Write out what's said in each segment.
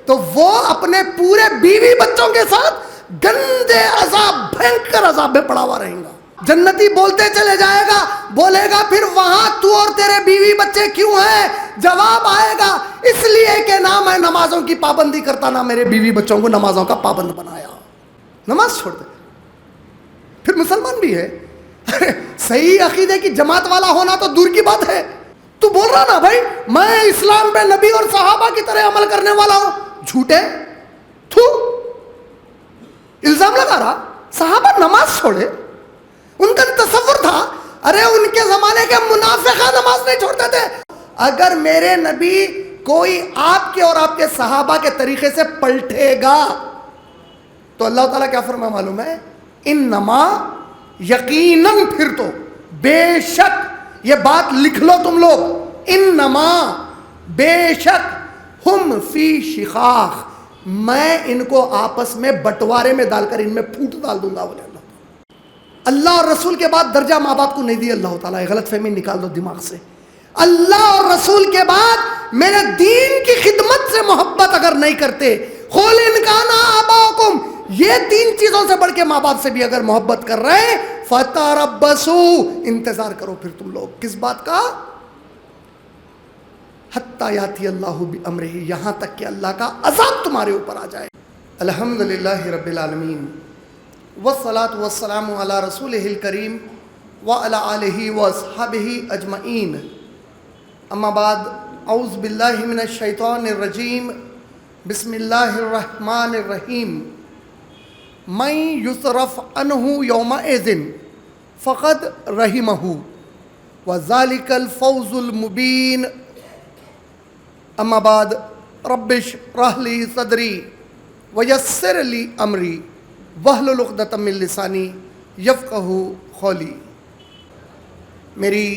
تو وہ اپنے پورے بیوی بچوں کے ساتھ گندے عذاب، بھینکر عذاب میں پڑا ہوا رہیں گا۔ جنتی بولتے چلے جائے گا، بولے گا پھر وہاں تو اور تیرے بیوی بچے کیوں ہیں؟ جواب آئے گا اس لیے کہ نہ میں نمازوں کی پابندی کرتا، نہ میرے بیوی بچوں کو نمازوں کا پابند بنایا۔ نماز چھوڑ دے، پھر مسلمان بھی ہے۔ صحیح عقیدے کی جماعت والا ہونا تو دور کی بات ہے، تو بول رہا نا بھائی میں اسلام پہ نبی اور صحابہ کی طرح عمل کرنے والا ہوں، جھوٹے تو الزام لگا رہا۔ صحابہ نماز چھوڑے، ان کا تصور تھا ارے ان کے زمانے کے منافقہ نماز نہیں چھوڑتے تھے۔ اگر میرے نبی کوئی آپ کے اور آپ کے صحابہ کے طریقے سے پلٹے گا تو اللہ تعالیٰ کیا فرما معلوم ہے؟ انما، یقیناً، پھر تو بے شک، یہ بات لکھ لو تم لوگ، انما، بے شک، ہم فی شقاق، میں ان کو آپس میں بٹوارے میں ڈال کر ان میں پھوٹ ڈال دوں گا۔ بولے اللہ اور رسول کے بعد درجہ ماں باپ کو نہیں دیا اللہ تعالیٰ، یہ غلط فہمی نکال دو دماغ سے۔ اللہ اور رسول کے بعد میرے دین کی خدمت سے محبت اگر نہیں کرتے، قُلْ إِنْ كَانَ آبَاؤُكُمْ، یہ تین چیزوں سے بڑھ کے ماں باپ سے بھی اگر محبت کر رہے ہیں، فَتَرَبَّصُوا، انتظار کرو پھر تم لوگ، کس بات کا؟ حَتَّى يَأْتِيَ اللَّهُ بِأَمْرِهِ، یہاں تک کہ اللہ کا عذاب تمہارے اوپر آ جائے۔ الحمدللہ رب العالمین، والصلاة والسلام علی رسولہ الکریم وعلی آلہ واصحابہ اجمعین، اما بعد، اعوذ باللہ من الشیطان الرجیم، بسم اللہ الرحمن الرحیم۔ من یصرف عنہ یومئذ فقد رحمہ وذلک الفوز المبین۔ اما بعد، رب اشرح لی صدری ویسر لی امری واحلل عقدۃ من لسانی یفقہوا قولی۔ میری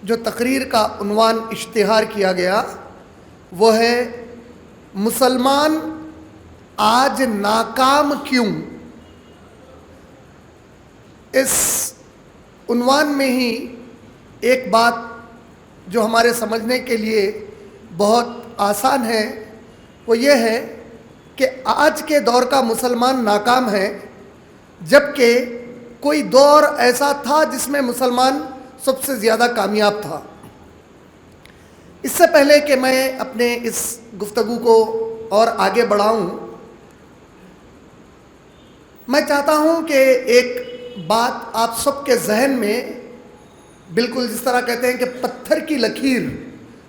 جو تقریر کا عنوان اشتہار کیا گیا وہ ہے مسلمان آج ناکام کیوں؟ اس عنوان میں ہی ایک بات جو ہمارے سمجھنے کے لیے بہت آسان ہے وہ یہ ہے کہ آج کے دور کا مسلمان ناکام ہے، جبکہ کوئی دور ایسا تھا جس میں مسلمان سب سے زیادہ کامیاب تھا۔ اس سے پہلے کہ میں اپنے اس گفتگو کو اور آگے بڑھاؤں، میں چاہتا ہوں کہ ایک بات آپ سب کے ذہن میں، بالکل جس طرح کہتے ہیں کہ پتھر کی لکیر،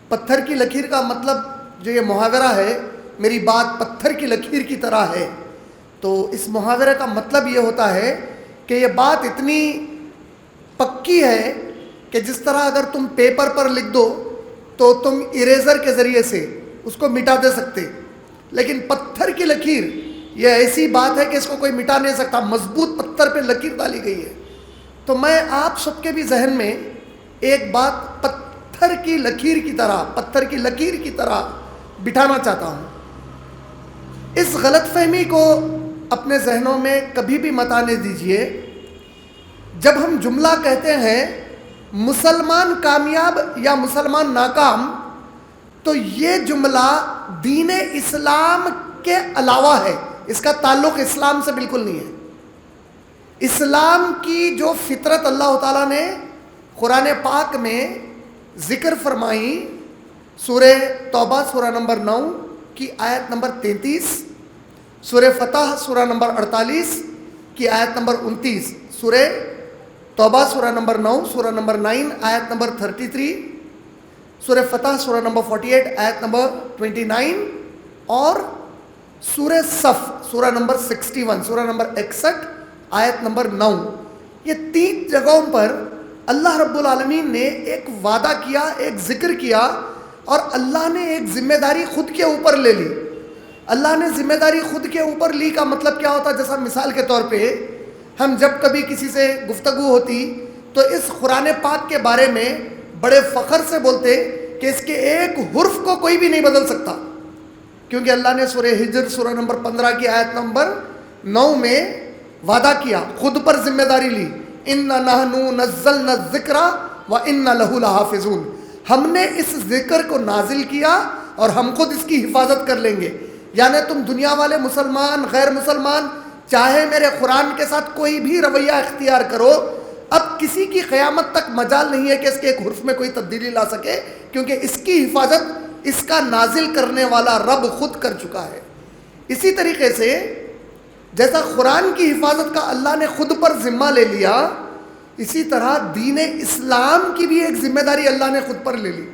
پتھر کی لکیر کا مطلب جو یہ محاورہ ہے، میری بات پتھر کی لکیر کی طرح ہے، تو اس محاورے کا مطلب یہ ہوتا ہے کہ یہ بات اتنی پکی ہے کہ جس طرح اگر تم پیپر پر لکھ دو تو تم اریزر کے ذریعے سے اس کو مٹا دے سکتے، لیکن پتھر کی لکیر یہ ایسی بات ہے کہ اس کو کوئی مٹا نہیں سکتا، مضبوط پتھر پہ لکیر ڈالی گئی ہے۔ تو میں آپ سب کے بھی ذہن میں ایک بات پتھر کی لکیر کی طرح، پتھر کی لکیر کی طرح بٹھانا چاہتا ہوں۔ اس غلط فہمی کو اپنے ذہنوں میں کبھی بھی مت آنے دیجیے۔ جب ہم جملہ کہتے ہیں مسلمان کامیاب یا مسلمان ناکام، تو یہ جملہ دین اسلام کے علاوہ ہے، اس کا تعلق اسلام سے بالکل نہیں ہے۔ اسلام کی جو فطرت اللہ تعالیٰ نے قرآن پاک میں ذکر فرمائی، سورہ توبہ سورہ نمبر 9 کی آیت نمبر 33، سورہ فتح سورہ نمبر 48 کی آیت نمبر 29، سورہ توبہ سورہ نمبر 9 سورہ نمبر 9 آیت نمبر 33، سورہ فتح سورہ نمبر 48 آیت نمبر 29، اور سورہ صف سورہ نمبر 61 سورہ نمبر 61 آیت نمبر 9۔ یہ 3 جگہوں پر اللہ رب العالمین نے ایک وعدہ کیا، ایک ذکر کیا، اور اللہ نے ایک ذمہ داری خود کے اوپر لے لی۔ اللہ نے ذمہ داری خود کے اوپر لی کا مطلب کیا ہوتا ہے؟ جیسا مثال کے طور پہ ہم جب کبھی کسی سے گفتگو ہوتی تو اس قرآن پاک کے بارے میں بڑے فخر سے بولتے کہ اس کے ایک حرف کو کوئی بھی نہیں بدل سکتا، کیونکہ اللہ نے سورہ ہجر سورہ نمبر 15 کی آیت نمبر 9 میں وعدہ کیا، خود پر ذمہ داری لی، اِنَّا نَحْنُ نَزَّلْنَا الذِّكْرَ وَإِنَّا لَهُ لَحَافِظُونَ، ہم نے اس ذکر کو نازل کیا اور ہم خود اس کی حفاظت کر لیں گے. یعنی تم دنیا والے مسلمان غیر مسلمان چاہے میرے قرآن کے ساتھ کوئی بھی رویہ اختیار کرو، اب کسی کی قیامت تک مجال نہیں ہے کہ اس کے ایک حرف میں کوئی تبدیلی لا سکے، کیونکہ اس کی حفاظت اس کا نازل کرنے والا رب خود کر چکا ہے. اسی طریقے سے جیسا قرآن کی حفاظت کا اللہ نے خود پر ذمہ لے لیا، اسی طرح دین اسلام کی بھی ایک ذمہ داری اللہ نے خود پر لے لی.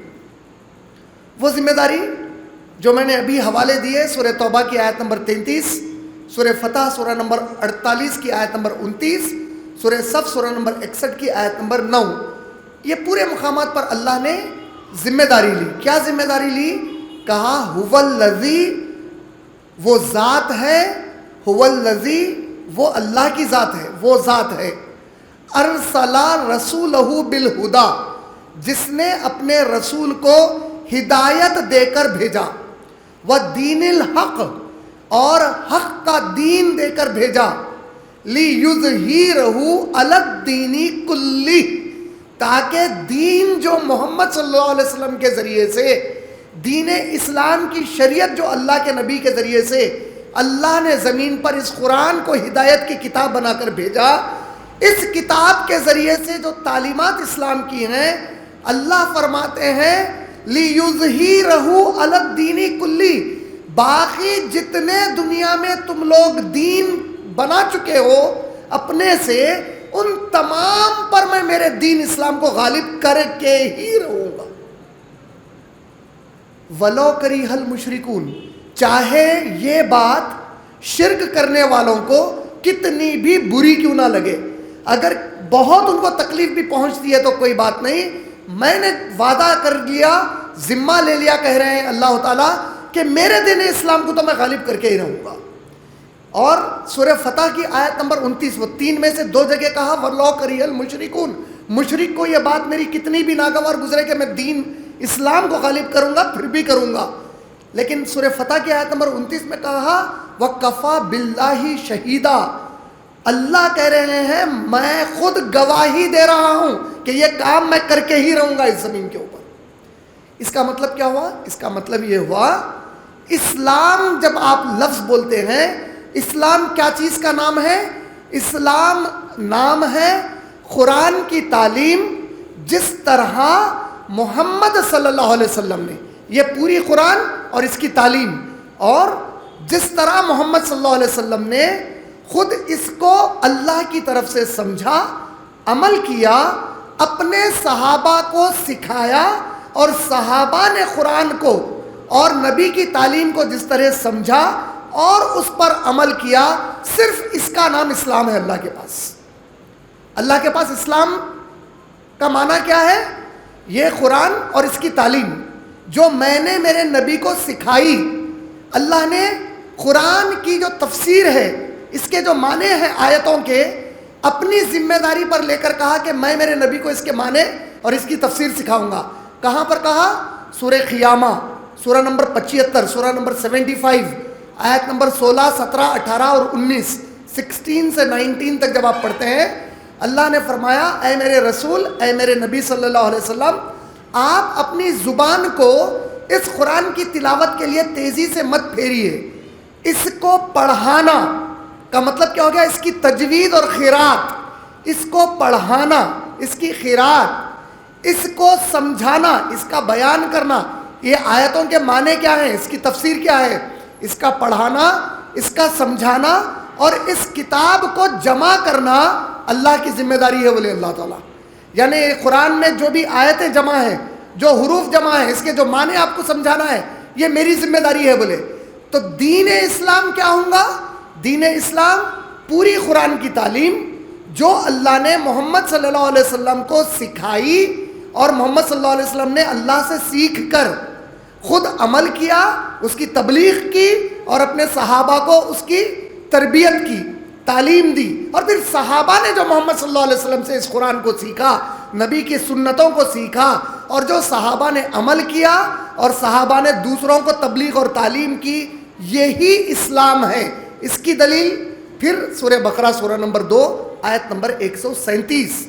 وہ ذمہ داری جو میں نے ابھی حوالے دیے، سورہ توبہ کی آیت نمبر 33، سورہ فتح سورہ نمبر 48 کی آیت نمبر 29، سورہ صف سورہ نمبر 61 کی آیت نمبر 9، یہ پورے مقامات پر اللہ نے ذمہ داری لی. کیا ذمہ داری لی؟ کہا هو الذی، وہ ذات ہے، هو الذی، وہ اللہ کی ذات ہے، وہ ذات ہے، ارسل رسولہ بالہدی، جس نے اپنے رسول کو ہدایت دے کر بھیجا، ودین الحق، اور حق کا دین دے کر بھیجا، لیظہرہ علی الدین کلہ، تاکہ دین جو محمد صلی اللہ علیہ وسلم کے ذریعے سے، دین اسلام کی شریعت جو اللہ کے نبی کے ذریعے سے اللہ نے زمین پر اس قرآن کو ہدایت کی کتاب بنا کر بھیجا، اس کتاب کے ذریعے سے جو تعلیمات اسلام کی ہیں، اللہ فرماتے ہیں لیظہرہ علی الدین کلہ، باقی جتنے دنیا میں تم لوگ دین بنا چکے ہو اپنے سے، ان تمام پر میں میرے دین اسلام کو غالب کر کے ہی رہوں گا. وَلَوْ كَرِهَ الْمُشْرِكُونَ، چاہے یہ بات شرک کرنے والوں کو کتنی بھی بری کیوں نہ لگے، اگر بہت ان کو تکلیف بھی پہنچتی ہے تو کوئی بات نہیں، میں نے وعدہ کر لیا، ذمہ لے لیا، کہہ رہے ہیں اللہ تعالیٰ کہ میرے دین اسلام کو تو میں غالب کر کے ہی رہوں گا. اور سورہ فتح کی آیت نمبر 29، وہ 3 میں سے 2 جگہ کہا وَلَوْ كَرِهَ الْمُشْرِكُونَ، مشرک کو یہ بات میری کتنی بھی ناگوار گزرے کہ میں دین اسلام کو غالب کروں گا، پھر بھی کروں گا. لیکن سورہ فتح کی آیت نمبر 29 میں کہا وَكَفَى بِاللَّهِ شَهِيدًا، اللہ کہہ رہے ہیں میں خود گواہی دے رہا ہوں کہ یہ کام میں کر کے ہی رہوں گا اس زمین کے اوپر. اس کا مطلب کیا ہوا؟ اس کا مطلب یہ ہوا، اسلام جب آپ لفظ بولتے ہیں، اسلام کیا چیز کا نام ہے؟ اسلام نام ہے قرآن کی تعلیم. جس طرح محمد صلی اللہ علیہ وسلم نے یہ پوری قرآن اور اس کی تعلیم، اور جس طرح محمد صلی اللہ علیہ وسلم نے خود اس کو اللہ کی طرف سے سمجھا، عمل کیا، اپنے صحابہ کو سکھایا، اور صحابہ نے قرآن کو اور نبی کی تعلیم کو جس طرح سمجھا اور اس پر عمل کیا، صرف اس کا نام اسلام ہے. اللہ کے پاس، اللہ کے پاس اسلام کا معنی کیا ہے؟ یہ قرآن اور اس کی تعلیم جو میں نے میرے نبی کو سکھائی. اللہ نے قرآن کی جو تفسیر ہے، اس کے جو معنی ہیں آیتوں کے، اپنی ذمہ داری پر لے کر کہا کہ میں میرے نبی کو اس کے معنی اور اس کی تفسیر سکھاؤں گا. کہاں پر کہا؟ سورہ قیامہ سورہ نمبر 75، سورہ نمبر 75 آیت نمبر 16، 17، 18 اور 19، 16 سے 19 تک جب آپ پڑھتے ہیں، اللہ نے فرمایا اے میرے رسول، اے میرے نبی صلی اللہ علیہ وسلم، آپ اپنی زبان کو اس قرآن کی تلاوت کے لیے تیزی سے مت پھیریے. اس کو پڑھانا کا مطلب کیا ہو گیا؟ اس کی تجوید اور قرات، اس کو پڑھانا، اس کی قرات، اس کو سمجھانا، اس کا بیان کرنا. یہ آیتوں کے معنی کیا ہیں؟ اس کی تفسیر کیا ہے؟ اس کا پڑھانا، اس کا سمجھانا، اور اس کتاب کو جمع کرنا اللہ کی ذمہ داری ہے بولے اللہ تعالیٰ. یعنی قرآن میں جو بھی آیتیں جمع ہیں، جو حروف جمع ہیں، اس کے جو معنی آپ کو سمجھانا ہے، یہ میری ذمہ داری ہے بولے. تو دین اسلام کیا ہوں گا؟ دین اسلام پوری قرآن کی تعلیم جو اللہ نے محمد صلی اللہ علیہ وسلم کو سکھائی، اور محمد صلی اللہ علیہ وسلم نے اللہ سے سیکھ کر خود عمل کیا، اس کی تبلیغ کی، اور اپنے صحابہ کو اس کی تربیت کی، تعلیم دی. اور پھر صحابہ نے جو محمد صلی اللہ علیہ وسلم سے اس قرآن کو سیکھا، نبی کی سنتوں کو سیکھا، اور جو صحابہ نے عمل کیا اور صحابہ نے دوسروں کو تبلیغ اور تعلیم کی، یہی اسلام ہے. اس کی دلیل پھر سورہ بقرہ سورہ نمبر 2 آیت نمبر 137،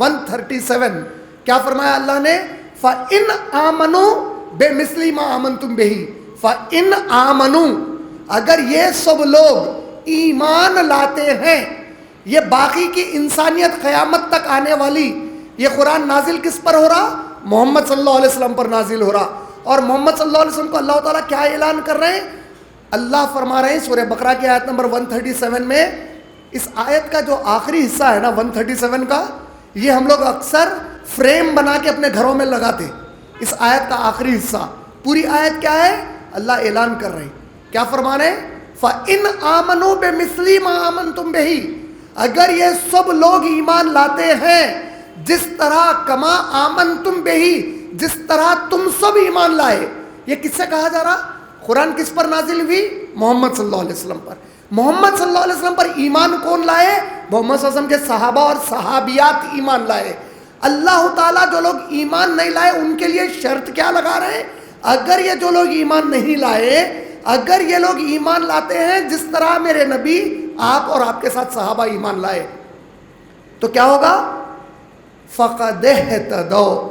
137 کیا فرمایا اللہ نے؟ فَإِنْ آمَنُوا بمثل ما آمنتم به فإن آمنوا، اگر یہ سب لوگ ایمان لاتے ہیں، یہ باقی کی انسانیت قیامت تک آنے والی، یہ قرآن نازل کس پر ہو رہا؟ محمد صلی اللہ علیہ وسلم پر نازل ہو رہا. اور محمد صلی اللہ علیہ وسلم کو اللہ تعالیٰ کیا اعلان کر رہے ہیں؟ اللہ فرما رہے ہیں سورہ بقرہ کی آیت نمبر 137 میں، اس آیت کا جو آخری حصہ ہے نا 137 کا، یہ ہم لوگ اکثر فریم بنا کے اپنے گھروں میں لگاتے. اس آیت کا آخری حصہ، پوری آیت کیا ہے؟ اللہ اعلان کر رہے ہیں، کیا فرما رہے ہیں؟ فَإِنْ آمَنُوا بِمِثْلِ مَا آمَنْتُمْ بِهِ، اگر یہ سب لوگ ایمان لاتے ہیں جس طرح کما آمنتم بہی، جس طرح تم سب ایمان لائے. یہ کس سے کہا جا رہا؟ قرآن کس پر نازل ہوئی؟ محمد صلی اللہ علیہ وسلم پر. محمد صلی اللہ علیہ وسلم پر ایمان کون لائے؟ محمد صلی اللہ علیہ وسلم کے صحابہ اور صحابیات ایمان لائے. اللہ تعالیٰ جو لوگ ایمان نہیں لائے ان کے لیے شرط کیا لگا رہے ہیں؟ اگر یہ جو لوگ ایمان نہیں لائے، اگر یہ لوگ ایمان لاتے ہیں جس طرح میرے نبی، آپ اور آپ کے ساتھ صحابہ ایمان لائے، تو کیا ہوگا؟ فَقَدْ اهْتَدَوْا،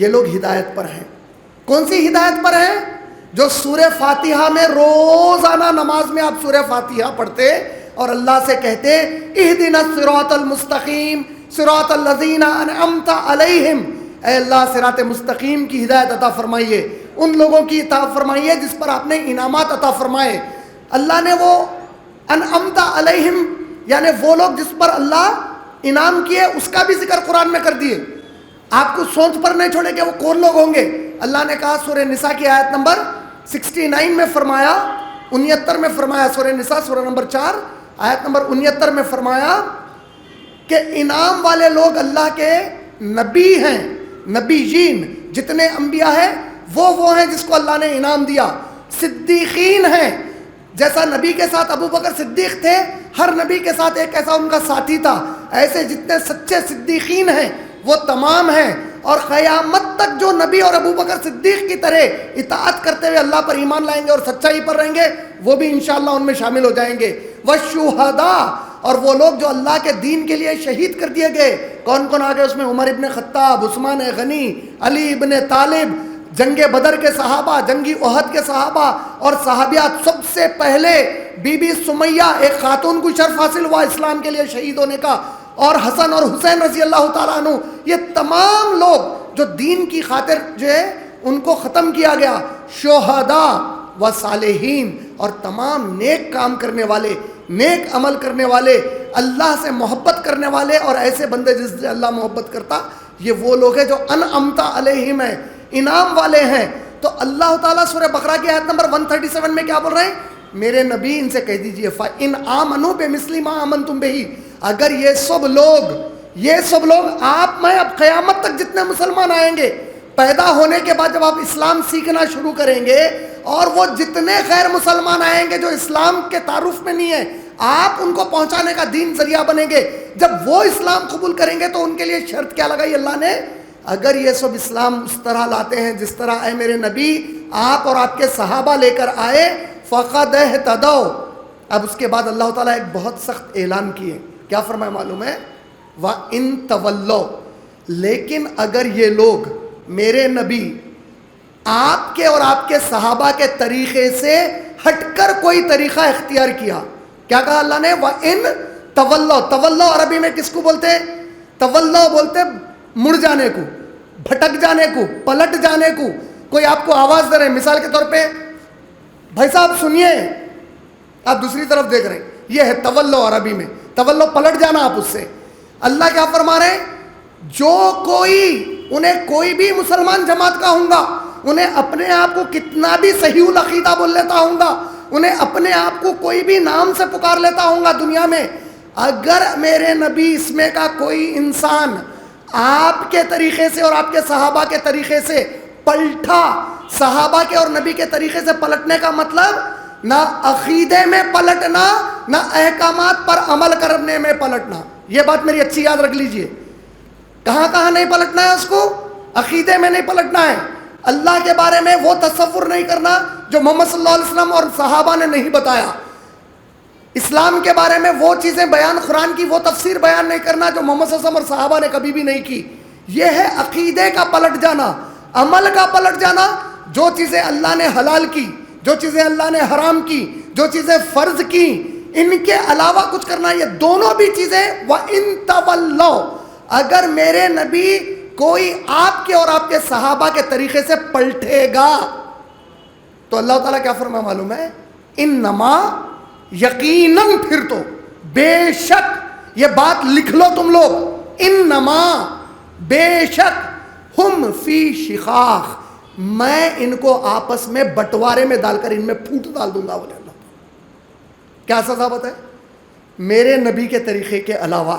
یہ لوگ ہدایت پر ہیں. کون سی ہدایت پر ہیں؟ جو سورہ فاتحہ میں روزانہ نماز میں آپ سورہ فاتحہ پڑھتے اور اللہ سے کہتے اہدنا الصراط المستقیم صراط الذین انعمت علیہم، اے اللہ صراط مستقیم کی ہدایت عطا فرمائیے، ان لوگوں کی عطا فرمائیے جس پر آپ نے انعامات عطا فرمائے. اللہ نے وہ انعمت علیہم یعنی وہ لوگ جس پر اللہ انعام کیے اس کا بھی ذکر قرآن میں کر دیے. آپ کو سوچ پر نہیں چھوڑے کہ وہ کون لوگ ہوں گے. اللہ نے کہا سورہ نساء کی آیت نمبر 69 میں فرمایا، 69 میں فرمایا، سورہ نساء سورہ نمبر 4 آیت نمبر 69 میں فرمایا کہ انعام والے لوگ اللہ کے نبی ہیں، نبیین جتنے انبیاء ہیں وہ ہیں جس کو اللہ نے انعام دیا. صدیقین ہیں، جیسا نبی کے ساتھ ابو بکر صدیق تھے، ہر نبی کے ساتھ ایک ایسا ان کا ساتھی تھا، ایسے جتنے سچے صدیقین ہیں وہ تمام ہیں. اور قیامت تک جو نبی اور ابو بکر صدیق کی طرح اطاعت کرتے ہوئے اللہ پر ایمان لائیں گے اور سچائی پر رہیں گے، وہ بھی انشاءاللہ ان میں شامل ہو جائیں گے. والشہداء، اور وہ لوگ جو اللہ کے دین کے لیے شہید کر دیے گئے. کون کون آگے اس میں؟ عمر ابن خطاب، عثمان غنی، علی ابن طالب، جنگ بدر کے صحابہ، جنگی احد کے صحابہ اور صحابیات. سب سے پہلے بی بی سمیہ، ایک خاتون کو شرف حاصل ہوا اسلام کے لیے شہید ہونے کا، اور حسن اور حسین رضی اللہ تعالیٰ عنہ. یہ تمام لوگ جو دین کی خاطر جو ہے ان کو ختم کیا گیا. شہداء و صالحین، اور تمام نیک کام کرنے والے، نیک عمل کرنے والے، اللہ سے محبت کرنے والے، اور ایسے بندے جس سے اللہ محبت کرتا، یہ وہ لوگ ہیں جو انعمت علیہم ہیں، انعام والے ہیں. تو اللہ تعالیٰ سورہ بقرہ کی آیت نمبر 137 میں کیا بول رہے ہیں؟ میرے نبی ان سے کہہ دیجئے فَإِنْ آمَنُوا بِمِثْلِ مَا آمَنْتُمْ بِهِ، اگر یہ سب لوگ آپ میں اب قیامت تک جتنے مسلمان آئیں گے، پیدا ہونے کے بعد جب آپ اسلام سیکھنا شروع کریں گے، اور وہ جتنے غیر مسلمان آئیں گے جو اسلام کے تعارف میں نہیں ہیں، آپ ان کو پہنچانے کا دین ذریعہ بنیں گے. جب وہ اسلام قبول کریں گے تو ان کے لیے شرط کیا لگائی اللہ نے؟ اگر یہ سب اسلام اس طرح لاتے ہیں جس طرح اے میرے نبی آپ اور آپ کے صحابہ لے کر آئے، فَقَدْ اهْتَدَوْا. اب اس کے بعد اللہ تعالیٰ ایک بہت سخت اعلان کیے. کیا فرمایا معلوم ہے؟ وَإِن تَوَلَّوْا، لیکن اگر یہ لوگ میرے نبی آپ کے اور آپ کے صحابہ کے طریقے سے ہٹ کر کوئی طریقہ اختیار کیا. کیا کہا اللہ نے؟ وَإِن تَوَلَّوْا. تَوَلَّوْا عربی میں کس کو بولتے ہیں؟ تَوَلَّوْا بولتے مڑ جانے کو، بھٹک جانے کو، پلٹ جانے کو. کوئی آپ کو آواز دے رہے ہیں، مثال کے طور پہ بھائی صاحب سنیے، آپ دوسری طرف دیکھ رہے ہیں، یہ ہے تولو عربی میں. تولو پلٹ جانا آپ اس سے. اللہ کیا فرما رہے ہیں؟ جو انہیں کوئی بھی مسلمان جماعت کا ہوں گا، انہیں اپنے آپ کو کتنا بھی صحیح العقیدہ بول لیتا ہوں گا، انہیں اپنے آپ کو کوئی بھی نام سے پکار لیتا ہوں گا دنیا میں، اگر میرے نبی اس میں کا کوئی انسان آپ کے طریقے سے اور آپ کے صحابہ کے طریقے سے پلٹا، صحابہ کے اور نبی کے طریقے سے پلٹنے کا مطلب نہ عقیدے میں پلٹنا، نہ احکامات پر عمل کرنے میں پلٹنا. یہ بات میری اچھی یاد رکھ لیجئے. کہاں نہیں پلٹنا ہے اس کو؟ عقیدے میں نہیں پلٹنا ہے. اللہ کے بارے میں وہ تصور نہیں کرنا جو محمد صلی اللہ علیہ وسلم اور صحابہ نے نہیں بتایا. اسلام کے بارے میں وہ چیزیں بیان، قرآن کی وہ تفسیر بیان نہیں کرنا جو محمد صلی اللہ علیہ وسلم اور صحابہ نے کبھی بھی نہیں کی. یہ ہے عقیدے کا پلٹ جانا، عمل کا پلٹ جانا. جو چیزیں اللہ نے حلال کی، جو چیزیں اللہ نے حرام کی، جو چیزیں فرض کی، ان کے علاوہ کچھ کرنا، یہ دونوں بھی چیزیں وَإِن تَوَلَّوْا، اگر میرے نبی کوئی آپ کے اور آپ کے صحابہ کے طریقے سے پلٹے گا تو اللہ تعالیٰ کیا فرمایا معلوم ہے؟ انما، یقیناً، پھر تو بے شک، یہ بات لکھ لو تم لوگ، انما، بے شک، ہم فی شقاق، میں ان کو آپس میں بٹوارے میں ڈال کر ان میں پھوٹ ڈال دوں گا، بولے اللہ تعالیٰ۔ کیا سزا بتائے؟ میرے نبی کے طریقے کے علاوہ،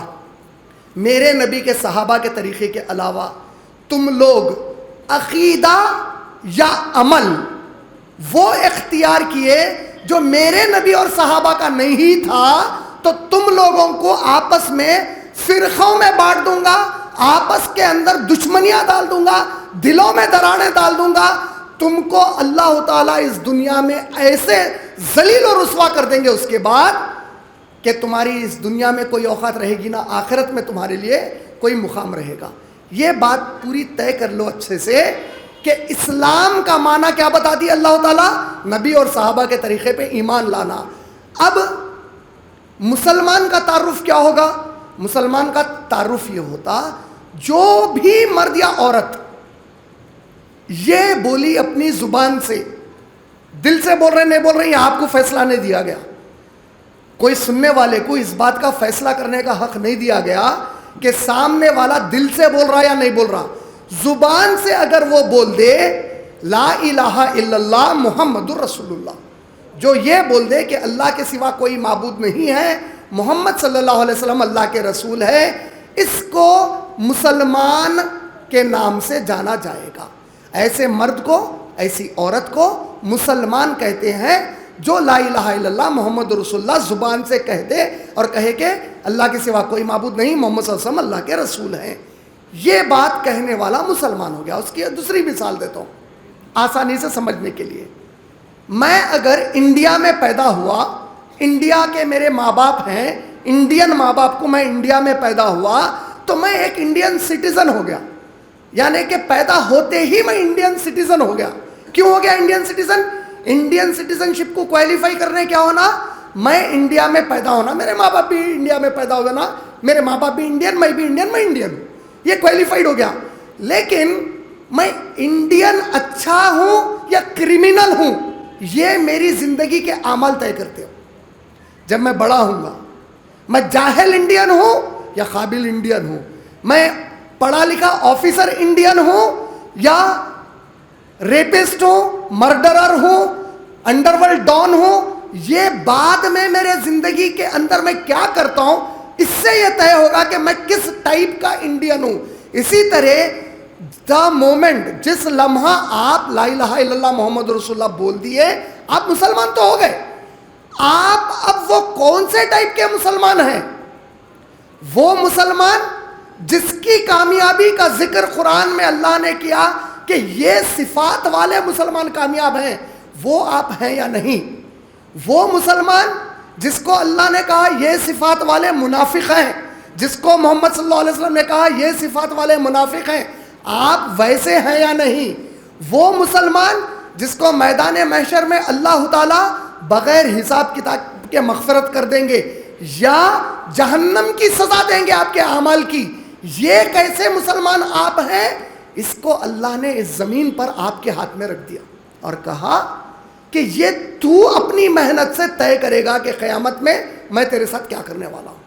میرے نبی کے صحابہ کے طریقے کے علاوہ تم لوگ عقیدہ یا عمل وہ اختیار کیے جو میرے نبی اور صحابہ کا نہیں تھا، تو تم لوگوں کو آپس میں فرقوں میں بانٹ دوں گا، آپس کے اندر دشمنیاں ڈال دوں گا، دلوں میں دراڑیں ڈال دوں گا، تم کو اللہ تعالیٰ اس دنیا میں ایسے ذلیل و رسوا کر دیں گے اس کے بعد کہ تمہاری اس دنیا میں کوئی اوقات رہے گی نہ آخرت میں تمہارے لیے کوئی مقام رہے گا۔ یہ بات پوری طے کر لو اچھے سے کہ اسلام کا معنی کیا بتا دی اللہ تعالیٰ؟ نبی اور صحابہ کے طریقے پہ ایمان لانا۔ اب مسلمان کا تعارف کیا ہوگا؟ مسلمان کا تعارف یہ ہوتا، جو بھی مرد یا عورت یہ بولی اپنی زبان سے، دل سے بول رہے نہیں بول رہے، یہ آپ کو فیصلہ نہیں دیا گیا، کوئی سننے والے کو اس بات کا فیصلہ کرنے کا حق نہیں دیا گیا کہ سامنے والا دل سے بول رہا یا نہیں بول رہا۔ زبان سے اگر وہ بول دے لا الہ الا اللہ محمد الرسول اللہ، جو یہ بول دے کہ اللہ کے سوا کوئی معبود نہیں ہے، محمد صلی اللہ علیہ وسلم اللہ کے رسول ہے، اس کو مسلمان کے نام سے جانا جائے گا۔ ایسے مرد کو، ایسی عورت کو مسلمان کہتے ہیں جو لا الہ الا اللہ محمد رسول اللہ زبان سے کہہ دے اور کہے کہ اللہ کے سوا کوئی معبود نہیں، محمد صلی اللہ علیہ وسلم اللہ کے رسول ہیں۔ یہ بات کہنے والا مسلمان ہو گیا۔ اس کی دوسری مثال دیتا ہوں آسانی سے سمجھنے کے لیے۔ میں اگر انڈیا میں پیدا ہوا، انڈیا کے میرے ماں باپ ہیں، انڈین ماں باپ کو میں انڈیا میں پیدا ہوا، تو میں ایک انڈین سٹیزن ہو گیا، یعنی کہ پیدا ہوتے ہی میں انڈین سٹیزن ہو گیا۔ کیوں ہو گیا انڈین سٹیزن؟ انڈین سٹیزن شپ کو کوالیفائی کرنے کیا ہونا؟ میں انڈیا میں پیدا ہونا، میرے ماں باپ بھی انڈیا میں پیدا ہو نا، میرے ماں باپ بھی انڈین، میں بھی انڈین، میں انڈین ہوں، یہ کوالیفائڈ ہو گیا۔ لیکن میں انڈین اچھا ہوں یا کرمینل ہوں، یہ میری زندگی کے اعمال طے کرتے ہو۔ جب میں بڑا ہوں گا، میں جاہل انڈین ہوں یا قابل انڈین ہوں، میں پڑھا لکھا آفیسر انڈین ہوں یا ریپسٹ ہوں، مرڈرر ہوں، انڈر ورلڈ ڈان ہوں، یہ بعد میں میرے زندگی کے اندر میں کیا کرتا ہوں اس سے یہ طے ہوگا کہ میں کس ٹائپ کا انڈین ہوں۔ اسی طرح دا مومنٹ، جس لمحہ آپ لا الہ الا اللہ محمد رسول اللہ بول دیے، آپ مسلمان تو ہو گئے۔ آپ اب وہ کون سے ٹائپ کے مسلمان ہیں؟ وہ مسلمان جس کی کامیابی کا ذکر قرآن میں اللہ نے کیا کہ یہ صفات والے مسلمان کامیاب ہیں، وہ آپ ہیں یا نہیں؟ وہ مسلمان جس کو اللہ نے کہا یہ صفات والے منافق ہیں، جس کو محمد صلی اللہ علیہ وسلم نے کہا یہ صفات والے منافق ہیں، آپ ویسے ہیں یا نہیں؟ وہ مسلمان جس کو میدان محشر میں اللہ تعالیٰ بغیر حساب کتاب کے مغفرت کر دیں گے یا جہنم کی سزا دیں گے آپ کے اعمال کی، یہ کیسے مسلمان آپ ہیں؟ اس کو اللہ نے اس زمین پر آپ کے ہاتھ میں رکھ دیا اور کہا کہ یہ تو اپنی محنت سے طے کرے گا کہ قیامت میں تیرے ساتھ کیا کرنے والا ہوں۔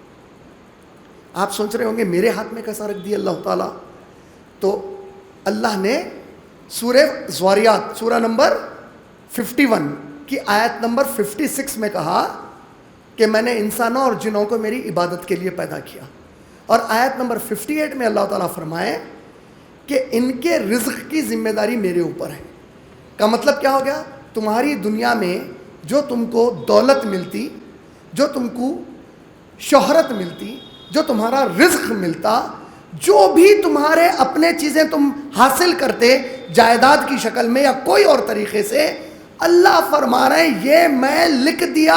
آپ سوچ رہے ہوں گے میرے ہاتھ میں کیسا رکھ دیا اللہ تعالیٰ؟ تو اللہ نے سورہ زواریات سورہ نمبر 51 کی آیت نمبر 56 میں کہا کہ میں نے انسانوں اور جنوں کو میری عبادت کے لیے پیدا کیا، اور آیت نمبر 58 میں اللہ تعالیٰ فرمائے کہ ان کے رزق کی ذمہ داری میرے اوپر ہے۔ کا مطلب کیا ہو گیا؟ تمہاری دنیا میں جو تم کو دولت ملتی، جو تم کو شہرت ملتی، جو تمہارا رزق ملتا، جو بھی تمہارے اپنے چیزیں تم حاصل کرتے جائیداد کی شکل میں یا کوئی اور طریقے سے، اللہ فرما رہے ہیں یہ میں لکھ دیا،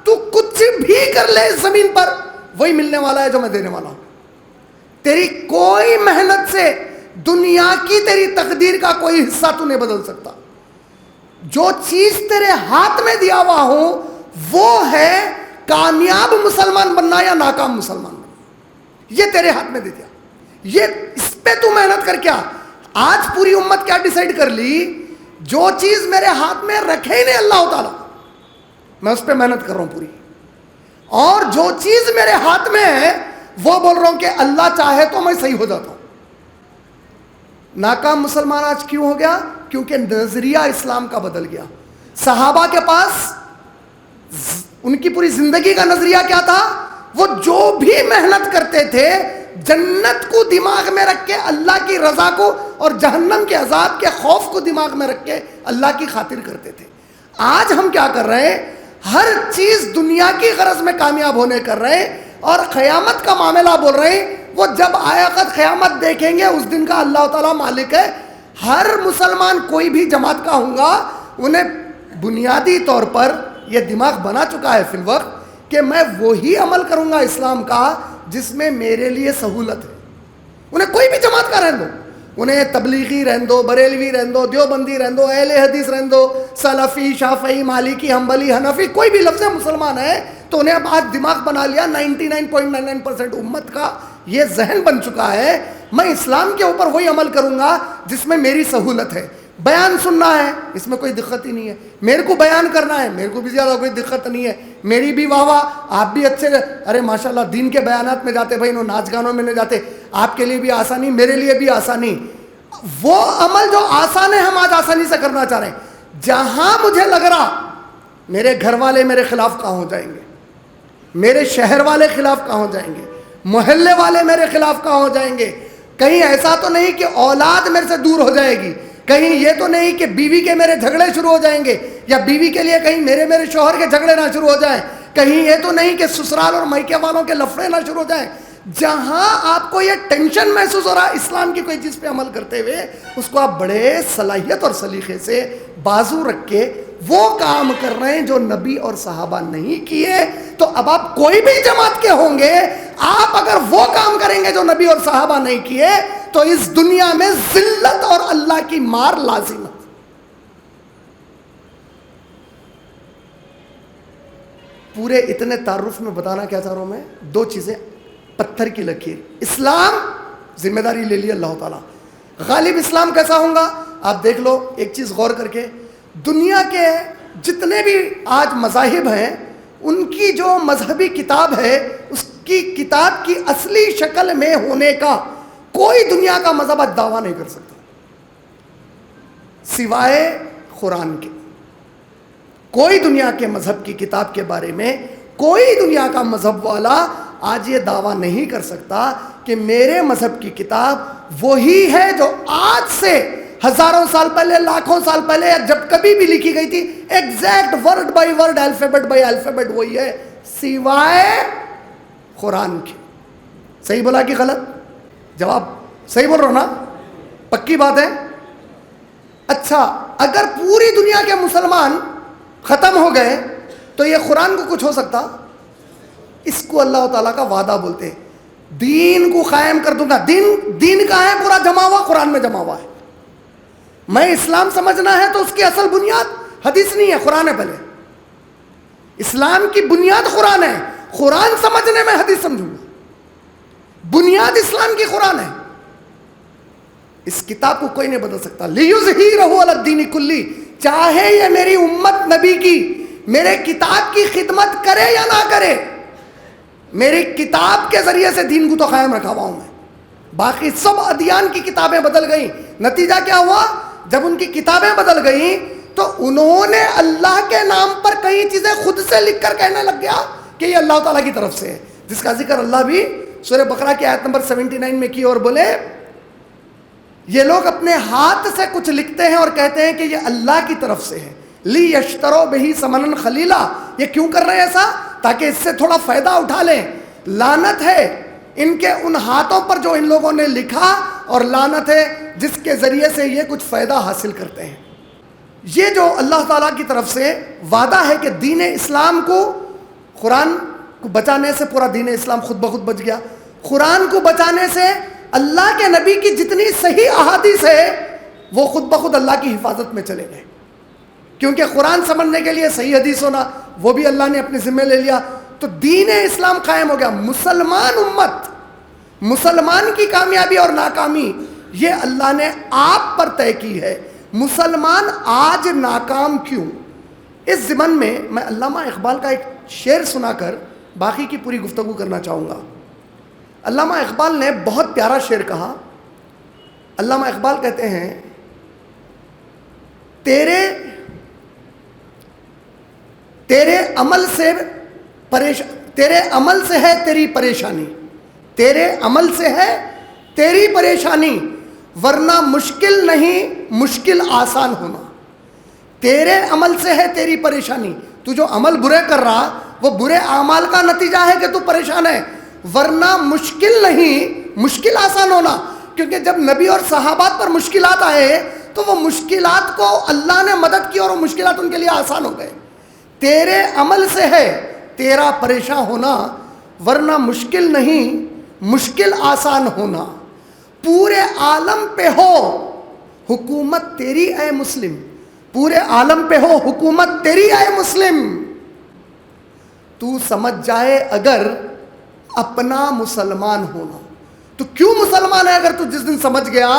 تو کچھ بھی کر لے اس زمین پر وہی ملنے والا ہے جو میں دینے والا ہوں۔ تیری کوئی محنت سے دنیا کی تیری تقدیر کا کوئی حصہ تو نہیں بدل سکتا۔ جو چیز تیرے ہاتھ میں دیا ہوا ہوں وہ ہے کامیاب مسلمان بننا یا ناکام مسلمان بننا. یہ تیرے ہاتھ میں دے دیا, یہ اس پہ تو محنت کر. کیا آج پوری امت کیا ڈیسائیڈ کر لی؟ جو چیز میرے ہاتھ میں رکھے ہی نہیں اللہ تعالیٰ, میں اس پہ محنت کر رہا ہوں پوری. اور جو چیز میرے ہاتھ میں ہے وہ بول رہا ہوں کہ اللہ چاہے تو میں صحیح ہو جاتا ہوں. ناکام مسلمان آج کیوں ہو گیا؟ کیونکہ نظریہ اسلام کا بدل گیا. صحابہ کے پاس ان کی پوری زندگی کا نظریہ کیا تھا؟ وہ جو بھی محنت کرتے تھے جنت کو دماغ میں رکھ کے, اللہ کی رضا کو اور جہنم کے عذاب کے خوف کو دماغ میں رکھ کے اللہ کی خاطر کرتے تھے. آج ہم کیا کر رہے ہیں؟ ہر چیز دنیا کی غرض میں کامیاب ہونے کر رہے ہیں, اور قیامت کا معاملہ بول رہے ہیں وہ جب آیت قیامت دیکھیں گے اس دن کا اللہ تعالیٰ مالک ہے. ہر مسلمان کوئی بھی جماعت کا ہوں گا, انہیں بنیادی طور پر یہ دماغ بنا چکا ہے فی الوقت کہ میں وہی عمل کروں گا اسلام کا جس میں میرے لیے سہولت ہے. انہیں کوئی بھی جماعت کا رہن دو, انہیں تبلیغی رہن دو, بریلوی رہن دو, دیوبندی رہن دو, اہل حدیث رہن دو, سلفی, شافعی, مالکی, حنبلی, حنفی, کوئی بھی لفظ مسلمان ہے تو انہیں اب آج دماغ بنا لیا 99.99% امت کا یہ ذہن بن چکا ہے میں اسلام کے اوپر وہی عمل کروں گا جس میں میری سہولت ہے. بیان سننا ہے, اس میں کوئی دقت ہی نہیں ہے. میرے کو بیان کرنا ہے, میرے کو بھی زیادہ کوئی دقت نہیں ہے. میری بھی واہ واہ, آپ بھی اچھے, ارے ماشاءاللہ دین کے بیانات میں جاتے, بھائی انہوں ناچ گانوں میں نہیں جاتے, آپ کے لیے بھی آسانی, میرے لیے بھی آسانی. وہ عمل جو آسان ہے ہم آج آسانی سے کرنا چاہ رہے ہیں. جہاں مجھے لگ رہا میرے گھر والے میرے خلاف کہاں ہو جائیں گے, میرے شہر والے خلاف کہاں ہو جائیں گے, محلے والے میرے خلاف کہاں ہو جائیں گے, کہیں ایسا تو نہیں کہ اولاد میرے سے دور ہو جائے گی, کہیں یہ تو نہیں کہ بیوی کے میرے جھگڑے شروع ہو جائیں گے, یا بیوی کے لیے کہیں میرے شوہر کے جھگڑے نہ شروع ہو جائیں, کہیں یہ تو نہیں کہ سسرال اور میکے والوں کے لفڑے نہ شروع ہو جائیں. جہاں آپ کو یہ ٹینشن محسوس ہو رہا ہے اسلام کی کوئی چیز پہ عمل کرتے ہوئے, اس کو آپ بڑے صلاحیت اور سلیقے سے بازو رکھ کے وہ کام کر رہے ہیں جو نبی اور صحابہ نہیں کیے. تو اب آپ کوئی بھی جماعت کے ہوں گے, آپ اگر وہ کام کریں گے جو نبی اور صحابہ نہیں کیے تو اس دنیا میں ذلت اور اللہ کی مار لازم ہے. پورے اتنے تعارف میں بتانا کیا چاہ رہا ہوں میں, دو چیزیں. پتھر کی لکیر, اسلام ذمہ داری لے لی اللہ تعالیٰ. غالب اسلام کیسا ہوں گا آپ دیکھ لو. ایک چیز غور کر کے, دنیا کے جتنے بھی آج مذاہب ہیں ان کی جو مذہبی کتاب ہے اس کی کتاب کی اصلی شکل میں ہونے کا کوئی دنیا کا مذہب آج دعویٰ نہیں کر سکتا سوائے قرآن کے. کوئی دنیا کے مذہب کی کتاب کے بارے میں کوئی دنیا کا مذہب والا آج یہ دعویٰ نہیں کر سکتا کہ میرے مذہب کی کتاب وہی ہے جو آج سے ہزاروں سال پہلے, لاکھوں سال پہلے, یا جب کبھی بھی لکھی گئی تھی, exact word by word, alphabet by alphabet وہی ہے سوائے قرآن کے. صحیح بولا کہ غلط؟ جواب صحیح بول رہا ہوں نا, پکی بات ہے. اچھا, اگر پوری دنیا کے مسلمان ختم ہو گئے تو یہ قرآن کو کچھ ہو سکتا؟ اس کو اللہ تعالیٰ کا وعدہ بولتے ہیں, دین کو قائم کر دوں گا. دین کہاں ہے؟ پورا جمع ہوا قرآن میں جمع ہوا ہے. میں اسلام سمجھنا ہے تو اس کی اصل بنیاد حدیث نہیں ہے, قرآن ہے. پہلے اسلام کی بنیاد قرآن ہے, قرآن سمجھنے میں حدیث سمجھوں گا. بنیاد اسلام کی قرآن ہے. اس کتاب کو کوئی نہیں بدل سکتا. لیظہرہ علی الدین کلی, چاہے یہ میری امت نبی کی میرے کتاب کی خدمت کرے یا نہ کرے, میری کتاب کے ذریعے سے دین کو تو قائم رکھا ہوا ہوں میں. باقی سب ادیان کی کتابیں بدل گئیں. نتیجہ کیا ہوا؟ جب ان کی کتابیں بدل گئیں تو انہوں نے اللہ کے نام پر کئی چیزیں خود سے لکھ کر کہنے لگ گیا کہ یہ اللہ تعالیٰ کی طرف سے ہے, جس کا ذکر اللہ بھی سورہ بقرہ کی آیت نمبر 79 میں کی, اور بولے یہ لوگ اپنے ہاتھ سے کچھ لکھتے ہیں اور کہتے ہیں کہ یہ اللہ کی طرف سے ہے. لیشتروا بہ ثمنا قلیلا, یہ کیوں کر رہے ہیں ایسا؟ تاکہ اس سے تھوڑا فائدہ اٹھا لیں. لعنت ہے ان کے ان ہاتھوں پر جو ان لوگوں نے لکھا, اور لعنت ہے جس کے ذریعے سے یہ کچھ فائدہ حاصل کرتے ہیں. یہ جو اللہ تعالیٰ کی طرف سے وعدہ ہے کہ دین اسلام کو, قرآن کو بچانے سے پورا دین اسلام خود بخود بچ گیا. قرآن کو بچانے سے اللہ کے نبی کی جتنی صحیح احادیث ہے وہ خود بخود اللہ کی حفاظت میں چلے گئے. کیونکہ قرآن سمجھنے کے لیے صحیح حدیث ہونا وہ بھی اللہ نے اپنے ذمہ لے لیا. تو دین اسلام قائم ہو گیا. مسلمان امت، مسلمان کی کامیابی اور ناکامی یہ اللہ نے آپ پر طے کی ہے. مسلمان آج ناکام کیوں؟ اس ضمن میں علامہ اقبال کا ایک شعر سنا کر باقی کی پوری گفتگو کرنا چاہوں گا. علامہ اقبال نے بہت پیارا شعر کہا. علامہ اقبال کہتے ہیں تیرے عمل سے ہے تیری پریشانی، تیرے عمل سے ہے تیری پریشانی، ورنہ مشکل نہیں مشکل آسان ہونا. تیرے عمل سے ہے تیری پریشانی، تو جو عمل برے کر رہا وہ برے اعمال کا نتیجہ ہے کہ تو پریشان ہے، ورنہ مشکل نہیں مشکل آسان ہونا. کیونکہ جب نبی اور صحابات پر مشکلات آئے تو وہ مشکلات کو اللہ نے مدد کی اور وہ مشکلات ان کے لیے آسان ہو گئے. تیرے عمل سے ہے تیرا پریشان ہونا، ورنہ مشکل نہیں مشکل آسان ہونا. پورے عالم پہ ہو حکومت تیری اے مسلم، پورے عالم پہ ہو حکومت تیری اے مسلم. تو سمجھ جائے اگر اپنا مسلمان ہونا. تو کیوں مسلمان ہے؟ اگر تو جس دن سمجھ گیا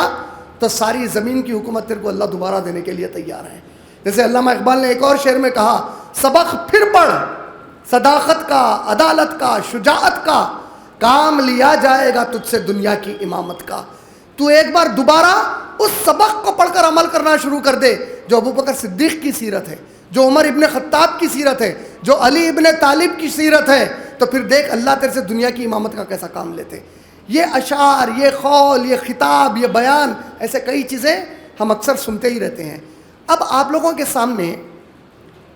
تو ساری زمین کی حکومت تیرے کو اللہ دوبارہ دینے کے لیے تیار ہے. جیسے علامہ اقبال نے ایک اور شعر میں کہا، سبق پھر پڑھ صداقت کا، عدالت کا، شجاعت کا، کام لیا جائے گا تجھ سے دنیا کی امامت کا. تو ایک بار دوبارہ اس سبق کو پڑھ کر عمل کرنا شروع کر دے جو ابوبکر صدیق کی سیرت ہے، جو عمر ابن خطاب کی سیرت ہے، جو علی ابن طالب کی سیرت ہے. تو پھر دیکھ اللہ تیرے سے دنیا کی امامت کا کیسا کام لیتے. یہ اشعار، یہ قول، یہ خطاب، یہ بیان، ایسے کئی چیزیں ہم اکثر سنتے ہی رہتے ہیں. اب آپ لوگوں کے سامنے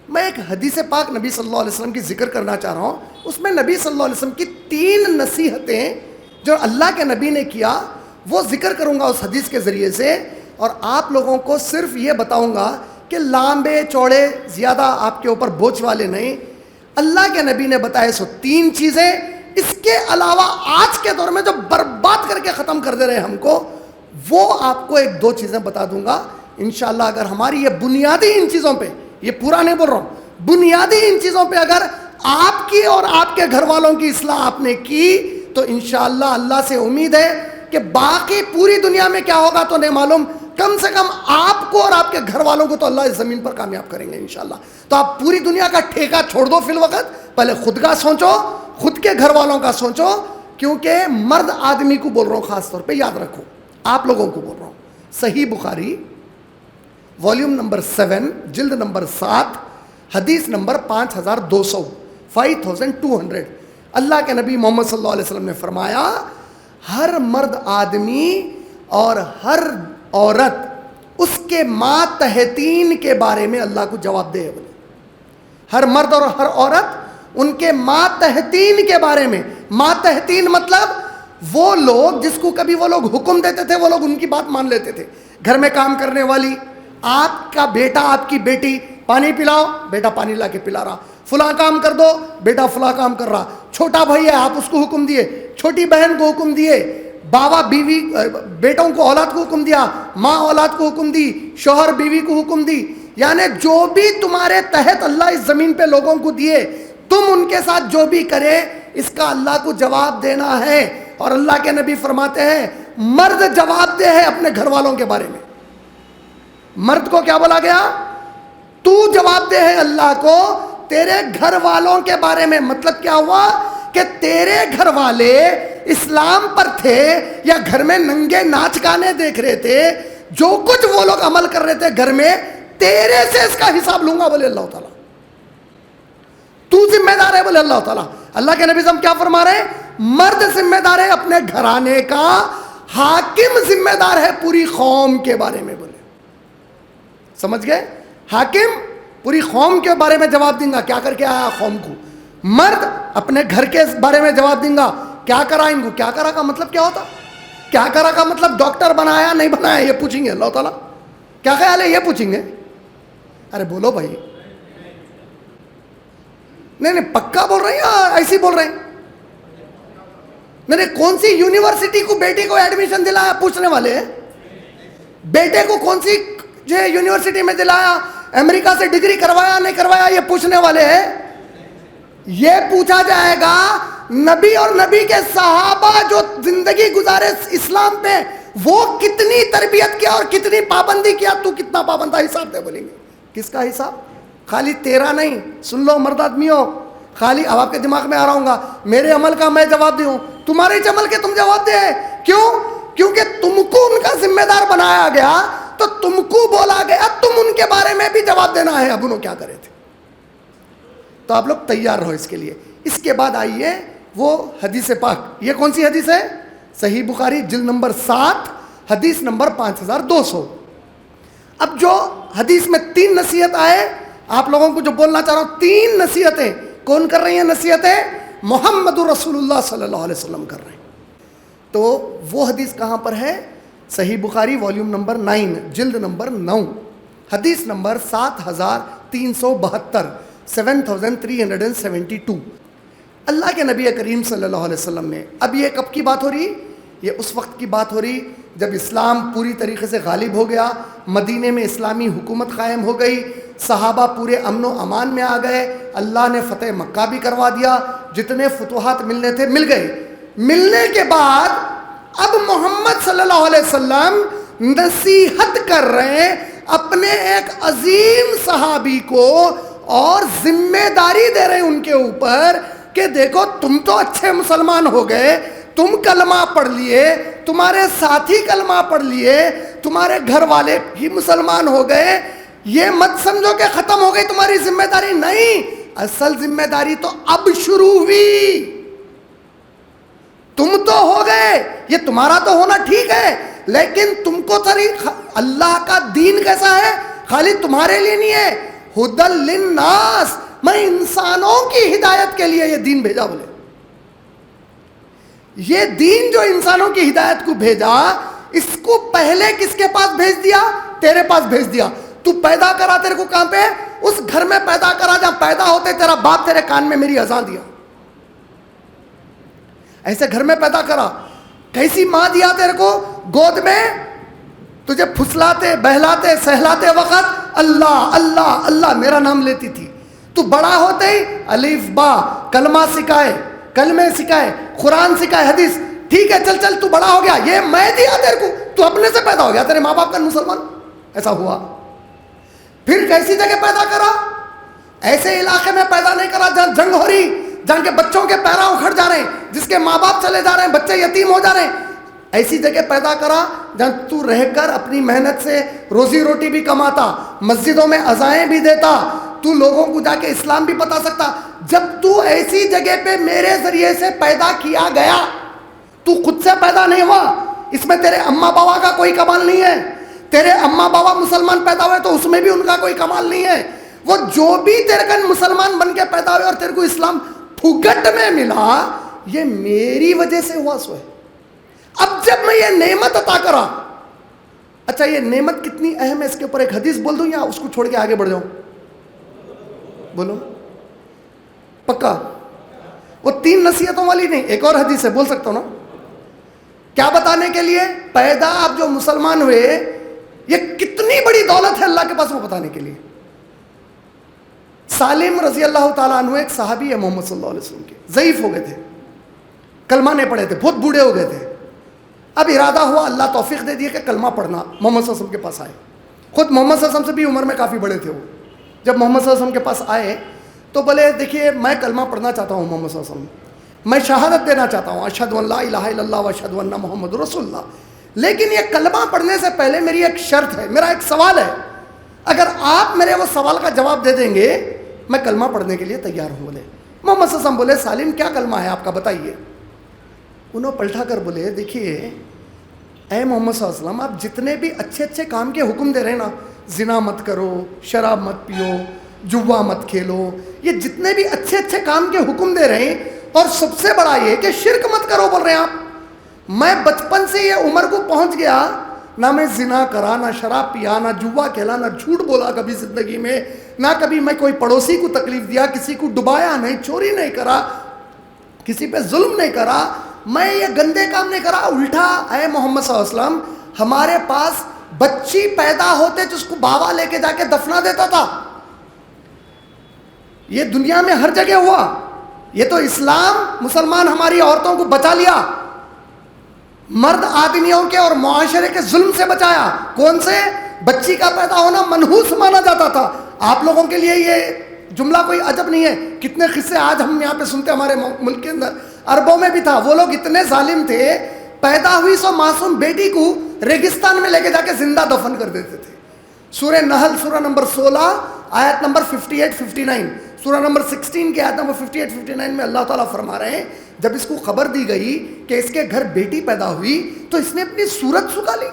میں ایک حدیث پاک نبی صلی اللہ علیہ وسلم کی ذکر کرنا چاہ رہا ہوں. اس میں نبی صلی اللہ علیہ وسلم کی 3 نصیحتیں جو اللہ کے نبی نے کیا وہ ذکر کروں گا اس حدیث کے ذریعے سے. اور آپ لوگوں کو صرف یہ بتاؤں گا کہ لامبے چوڑے زیادہ آپ کے اوپر بوجھ والے نہیں. اللہ کے نبی نے بتائے سو 3 چیزیں. اس کے علاوہ آج کے دور میں جو برباد کر کے ختم کر دے رہے ہیں ہم کو، وہ آپ کو 1-2 چیزیں بتا دوں گا انشاءاللہ. اگر ہماری یہ بنیادی ان چیزوں پہ، یہ پورا نہیں بول رہا ہوں، بنیادی ان چیزوں پہ اگر آپ کی اور آپ کے گھر والوں کی اصلاح آپ نے کی تو انشاءاللہ اللہ سے امید ہے کہ باقی پوری دنیا میں کیا ہوگا تو نہیں معلوم، کم سے کم آپ کو اور آپ کے گھر والوں کو تو اللہ اس زمین پر کامیاب کریں گے انشاءاللہ. تو آپ پوری دنیا کا ٹھیکہ چھوڑ دو فی الوقت، پہلے خود کا سوچو، خود کے گھر والوں کا سوچو. کیونکہ مرد آدمی کو بول رہا ہوں، خاص طور پہ یاد رکھو، آپ لوگوں کو بول رہا ہوں. صحیح بخاری والیوم نمبر 7 جلد نمبر 7 حدیث نمبر 5200 اللہ کے نبی محمد صلی اللہ علیہ وسلم نے فرمایا، ہر مرد آدمی اور ہر عورت اس کے ماتحتین کے بارے میں اللہ کو جواب دے. بولے ہر مرد اور ہر عورت ان کے ماتحتین کے بارے میں. ماتحتین مطلب وہ لوگ جس کو کبھی وہ لوگ حکم دیتے تھے وہ لوگ ان کی بات مان لیتے تھے. گھر میں کام کرنے والی، آپ کا بیٹا آپ کی بیٹی، پانی پلاؤ، بیٹا پانی لا کے پلا رہا، فلاں کام کر دو، بیٹا فلاں کام کر رہا. چھوٹا بھائی ہے، آپ اس کو حکم دیے، چھوٹی بہن کو حکم دیے، باوا بیوی بیٹوں کو اولاد کو حکم دیا، ماں اولاد کو حکم دی، شوہر بیوی کو حکم دی. یعنی جو بھی تمہارے تحت اللہ اس زمین پہ لوگوں کو دیے، تم ان کے ساتھ جو بھی کرے اس کا اللہ کو جواب دینا ہے. اور اللہ کے نبی فرماتے ہیں مرد جواب دہ ہے اپنے گھر والوں کے بارے میں. مرد کو کیا بولا گیا؟ تو جواب دہ ہے اللہ کو تیرے گھر والوں کے بارے میں. مطلب کیا ہوا کہ تیرے گھر والے اسلام پر تھے یا گھر میں ننگے ناچ گانے دیکھ رہے تھے، جو کچھ وہ لوگ عمل کر رہے تھے گھر میں، تیرے سے اس کا حساب لوں گا. بولے اللہ تعالیٰ تو ذمہ دار ہے. بولے اللہ تعالیٰ. اللہ کے نبی صاحب کیا فرما رہے ہیں؟ مرد ذمہ دار ہے اپنے گھرانے کا، حاکم ذمہ دار ہے پوری قوم کے بارے میں. بولے سمجھ گئے؟ حاکم پوری قوم کے بارے میں جواب دیں گا، کیا کر کے آیا قوم کو. مرد اپنے گھر کے بارے میں جواب دیں گا، کیا کرا ان کو. کیا کرا کا مطلب کیا ہوتا؟ کیا کرا کا مطلب ڈاکٹر بنایا نہیں بنایا یہ پوچھیں گے اللہ تعالیٰ. کیا خیال ہے یہ پوچھیں گے؟ ارے بولو بھائی. نہیں پکا بول رہے ہیں یا ایسی بول رہے ہیں؟ میں نے کون سی یونیورسٹی کو بیٹے کو ایڈمیشن دلایا پوچھنے والے ہیں. بیٹے کو کون سی یونیورسٹی میں دلایا، امریکہ سے ڈگری کروایا نہیں کروایا یہ پوچھنے والے ہیں. یہ پوچھا جائے گا نبی اور نبی کے صحابہ جو زندگی گزارے اسلام پہ وہ کتنی تربیت کیا اور کتنی پابندی کیا, تو کتنا پابند تھا, حساب دے. بولیں گے کس کا حساب؟ خالی تیرا نہیں, سن لو مرد آدمیوں, خالی اب آپ کے دماغ میں آ رہا ہوں گا میرے عمل کا میں جواب دوں, تمہارے عمل کے تم جواب دے. کیوں؟ کیونکہ تم کو ان کا ذمہ دار بنایا گیا تو تم کو بولا گیا تم ان کے بارے میں بھی جواب دینا ہے. اب انہوں کیا کرے تھے, تو آپ لوگ تیار رہو اس کے لیے. اس کے بعد آئیے وہ حدیث پاک. یہ کون سی حدیث ہے؟ صحیح بخاری جلد نمبر 7 حدیث نمبر 5200. اب جو حدیث میں 3 نصیحت آئے, آپ لوگوں کو جو بولنا چاہ رہا ہوں, 3 نصیحتیں کون کر رہی ہیں؟ نصیحتیں محمد رسول اللہ صلی اللہ علیہ وسلم کر رہے ہیں. تو وہ حدیث کہاں پر ہے؟ صحیح بخاری والیوم نمبر 9 جلد نمبر 9 حدیث نمبر 7372 7372. اللہ کے نبی کریم صلی اللہ علیہ وسلم نے, اب یہ کب کی بات ہو رہی؟ یہ اس وقت کی بات ہو رہی جب اسلام پوری طریقے سے غالب ہو گیا, مدینے میں اسلامی حکومت قائم ہو گئی, صحابہ پورے امن و امان میں آ گئے, اللہ نے فتح مکہ بھی کروا دیا, جتنے فتوحات ملنے تھے مل گئے. ملنے کے بعد اب محمد صلی اللہ علیہ وسلم نصیحت کر رہے ہیں اپنے ایک عظیم صحابی کو اور ذمہ داری دے رہے ہیں ان کے اوپر کہ دیکھو تم تو اچھے مسلمان ہو گئے, تم کلمہ پڑھ لیے, تمہارے ساتھی کلمہ پڑھ لیے, تمہارے گھر والے بھی مسلمان ہو گئے, یہ مت سمجھو کہ ختم ہو گئی تمہاری ذمہ داری. نہیں, اصل ذمہ داری تو اب شروع ہوئی. تم تو ہو گئے, یہ تمہارا تو ہونا ٹھیک ہے, لیکن تم کو اللہ کا دین کیسا ہے؟ خالی تمہارے لیے نہیں ہے, ہدی للناس, میں انسانوں کی ہدایت کے لیے یہ دین بھیجا. بولے یہ دین جو انسانوں کی ہدایت کو بھیجا, اس کو پہلے کس کے پاس بھیج دیا؟ تیرے پاس بھیج دیا. تو پیدا کرا, تیرے کو کہاں پہ؟ اس گھر میں پیدا کرا جہاں پیدا ہوتے تیرا باپ تیرے کان میں میری اذان دیا. ایسے گھر میں پیدا کرا. کیسی ماں دیا تیرے کو؟ گود میں تجھے پھسلاتے بہلاتے سہلاتے وقت اللہ اللہ اللہ میرا نام لیتی تھی. تو بڑا ہوتے ہی الف با کلمہ سکھائے, کلمے سکھائے, قرآن سکھائے, حدیث. ٹھیک ہے چل چل تو بڑا ہو گیا, یہ میں دیا تیرے کو, تو اپنے سے پیدا ہو گیا, تیرے ماں باپ کا مسلمان ایسا ہوا. پھر کیسی جگہ پیدا کرا؟ ایسے علاقے میں پیدا نہیں کرا جہاں جنگ ہو رہی, جہاں کے بچوں کے پیرا اکھڑ جا رہے ہیں, جس کے ماں باپ چلے جا رہے ہیں, بچے یتیم ہو جا رہے ہیں. ایسی جگہ پیدا کرا جہاں تو رہ کر اپنی محنت سے روزی روٹی بھی کماتا, مسجدوں میں اذانیں بھی دیتا, تو لوگوں کو جا کے اسلام بھی بتا سکتا. جب تو ایسی جگہ پہ میرے ذریعے سے پیدا کیا گیا, تو خود سے پیدا نہیں ہوا, اس میں تیرے اماں بابا کا کوئی کمال نہیں ہے. تیرے اماں بابا مسلمان پیدا ہوئے تو اس میں بھی ان کا کوئی کمال نہیں ہے. وہ جو بھی تیرے کن مسلمان بن کے پیدا ہوئے اور تیرے کو اسلام پھگٹ میں ملا, یہ میری وجہ سے ہوا سو ہے. اب جب میں یہ نعمت عطا کرا, اچھا یہ نعمت کتنی اہم ہے, اس کے اوپر ایک حدیث بول دوں یا اس کو چھوڑ کے آگے بڑھ جاؤں؟ بولو پکا. وہ 3 نصیحتوں والی نہیں, ایک اور حدیث ہے, بول سکتا ہوں نا. کیا بتانے کے لیے؟ پیدا آپ جو مسلمان ہوئے یہ کتنی بڑی دولت ہے اللہ کے پاس, وہ بتانے کے لیے. سالم رضی اللہ تعالیٰ عنہ ایک صحابی ہے محمد صلی اللہ علیہ وسلم کے, ضعیف ہو گئے تھے, کلمہ نہیں پڑھے تھے, بہت بوڑھے ہو گئے تھے. اب ارادہ ہوا, اللہ توفیق دے دیا کہ کلمہ پڑھنا. محمد صلی اللہ علیہ وسلم کے پاس آئے. خود محمد صلی اللہ علیہ وسلم سے بھی عمر میں کافی بڑے تھے وہ. جب محمد صلی اللہ علیہ وسلم کے پاس آئے تو بولے دیکھیے میں کلمہ پڑھنا چاہتا ہوں محمد صلی اللہ علیہ وسلم, میں شہادت دینا چاہتا ہوں اشہد ان لا الہ الا اللہ و اشہد ان محمد رسول اللہ, لیکن یہ کلمہ پڑھنے سے پہلے میری ایک شرط ہے, میرا ایک سوال ہے, اگر آپ میرے وہ سوال کا جواب دے دیں گے میں کلمہ پڑھنے کے لیے تیار ہوں. بولے محمد صلی اللہ علیہ وسلم بولے سالم کیا کلمہ ہے آپ کا بتائیے. انہوں پلٹا کر بولے دیکھیے اے محمد صلی اللہ علیہ وسلم, آپ جتنے بھی اچھے اچھے کام کے حکم دے رہے ہیں نا, زنا مت کرو, شراب مت پیو, جوا مت کھیلو, یہ جتنے بھی اچھے اچھے کام کے حکم دے رہے ہیں, اور سب سے بڑا یہ کہ شرک مت کرو بول رہے ہیں آپ. میں بچپن سے یہ عمر کو پہنچ گیا, نہ میں زنا کرا, نہ شراب پیا, نہ جوا کھیلا, نہ جھوٹ بولا کبھی زندگی میں, نہ کبھی میں کوئی پڑوسی کو تکلیف دیا, کسی کو ڈبایا نہیں, چوری نہیں کرا, کسی پہ ظلم نہیں کرا, میں یہ گندے کام نہیں کرا. الٹا اے محمد صلی اللہ علیہ وسلم ہمارے پاس بچی پیدا ہوتے جس کو بابا لے کے جا کے دفنا دیتا تھا. یہ دنیا میں ہر جگہ ہوا. یہ تو اسلام مسلمان ہماری عورتوں کو بچا لیا, مرد آدمیوں کے اور معاشرے کے ظلم سے بچایا. کون سے؟ بچی کا پیدا ہونا منحوس مانا جاتا تھا. آپ لوگوں کے لیے یہ جملہ کوئی عجب نہیں ہے. کتنے قصے آج ہم یہاں پہ سنتے, ہمارے ملک کے اندر عربوں میں بھی تھا. وہ لوگ اتنے ظالم تھے, پیدا ہوئی سو معصوم بیٹی کو ریگستان میں لے کے جا کے زندہ دفن کر دیتے تھے. سورہ نحل سورہ نمبر 16 آیت نمبر 58-59, سورہ نمبر 16 کے آیت نمبر 58-59 میں اللہ تعالیٰ فرما رہے ہیں, جب اس کو خبر دی گئی کہ اس کے گھر بیٹی پیدا ہوئی تو اس نے اپنی صورت سکھا لی.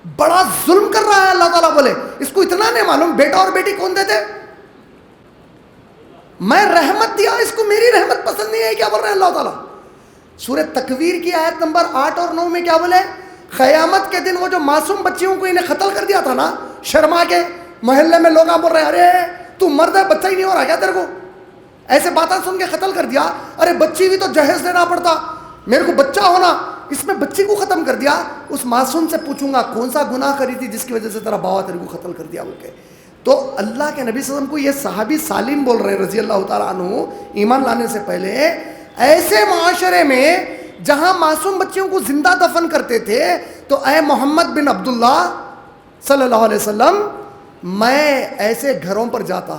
بڑا ظلم کر رہا ہے. اللہ تعالیٰ بولے اس کو اتنا نہیں معلوم بیٹا اور بیٹی کون دیتے؟ میں رحمت دیا, اس کو میری رحمت پسند نہیں ہے. کیا بول رہے ہیں اللہ تعالیٰ؟ سورہ تکویر کی آیت نمبر 8 اور 9 میں کیا بولے؟ قیامت کے دن وہ جو معصوم بچیوں کو انہیں قتل کر دیا تھا نا, شرما کے محلے میں لوگ بول رہے ہیں ارے تو مرد ہے, بچہ ہی نہیں ہو رہا کیا تیرے کو؟ ایسے باتیں سن کے قتل کر دیا. ارے بچی بھی تو جہیز دینا پڑتا, میرے کو بچہ ہونا, اس میں بچی کو ختم کر دیا. اس معصوم سے پوچھوں گا کون سا گناہ کری تھی جس کی وجہ سے تیرا باوا تیرے کو قتل کر دیا بول کے. تو اللہ کے نبی صلی اللہ علیہ وسلم کو یہ صحابی سالم بول رہے ہیں رضی اللہ تعالیٰ عنہ, ایمان لانے سے پہلے ایسے معاشرے میں جہاں معصوم بچیوں کو زندہ دفن کرتے تھے, تو اے محمد بن عبداللہ صلی اللہ علیہ وسلم, میں ایسے گھروں پر جاتا,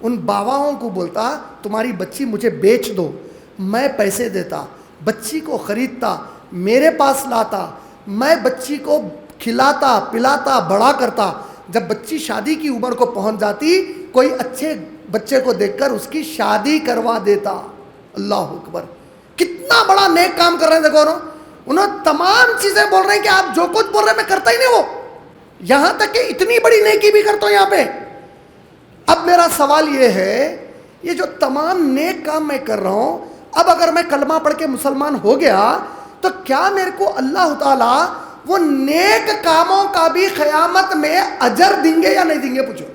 ان باواؤں کو بولتا تمہاری بچی مجھے بیچ دو, میں پیسے دیتا, بچی کو خریدتا, میرے پاس لاتا, میں بچی کو کھلاتا پلاتا بڑا کرتا. جب بچی شادی کی عمر کو پہنچ جاتی, کوئی اچھے بچے کو دیکھ کر اس کی شادی کروا دیتا. اللہ اکبر, کتنا بڑا نیک کام کر رہے ہیں. دیکھو انہوں تمام چیزیں بول رہے ہیں کہ آپ جو کچھ بول رہے ہیں میں کرتا ہی نہیں, وہ یہاں تک کہ اتنی بڑی نیکی بھی کرتا ہوں یہاں پہ. اب میرا سوال یہ ہے, یہ جو تمام نیک کام میں کر رہا ہوں, اب اگر میں کلمہ پڑھ کے مسلمان ہو گیا تو کیا میرے کو اللہ تعالیٰ وہ نیک کاموں کا بھی قیامت میں اجر دیں گے یا نہیں دیں گے؟ پوچھو.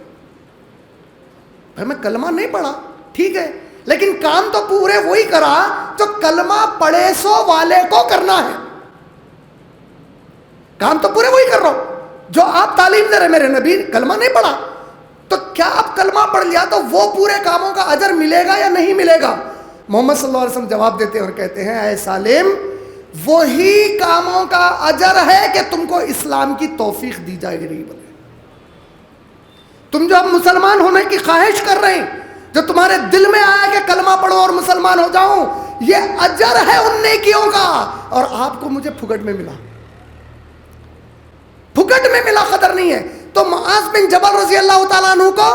بھائی میں کلمہ نہیں پڑھا ٹھیک ہے, لیکن کام تو پورے وہی کرا جو کلمہ پڑھے سو والے کو کرنا ہے. کام تو پورے وہی کر رہا ہوں جو آپ تعلیم دے رہے. میرے نبی کلمہ نہیں پڑھا, تو کیا آپ کلمہ پڑھ لیا تو وہ پورے کاموں کا اجر ملے گا یا نہیں ملے گا؟ محمد صلی اللہ علیہ وسلم جواب دیتے ہیں اور کہتے ہیں اے سالم, وہی کاموں کا اجر ہے کہ تم کو اسلام کی توفیق دی جائے گی. تم جو اب مسلمان ہونے کی خواہش کر رہے ہیں, جو تمہارے دل میں آیا کہ کلمہ پڑھو اور مسلمان ہو جاؤں, یہ اجر ہے ان نیکیوں کا, اور آپ کو مجھے پھگٹ میں ملا, پھگٹ میں ملا, قدر نہیں ہے. تو معاذ بن جبل رضی اللہ تعالیٰ عنہ کو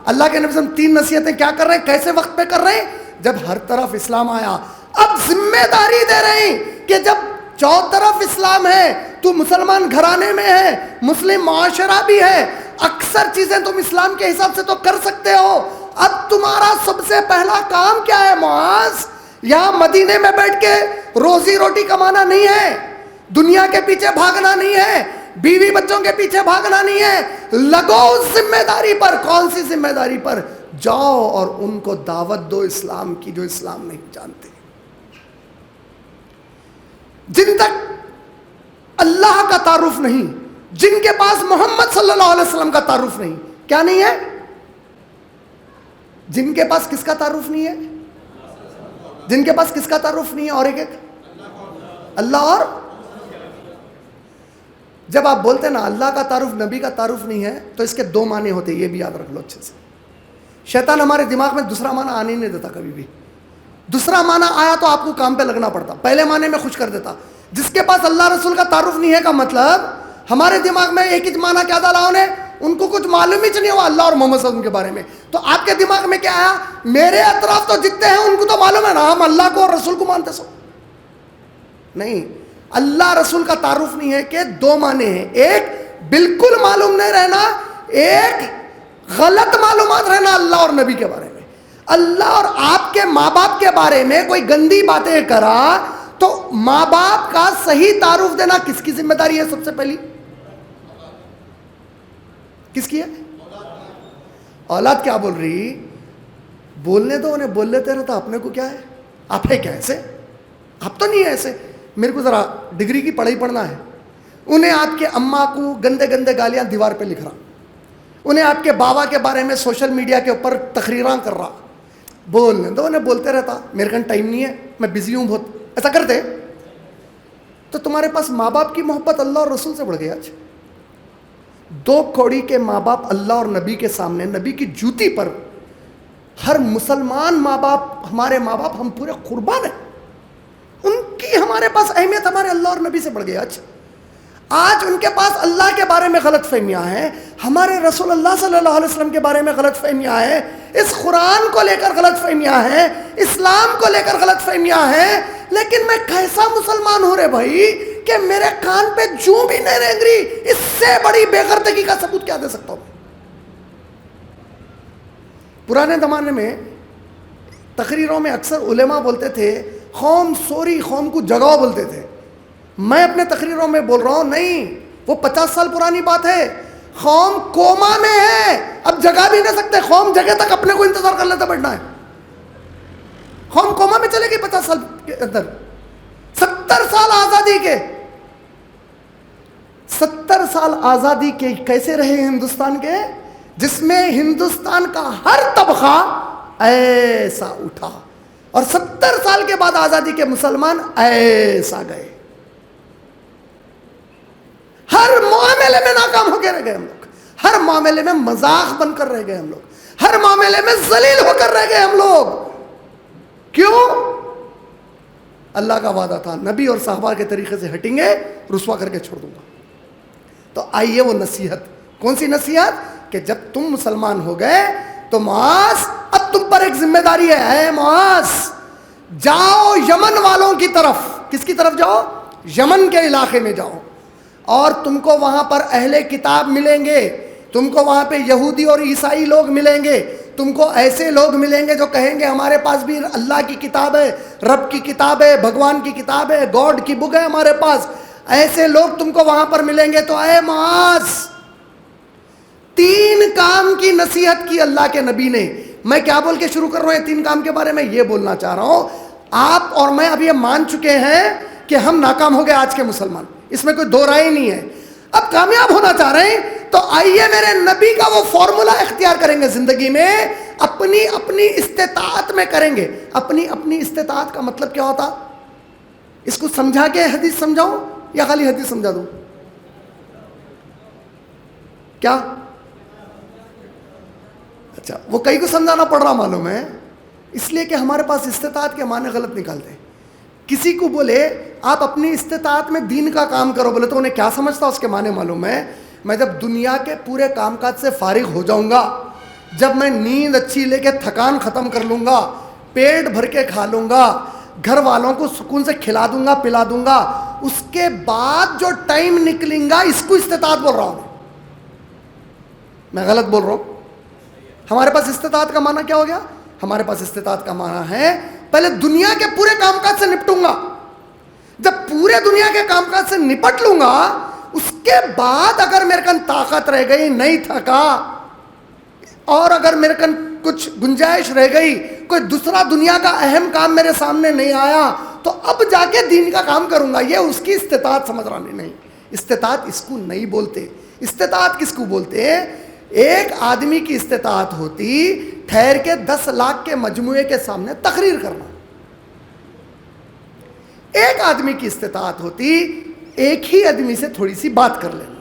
اللہ کے نبی صلی اللہ علیہ وسلم 3 نصیحتیں کیا کر رہے ہیں, کیسے وقت پہ کر رہے ہیں؟ جب ہر طرف اسلام آیا, اب ذمہ داری دے رہے ہیں کہ جب چوطرف اسلام ہے, تو مسلمان گھرانے میں ہے, مسلم معاشرہ بھی ہے, اکثر چیزیں تم اسلام کے حساب سے تو کر سکتے ہو. اب تمہارا سب سے پہلا کام کیا ہے معاذ؟ یہاں مدینے میں بیٹھ کے روزی روٹی کمانا نہیں ہے, دنیا کے پیچھے بھاگنا نہیں ہے, بیوی بچوں کے پیچھے بھاگنا نہیں ہے. لگو اس ذمہ داری پر. کون سی ذمہ داری پر؟ جاؤ اور ان کو دعوت دو اسلام کی جو اسلام نہیں جانتے. جن تک اللہ کا تعارف نہیں, جن کے پاس محمد صلی اللہ علیہ وسلم کا تعارف نہیں, کیا نہیں ہے؟ جن کے پاس کس کا تعارف نہیں ہے؟ جن کے پاس کس کا تعارف نہیں ہے؟ اور ایک اللہ. اور جب آپ بولتے ہیں نا اللہ کا تعارف نبی کا تعارف نہیں ہے, تو اس کے 2 معنی ہوتے ہیں, یہ بھی یاد رکھ لو اچھے سے. شیطان ہمارے دماغ میں دوسرا معنی آنے نہیں دیتا کبھی بھی. دوسرا معنی آیا تو آپ کو کام پہ لگنا پڑتا, پہلے معنی میں خوش کر دیتا. جس کے پاس اللہ رسول کا تعارف نہیں ہے کا مطلب ہمارے دماغ میں ایک ہی معنی کیا ڈالا انہیں, ان کو کچھ معلوم ہی نہیں ہوا اللہ اور محمد صلی اللہ علیہ وسلم کے بارے میں. تو آپ کے دماغ میں کیا آیا, میرے اطراف تو جتنے ہیں ان کو تو معلوم ہے نا, ہم اللہ کو اور رسول کو مانتے سو. نہیں, اللہ رسول کا تعارف نہیں ہے کہ 2 معنی ہیں. ایک بالکل معلوم نہیں رہنا, ایک غلط معلومات رہنا اللہ اور نبی کے بارے میں. اللہ اور آپ کے ماں باپ کے بارے میں کوئی گندی باتیں کرا تو ماں باپ کا صحیح تعارف دینا کس کی ذمہ داری ہے؟ سب سے پہلی کس کی ہے؟ اولاد کیا بول رہی؟ بولنے دو انہیں, بول لیتے رہتا, اپنے کو کیا ہے؟ آپ ہے کیا ایسے؟ آپ تو نہیں ہے ایسے. میرے کو ذرا ڈگری کی پڑھائی پڑھنا ہے, انہیں آپ کے اماں کو گندے گندے گالیاں دیوار پہ لکھ رہا, انہیں آپ کے بابا کے بارے میں سوشل میڈیا کے اوپر تقریراں کر رہا. بولنے دو, انہیں بولتے رہتا, میرے کن ٹائم نہیں ہے, میں بزی ہوں بہت. ایسا کرتے تو تمہارے پاس ماں باپ کی محبت اللہ اور رسول سے بڑھ گئی. آج 2 کوڑی کے ماں باپ اللہ اور نبی کے سامنے, نبی کی جوتی پر, ہر مسلمان ماں باپ, ہمارے ماں باپ, ہم پورے قربان ہیں. ان کی ہمارے پاس اہمیت ہمارے اللہ اور نبی سے بڑھ گئی. آج ان کے پاس اللہ کے بارے میں غلط فہمیاں ہیں, ہمارے رسول اللہ صلی اللہ علیہ وسلم کے بارے میں غلط فہمیاں ہیں, اس قرآن کو لے کر غلط فہمیاں ہیں, اسلام کو لے کر غلط فہمیاں ہیں. لیکن میں کیسا مسلمان ہوں رے بھائی کہ میرے کان پہ جوں بھی نہیں رینگ رہی, اس سے بڑی بے غیرتی کا ثبوت کیا دے سکتا ہوں. پرانے زمانے میں تقریروں میں اکثر علماء بولتے تھے قوم سوری, قوم کو جگاؤ بولتے تھے. میں اپنے تقریروں میں بول رہا ہوں نہیں, وہ 50 سال پرانی بات ہے. قوم کوما میں ہے, اب جگا بھی نہیں سکتے. قوم جگہ تک اپنے کو انتظار کر لیتے بیٹھنا ہے. قوم کوما میں چلے گی 50 سال کے اندر. 70 سال آزادی کے, 70 سال آزادی کے کیسے رہے ہندوستان کے, جس میں ہندوستان کا ہر طبقہ ایسا اٹھا, اور 70 سال کے بعد آزادی کے مسلمان ایسا گئے. ہر معاملے میں ناکام ہو کے رہ گئے ہم لوگ, ہر معاملے میں مذاق بن کر رہ گئے ہم لوگ, ہر معاملے میں ذلیل ہو کر رہ گئے ہم لوگ. کیوں؟ اللہ کا وعدہ تھا نبی اور صحابہ کے طریقے سے ہٹیں گے, رسوا کر کے چھوڑ دوں گا. تو آئیے وہ نصیحت. کون سی نصیحت؟ کہ جب تم مسلمان ہو گئے تو معاذ, اب تم پر ایک ذمہ داری ہے. اے معاذ, جاؤ یمن والوں کی طرف. کس کی طرف جاؤ؟ یمن کے علاقے میں جاؤ, اور تم کو وہاں پر اہل کتاب ملیں گے, تم کو وہاں پہ یہودی اور عیسائی لوگ ملیں گے, تم کو ایسے لوگ ملیں گے جو کہیں گے ہمارے پاس بھی اللہ کی کتاب ہے, رب کی کتاب ہے, بھگوان کی کتاب ہے, گاڈ کی بک ہے ہمارے پاس. ایسے لوگ تم کو وہاں پر ملیں گے. تو اے معاذ, 3 کام کی نصیحت کی اللہ کے نبی نے. میں کیا بول کے شروع کر رہا ہوں یہ 3 کام کے بارے میں؟ یہ بولنا چاہ رہا ہوں, آپ اور میں اب یہ مان چکے ہیں کہ ہم ناکام ہو گئے آج کے مسلمان, اس میں کوئی 2 رائے نہیں ہے. اب کامیاب ہونا چاہ رہے ہیں تو آئیے میرے نبی کا وہ فارمولا اختیار کریں گے زندگی میں, اپنی اپنی استطاعت میں کریں گے. اپنی اپنی استطاعت کا مطلب کیا ہوتا؟ اس کو سمجھا کے حدیث سمجھاؤں یا خالی حدیث سمجھا دوں؟ کیا؟ اچھا, وہ کئی کو سمجھانا پڑ رہا معلوم ہے, اس لیے کہ ہمارے پاس استطاعت کے معنی غلط نکالتے ہیں. کسی کو بولے آپ اپنی استطاعت میں دین کا کام کرو, بولے تو انہیں کیا سمجھتا اس کے معنی معلوم ہے؟ میں جب دنیا کے پورے کام کاج سے فارغ ہو جاؤں گا, جب میں نیند اچھی لے کے تھکان ختم کر لوں گا, پیٹ بھر کے کھا لوں گا, گھر والوں کو سکون سے کھلا دوں گا, پلا دوں گا, اس کے بعد جو ٹائم نکلیں گا اس کو استطاعت بول رہا ہوں. میں غلط بول رہا ہوں؟ ہمارے پاس استطاعت کا معنی کیا ہو گیا؟ ہمارے پاس استطاعت کا معنی ہے پہلے دنیا کے پورے کام کاج سے نپٹوں گا. جب پورے دنیا کے کام کاج سے نپٹ لوں گا, اس کے بعد اگر میرے کن طاقت رہ گئی, نہیں تھکا, اور اگر میرے کن کچھ گنجائش رہ گئی, کوئی دوسرا دنیا کا اہم کام میرے سامنے نہیں آیا, تو اب جا کے دین کا کام کروں گا. یہ اس کی استطاعت سمجھ رہا نہیں. استطاعت اس کو نہیں بولتے. استطاعت کس کو بولتے ہیں؟ ایک آدمی کی استطاعت ہوتی ٹھہر کے 10 لاکھ کے مجموعے کے سامنے تقریر کرنا. ایک آدمی کی استطاعت ہوتی ایک ہی آدمی سے تھوڑی سی بات کر لینا.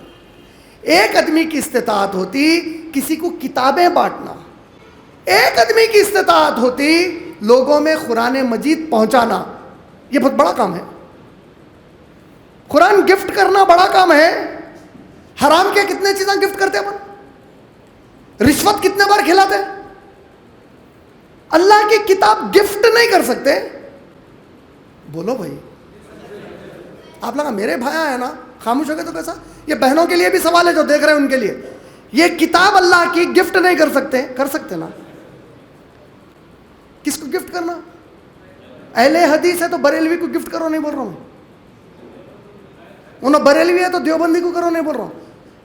ایک آدمی کی استطاعت ہوتی کسی کو کتابیں بانٹنا. ایک آدمی کی استطاعت ہوتی لوگوں میں قرآن مجید پہنچانا. یہ بہت بڑا کام ہے. قرآن گفٹ کرنا بڑا کام ہے. حرام کے کتنے چیزیں گفٹ کرتے ہیں اپن, رشوت کتنے بار کھلاتے ہیں. اللہ کی کتاب گفٹ نہیں کر سکتے. بولو بھائی, آپ لگا میرے بھائی ہیں نا, خاموش ہو گئے تو کیسا؟ یہ بہنوں کے لیے بھی سوال ہے جو دیکھ رہے ہیں ان کے لیے. یہ کتاب اللہ کی گفٹ نہیں کر سکتے. کر سکتے نا. کس کو گفٹ کرنا؟ اہل حدیث ہے تو بریلوی کو گفٹ کرو نہیں بول رہا ہوں. انہوں بریلوی ہے تو دیوبندی کو کرو نہیں بول رہا ہوں.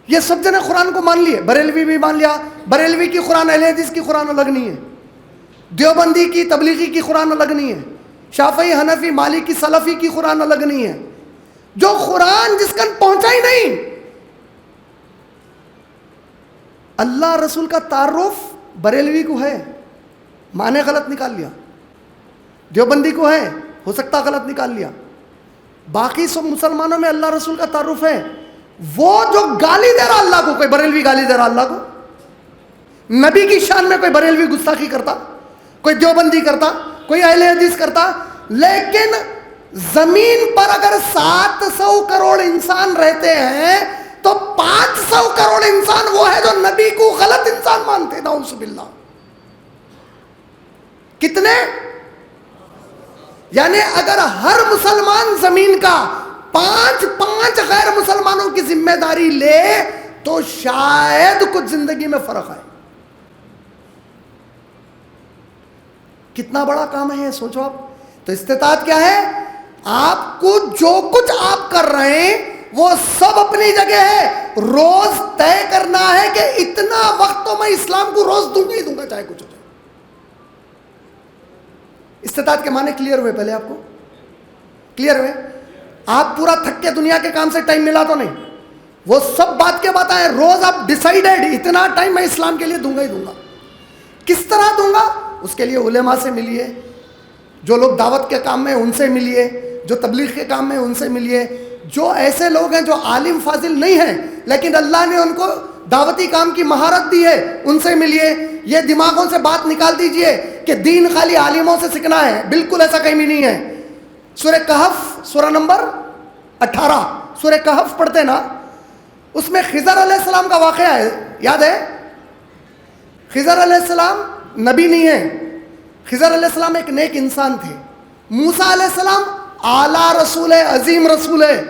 یہ سب جنے قرآن کو مان لیے. بریلوی بھی مان لیا. بریلوی کی قرآن, اہل حدیث کی قرآن الگ نہیں ہے. دیوبندی کی تبلیغی کی قرآن الگ نہیں ہے. شافعی, حنفی, مالکی, سلفی کی قرآن الگ نہیں ہے. جو قرآن جس کن پہنچا ہی نہیں. اللہ رسول کا تعارف بریلوی کو ہے, ماں نے غلط نکال لیا. دیوبندی کو ہے, ہو سکتا غلط نکال لیا. باقی سب مسلمانوں میں اللہ رسول کا تعارف ہے. وہ جو گالی دے رہا اللہ کو, کوئی بریلوی گالی دے رہا اللہ کو, نبی کی شان میں کوئی بریلوی گستاخی کرتا, کوئی دیوبندی کرتا, کوئی اہل حدیث کرتا, لیکن زمین پر اگر 700 کروڑ انسان رہتے ہیں تو 500 کروڑ انسان وہ ہے جو نبی کو غلط انسان مانتے. نعوذ باللہ. کتنے؟ یعنی اگر ہر مسلمان زمین کا 5 غیر مسلمانوں کی ذمہ داری لے تو شاید کچھ زندگی میں فرق آئے. کتنا بڑا کام ہے یہ سوچو آپ. تو استطاعت کیا ہے؟ آپ کو جو کچھ آپ کر رہے ہیں وہ سب اپنی جگہ ہے. روز طے کرنا ہے کہ اتنا وقت تو میں اسلام کو روز دوں گا ہی دوں گا, چاہے کچھ ہو جائے. استطاعت کے معنی کلیئر ہوئے؟ پہلے آپ کو کلیئر ہوئے؟ آپ پورا تھک کے دنیا کے کام سے ٹائم ملا تو نہیں, وہ سب بات کے بات آئے. روز آپ ڈیسائیڈڈ اتنا ٹائم میں اسلام کے لیے دوں گا ہی دوں گا. کس طرح دوں گا؟ اس کے لیے علماء سے ملیے, جو لوگ دعوت کے کام میں ان سے ملیے, جو تبلیغ کے کام میں ان سے ملیے, جو ایسے لوگ ہیں جو عالم فاضل نہیں ہیں لیکن اللہ نے ان کو دعوتی کام کی مہارت دی ہے, ان سے ملیے. یہ دماغوں سے بات نکال دیجئے کہ دین خالی عالموں سے سیکھنا ہے, بالکل ایسا کہیں بھی نہیں ہے. سورہ کہف سورہ نمبر 18, سورہ کہف پڑھتے نا, اس میں خضر علیہ السلام کا واقعہ ہے, یاد ہے؟ خضر علیہ السلام نبی نہیں ہے, خضر علیہ السلام ایک نیک انسان تھے. موسیٰ علیہ السلام اعلیٰ رسول ہے, عظیم رسول ہے.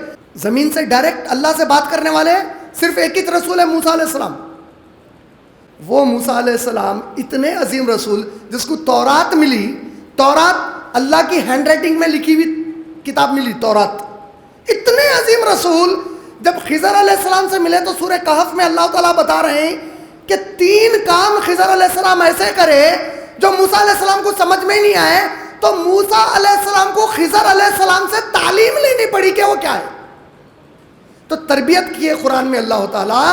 زمین سے ڈائریکٹ اللہ سے بات کرنے والے صرف ایک ہی رسول ہے, موسیٰ علیہ السلام. وہ موسیٰ علیہ السلام اتنے عظیم رسول جس کو تورات ملی, تورات اللہ کی ہینڈ رائٹنگ میں لکھی ہوئی کتاب ملی, تورات. اتنے عظیم رسول جب خضر علیہ السلام سے ملے تو سورہ کہف میں اللہ تعالیٰ بتا رہے ہیں کہ 3 کام خضر علیہ السلام ایسے کرے جو موسیٰ علیہ السلام کو سمجھ میں ہی نہیں آئے. تو موسیٰ علیہ السلام کو خضر علیہ السلام سے تعلیم لینی پڑی کہ وہ کیا ہے. تو تربیت کی ہے قرآن میں اللہ تعالیٰ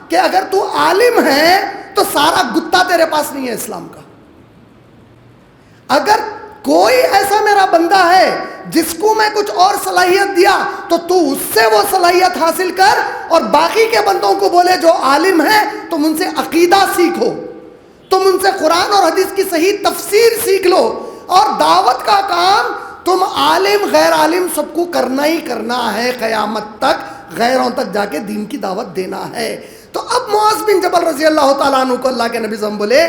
کہ اگر تو عالم ہے تو سارا گتا تیرے پاس نہیں ہے اسلام کا. اگر کوئی ایسا میرا بندہ ہے جس کو میں کچھ اور صلاحیت دیا تو اس سے وہ صلاحیت حاصل کر اور باقی کے بندوں کو بولے جو عالم ہے تم ان سے عقیدہ سیکھو, تم ان سے قرآن اور حدیث کی صحیح تفسیر سیکھ لو, اور دعوت کا کام تم عالم غیر عالم سب کو کرنا ہی کرنا ہے. قیامت تک غیروں تک جا کے دین کی دعوت دینا ہے. تو اب معاذ بن جبل رضی اللہ تعالیٰ عنہ کو اللہ کے نبی صلی اللہ علیہ وسلم بولے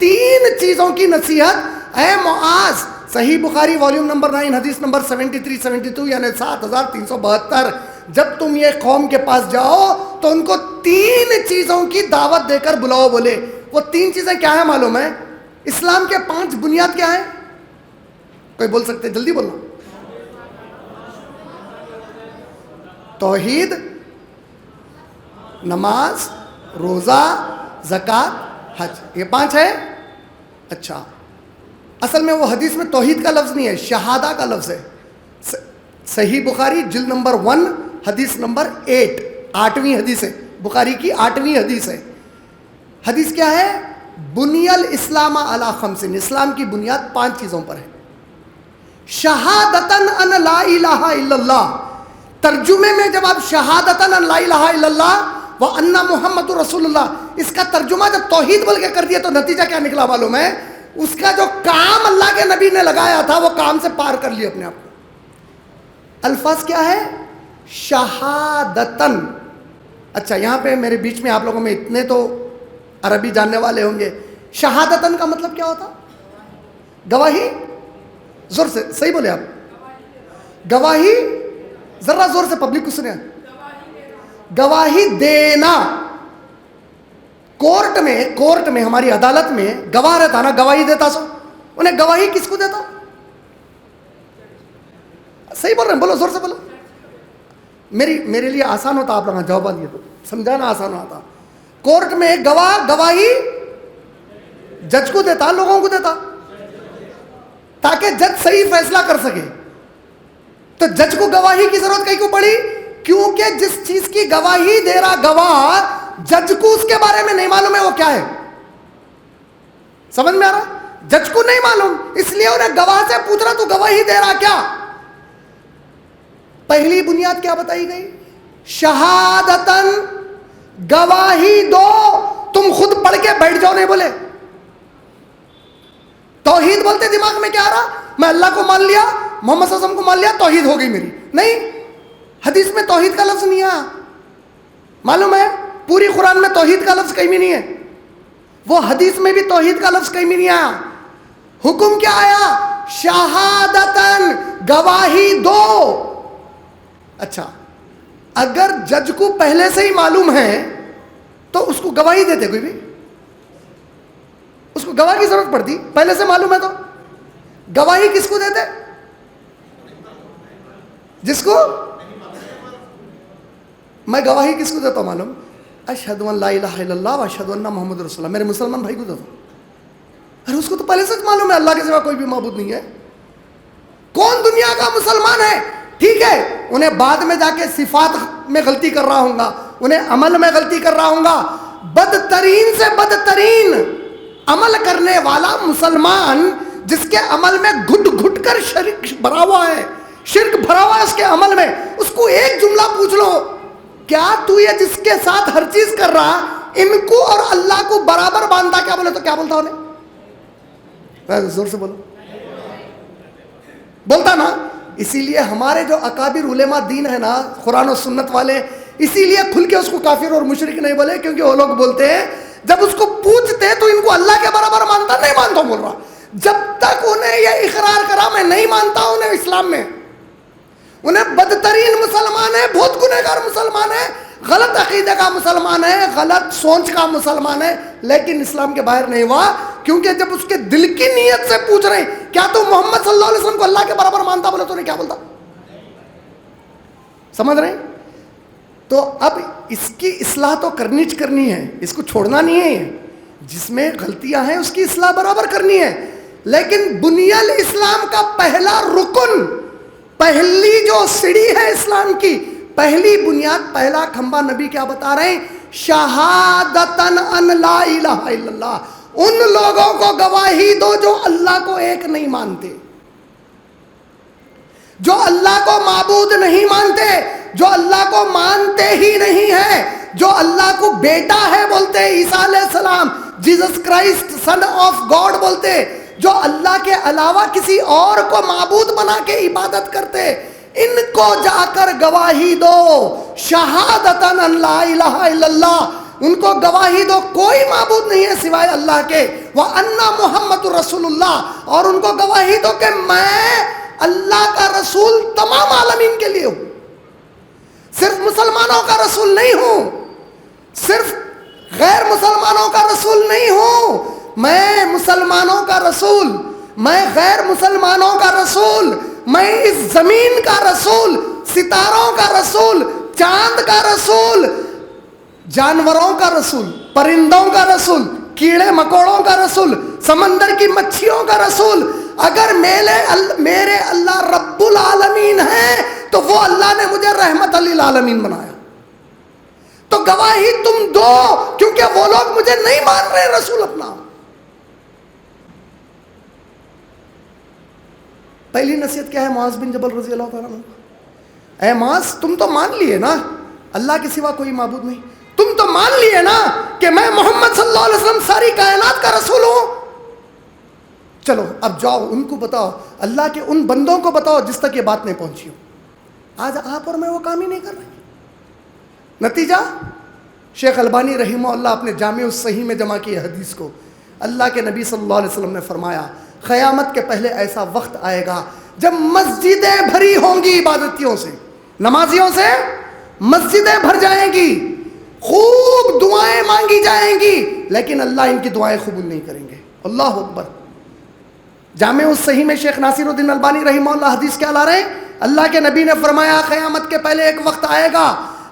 3 چیزوں کی نصیحت. اے معاذ, صحیح بخاری والیوم نمبر 9 حدیث نمبر 73-72 یعنی 7372, جب تم یہ قوم کے پاس جاؤ تو ان کو 3 چیزوں کی دعوت دے کر بلاؤ. بولے وہ 3 چیزیں کیا ہیں معلوم ہے؟ اسلام کے 5 بنیاد کیا ہیں؟ کوئی بول سکتے؟ جلدی بولنا. توحید, نماز, روزہ, زکوٰۃ, حج, یہ 5 ہے. اچھا, اصل میں وہ حدیث میں توحید کا لفظ نہیں ہے, شہادہ کا لفظ ہے. صحیح بخاری جلد نمبر 1 حدیث نمبر 8, 8ویں حدیث ہے, بخاری کی 8ویں حدیث ہے. حدیث کیا ہے؟ بنی الاسلام علی 5, اسلام کی بنیاد 5 چیزوں پر ہے. شہادتاً ان لا الہ الا اللہ, ترجمے میں جب آپ شہادتاً ان لا الہ الا اللہ وان محمد رسول اللہ, اس کا ترجمہ جب توحید بول کے کر دیا تو نتیجہ کیا نکلا معلوم ہے؟ اس کا جو کام اللہ کے نبی نے لگایا تھا وہ کام سے پار کر لیا اپنے آپ کو. الفاظ کیا ہے؟ شہادتاً. اچھا, یہاں پہ میرے بیچ میں آپ لوگوں میں اتنے تو عربی جاننے والے ہوں گے. شہادتاً کا مطلب کیا ہوتا؟ گواہی. زور سے صحیح بولے آپ, گواہی. ذرا زور سے پبلک کو سنیں. گواہی دینا. کورٹ میں ہماری عدالت میں گواہ رہتا نا, گواہی دیتا سو, انہیں گواہی کس کو دیتا؟ صحیح بول رہے ہیں, بولو زور سے بولو. میرے لیے آسان ہوتا آپ لوگوں کا جواب دیے تو سمجھانا آسان ہوتا. کورٹ میں گواہی جج کو دیتا, لوگوں کو دیتا, تاکہ جج صحیح فیصلہ کر سکے. تو جج کو گواہی کی ضرورت کہیں کیوں پڑی؟ کیونکہ جس چیز کی گواہی دے رہا گواہ، جج کو اس کے بارے میں نہیں معلوم ہے وہ کیا ہے. سمجھ میں آ رہا؟ جج کو نہیں معلوم، اس لیے انہیں گواہ سے پوچھ رہا تو گواہی دے رہا کیا. پہلی بنیاد کیا بتائی گئی؟ شہادتن، گواہی دو. تم خود پڑھ کے بیٹھ جاؤ نہیں بولے. توحید بولتے دماغ میں کیا آ رہا؟ میں اللہ کو مان لیا، محمد صلی اللہ علیہ وسلم کو مان لیا، توحید ہو گئی میری. نہیں، حدیث میں توحید کا لفظ نہیں آیا. معلوم ہے پوری قرآن میں توحید کا لفظ کہیں بھی نہیں ہے. وہ حدیث میں بھی توحید کا لفظ کہیں بھی نہیں آیا. حکم کیا آیا؟ شہادتن، گواہی دو. اچھا، اگر جج کو پہلے سے ہی معلوم ہے تو اس کو گواہی دیتے کوئی بھی؟ اس کو گواہ کی ضرورت پڑتی؟ پہلے سے معلوم ہے تو گواہی کس کو دیتے؟ جس کو میں گواہی کس کو دیتا ہوں معلوم؟ اشہد ان لا الہ الا اللہ و اشہد ان محمد رسول اللہ، میرے مسلمان بھائی کو دیتا ہوں. ارے اس کو تو پہلے سے معلوم ہے اللہ کے سوا کوئی بھی معبود نہیں ہے. کون دنیا کا مسلمان ہے؟ ٹھیک ہے، انہیں بعد میں جا کے صفات میں غلطی کر رہا ہوں گا، انہیں عمل میں غلطی کر رہا ہوں گا. بدترین سے بدترین عمل کرنے والا مسلمان، جس کے عمل میں گھٹ گھٹ کر شرک بھرا ہوا ہے، شرک بھرا ہوا ہے اس کے عمل میں، اس کو ایک جملہ پوچھ لو، کیا تو یہ جس کے ساتھ ہر چیز کر رہا ان کو اور اللہ کو برابر باندھتا؟ کیا بولے تو کیا بولتا انہیں؟ زور سے بولو. بولتا نا. اسی لیے ہمارے جو اکابر علماء دین ہے نا، قرآن و سنت والے، اسی لیے کھل کے اس کو کافر اور مشرک نہیں بولے، کیونکہ وہ لوگ بولتے ہیں جب اس کو پوچھتے تو ان کو اللہ کے برابر مانتا، نہیں مانتا بول رہا. جب تک انہیں یہ اقرار کرا میں نہیں مانتا انہیں اسلام میں، انہیں بدترین مسلمان ہے، بہت گنہگار مسلمان ہے، غلط عقیدے کا مسلمان ہے، غلط سوچ کا مسلمان ہے، لیکن اسلام کے باہر نہیں ہوا. کیونکہ جب اس کے دل کی نیت سے پوچھ رہے ہیں کیا تو محمد صلی اللہ علیہ وسلم کو اللہ کے برابر مانتا، بولے تو انہیں کیا بولتا؟ سمجھ رہے ہیں؟ تو اب اس کی اصلاح تو کرنی ہے، اس کو چھوڑنا نہیں ہے. جس میں غلطیاں ہیں اس کی اصلاح برابر کرنی ہے. لیکن بنیاد اسلام کا پہلا رکن، پہلی جو سیڑھی ہے اسلام کی، پہلی بنیاد، پہلا کھمبا نبی کیا بتا رہے ہیں؟ شہادتن ان لا الہ الا اللہ. ان لوگوں کو گواہی دو جو اللہ کو ایک نہیں مانتے، جو اللہ کو معبود نہیں مانتے، جو اللہ کو مانتے ہی نہیں ہے، جو اللہ کو بیٹا ہے بولتے، عیسیٰ علیہ السلام، Jesus Christ son of God بولتے، جو اللہ کے علاوہ کسی اور کو معبود بنا کے عبادت کرتے، ان کو جا کر گواہی دو شہادتن ان لا الہ الا اللہ. ان کو گواہی دو کوئی معبود نہیں ہے سوائے اللہ کے، وَأَنَّ مُحَمَّدُ رَسُولُ اللَّهِ، اور ان کو گواہی دو کہ میں اللہ کا رسول تمام عالمین کے لیے ہوں. صرف مسلمانوں کا رسول نہیں ہوں، صرف غیر مسلمانوں کا رسول نہیں ہوں، میں مسلمانوں کا رسول، میں غیر مسلمانوں کا رسول، میں اس زمین کا رسول، ستاروں کا رسول، چاند کا رسول، جانوروں کا رسول، پرندوں کا رسول، کیڑے مکوڑوں کا رسول، سمندر کی مچھیوں کا رسول. اگر میرے اللہ رب العالمین ہے تو وہ اللہ نے مجھے رحمت للعالمین بنایا. تو گواہی تم دو، کیونکہ وہ لوگ مجھے نہیں مان رہے رسول اپنا. پہلی نصیحت کیا ہے معاذ بن جبل رضی اللہ تعالیٰ عنہ؟ اے معاذ، تم تو مان لیے نا اللہ کے سوا کوئی معبود نہیں، تم تو مان لیے نا کہ میں محمد صلی اللہ علیہ وسلم ساری کائنات کا رسول ہوں. چلو اب جاؤ ان کو بتاؤ، اللہ کے ان بندوں کو بتاؤ جس تک یہ بات نہیں پہنچی ہو. آج آپ اور میں وہ کام ہی نہیں کر رہے. نتیجہ شیخ البانی رحمہ اللہ اپنے جامع الصحیح میں جمع کی حدیث کو، اللہ کے نبی صلی اللہ علیہ وسلم نے فرمایا قیامت کے پہلے ایسا وقت آئے گا جب مسجدیں بھری ہوں گی عبادتیوں سے، نمازیوں سے مسجدیں بھر جائیں گی، خوب دعائیں مانگی جائیں گی، لیکن اللہ ان کی دعائیں قبول نہیں کریں گے. اللہ اکبر. جامع الصحیح میں شیخ ناصر الدین البانی رحمہ اللہ حدیث کیا لا رہے ہیں؟ اللہ کے نبی نے فرمایا قیامت کے پہلے ایک وقت آئے گا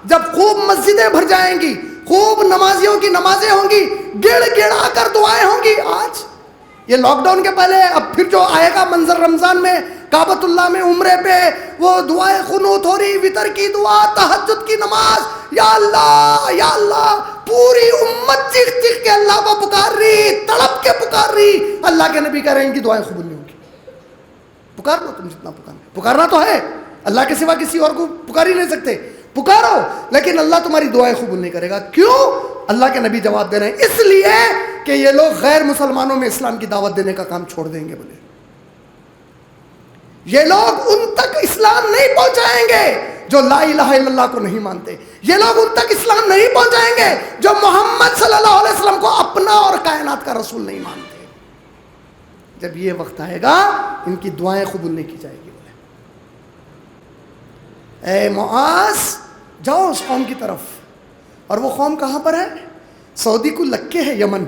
جب خوب مسجدیں بھر جائیں گی، خوب نمازیوں کی نمازیں ہوں گی، گڑ گڑا کر دعائیں ہوں گی. آج یہ لاک ڈاؤن کے پہلے، اب پھر جو آئے گا منظر رمضان میں کعبۃ اللہ میں عمرے پہ وہ دعائے قنوت ہو رہی، وطر کی دعا، تہجد کی نماز، یا اللہ پوری امت چیخ چیخ کے اللہ کو پکار رہی، تڑپ کے پکار رہی. اللہ کے نبی کہہ رہے ہیں ان کی دعائیں قبول نہیں ہوگی. پکار لو تم جتنا پکارنا تو ہے، اللہ کے سوا کسی اور کو پکار ہی نہیں سکتے، پکارو، لیکن اللہ تمہاری دعائیں قبول نہیں کرے گا. کیوں؟ اللہ کے نبی جواب دے رہے ہیں اس لیے کہ یہ لوگ غیر مسلمانوں میں اسلام کی دعوت دینے کا کام چھوڑ دیں گے. بولے یہ لوگ ان تک اسلام نہیں پہنچائیں گے جو لا الہ الا اللہ کو نہیں مانتے. یہ لوگ ان تک اسلام نہیں پہنچائیں گے جو محمد صلی اللہ علیہ وسلم کو اپنا اور کائنات کا رسول نہیں مانتے. جب یہ وقت آئے گا ان کی دعائیں قبول نہیں کی جائے گی. بولے اے معاذ جاؤ اس قوم کی طرف. اور وہ قوم کہاں پر ہے؟ سعودی کو لکے ہے، یمن،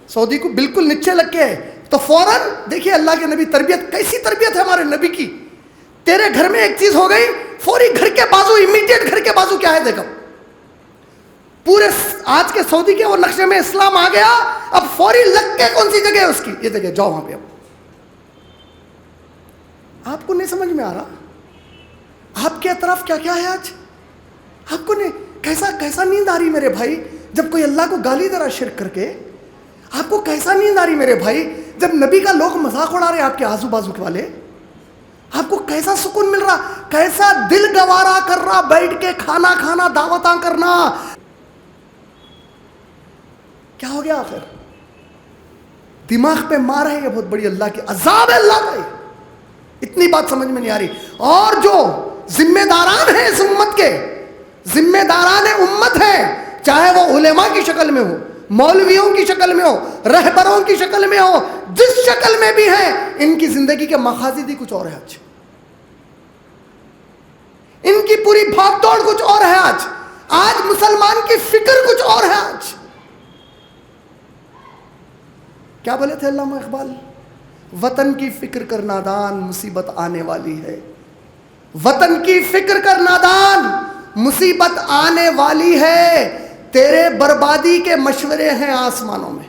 سعودی کو بالکل نیچے لکے ہے. تو فوراً دیکھیے اللہ کے نبی تربیت، کیسی تربیت ہے ہمارے نبی کی. تیرے گھر میں ایک چیز ہو گئی، فوری گھر کے بازو، امیڈیٹ گھر کے بازو کیا ہے دیکھو. پورے آج کے سعودی کے وہ نقشے میں اسلام آ گیا، اب فوری لگ کے کون سی جگہ ہے اس کی، یہ جگہ جاؤ وہاں پہ. اب آپ کو نہیں سمجھ میں آ رہا آپ کے اطراف کیا کیا ہے آج؟ آپ کو نہیں کیسا نیند آ رہی میرے بھائی جب کوئی اللہ کو گالی دے رہا شرک کر کے؟ آپ کو کیسا نیند آ رہی میرے بھائی جب نبی کا لوگ مذاق اڑا رہے آپ کے آزو بازو کے والے؟ آپ کو کیسا سکون مل رہا، کیسا دل گوارا کر رہا بیٹھ کے کھانا کھانا، دعوتاں کرنا؟ کیا ہو گیا آخر؟ دماغ پہ مار ہے، یہ بہت بڑی اللہ کی عذاب ہے اللہ کا. اتنی بات سمجھ میں نہیں آ رہی. اور جو ذمہ داران ہیں اس امت کے، ذمہ داران امت ہیں، چاہے وہ علماء کی شکل میں ہو، مولویوں کی شکل میں ہو، رہبروں کی شکل میں ہو، جس شکل میں بھی ہیں، ان کی زندگی کے مقاصد ہی کچھ اور ہے. آج ان کی پوری بھاگ دوڑ کچھ اور ہے. آج مسلمان کی فکر کچھ اور ہے. آج کیا بولے تھے علامہ اقبال؟ وطن کی فکر کر نادان، مصیبت آنے والی ہے. وطن کی فکر کر نادان، مصیبت آنے والی ہے. تیرے بربادی کے مشورے ہیں آسمانوں میں.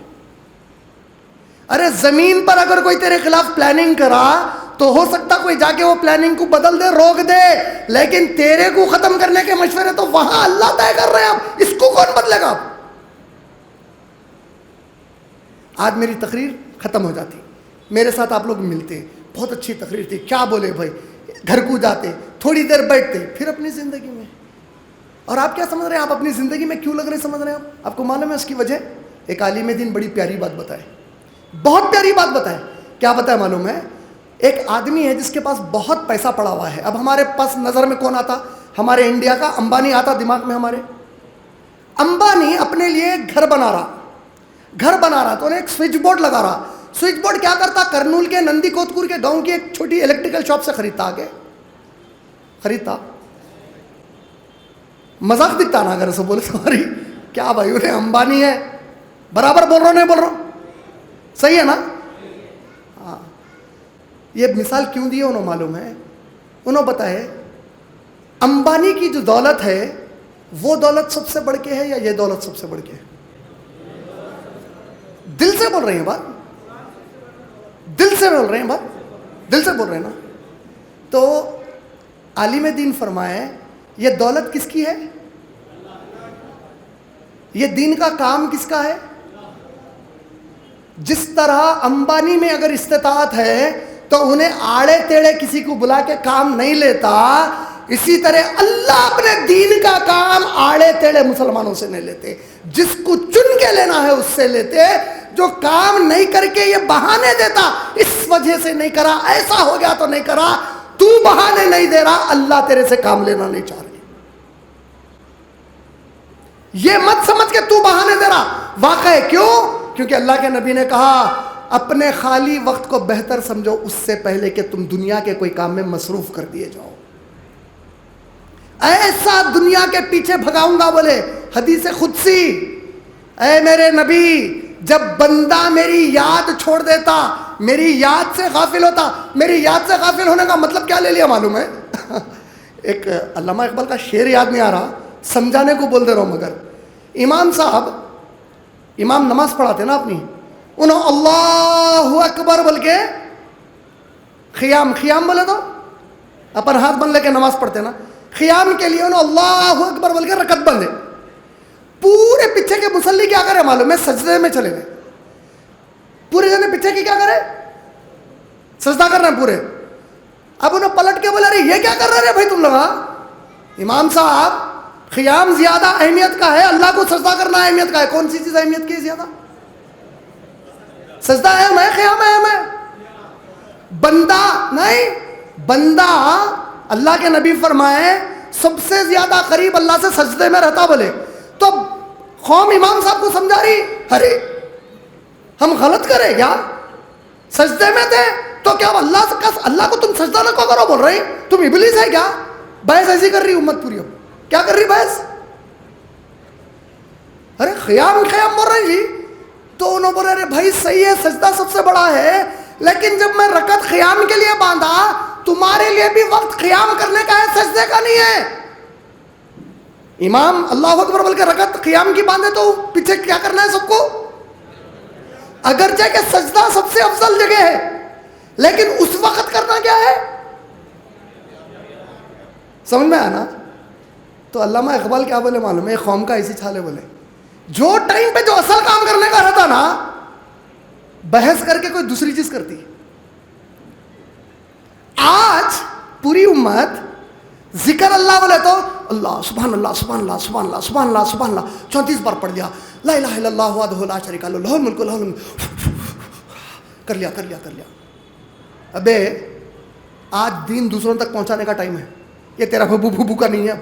ارے زمین پر اگر کوئی تیرے خلاف پلاننگ کرا تو ہو سکتا کوئی جا کے وہ پلاننگ کو بدل دے، روک دے، لیکن تیرے کو ختم کرنے کے مشورے تو وہاں اللہ طے کر رہے ہیں. اب اس کو کون بدلے گا؟ آج میری تقریر ختم ہو جاتی، میرے ساتھ آپ لوگ ملتے، بہت اچھی تقریر تھی، کیا بولے بھائی، گھر کو جاتے، تھوڑی دیر بیٹھتے، پھر اپنی زندگی میں. اور آپ کیا سمجھ رہے ہیں؟ آپ اپنی زندگی میں کیوں لگ رہے سمجھ رہے ہیں؟ آپ کو معلوم ہے اس کی وجہ؟ ایک عالم دین بڑی پیاری بات بتائے، بہت پیاری بات بتائے. کیا بتائے معلوم ہے؟ ایک آدمی ہے جس کے پاس بہت پیسہ پڑا ہوا ہے. اب ہمارے پاس نظر میں کون آتا؟ ہمارے انڈیا کا امبانی آتا دماغ میں ہمارے. امبانی اپنے لیے گھر بنا رہا تو انہیں ایک سوئچ بورڈ لگا رہا. سوئچ بورڈ کیا کرتا؟ کرنول کے نندی کوتپور کے گاؤں کی ایک چھوٹی الیکٹریکل شاپ سے خریدتا. مذاق دکھتا نا اگر ایسا بولے سوری، کیا بھائی انہیں امبانی ہے، برابر بول رہا ہوں نہیں بول رہا ہوں؟ صحیح ہے نا؟ ہاں. یہ مثال کیوں دی ہے انہوں معلوم ہے؟ انہوں بتائے امبانی کی جو دولت ہے وہ دولت سب سے بڑھ کے ہے یا یہ دولت سب سے بڑھ کے ہے؟ دل سے بول رہے ہیں بات، دل سے بول رہے ہیں بات، دل سے بول رہے ہیں نا؟ تو عالم دین فرمائے یہ دولت کس کی ہے؟ یہ دین کا کام کس کا ہے؟ جس طرح امبانی میں اگر استطاعت ہے تو انہیں آڑے تیڑے کسی کو بلا کے کام نہیں لیتا، اسی طرح اللہ اپنے دین کا کام آڑے تیڑے مسلمانوں سے نہیں لیتے. جس کو چن کے لینا ہے اس سے لیتے. جو کام نہیں کر کے یہ بہانے دیتا، اس وجہ سے نہیں کرا، ایسا ہو گیا تو نہیں کرا، تو بہانے نہیں دے رہا، اللہ تیرے سے کام لینا نہیں چاہ رہی. یہ مت سمجھ کے تو بہانے دے رہا. واقع ہے کیوں؟ کیونکہ اللہ کے نبی نے کہا اپنے خالی وقت کو بہتر سمجھو اس سے پہلے کہ تم دنیا کے کوئی کام میں مصروف کر دیے جاؤ. ایسا دنیا کے پیچھے بھگاؤں گا، بولے حدیث قدسی، اے میرے نبی جب بندہ میری یاد چھوڑ دیتا، میری یاد سے غافل ہوتا. میری یاد سے غافل ہونے کا مطلب کیا لے لیا معلوم ہے؟ ایک علامہ اقبال کا شعر یاد نہیں آ رہا، سمجھانے کو بول دے رہا ہوں. مگر امام صاحب، امام نماز پڑھاتے نا اپنی، انہوں اللہ اکبر بول کے خیام بولے تو اپن ہاتھ بند لے کے نماز پڑھتے نا. خیام کے لیے انہوں اللہ اکبر بول کے رکعت بندے. پورے پیچھے کے مصلی کیا کرے معلوم ہے؟ سجدے میں چلے گئے. پورے جنے پیچھے کی کیا کرے؟ سجدہ کر رہے ہیں پورے. اب انہوں پلٹ کے بولے یہ کیا کر رہے بھائی تم لوگ؟ امام صاحب خیام زیادہ اہمیت کا ہے, اللہ کو سجدہ کرنا اہمیت کا ہے. کون سی چیز اہمیت کی ہے زیادہ؟ سجدہ اہم ہے, خیام اہم ہے؟ بندہ نہیں, بندہ اللہ کے نبی فرمائے سب سے زیادہ قریب اللہ سے سجدے میں رہتا. بولے تو قوم امام صاحب کو سمجھا رہی ارے ہم غلط کرے کیا؟ سجدے میں تھے تو کیا اللہ کو تم سجدہ نہ کرو بول رہے تم ابلیس ہے کیا؟ بحث ایسی کر رہی امت پوری. کیا کر رہی بحث؟ ارے خیام بول رہے جی. تو انہوں بولے ارے بھائی صحیح ہے, سجدہ سب سے بڑا ہے, لیکن جب میں رکعت خیام کے لیے باندھا تمہارے لیے بھی وقت خیام کرنے کا ہے, سجدے کا نہیں ہے. امام اللہ اکبر بول کے رکعت خیام کی باندھے تو پیچھے کیا کرنا ہے سب کو؟ اگرچہ کہ سجدہ سب سے افضل جگہ ہے, لیکن اس وقت کرنا کیا ہے؟ سمجھ میں آنا؟ تو علامہ اقبال کیا بولے معلوم ہے؟ قوم کا ایسی چھالے بولے جو ٹائم پہ جو اصل کام کرنے کا رہتا نا بحث کر کے کوئی دوسری چیز کرتی. آج پوری امت ذکر اللہ بولے تو اللہ سبحان اللہ سبحان اللہ سبحان اللہ سبحان اللہ سبحان اللہ 34 بار پڑھ لیا. لا الہ الا اللہ وحدہ لا شریک لہ لہ الملک ولہ الحمد کر لیا. ابے آج دین دوسروں تک پہنچانے کا ٹائم ہے, یہ تیرا بھبو کا نہیں ہے.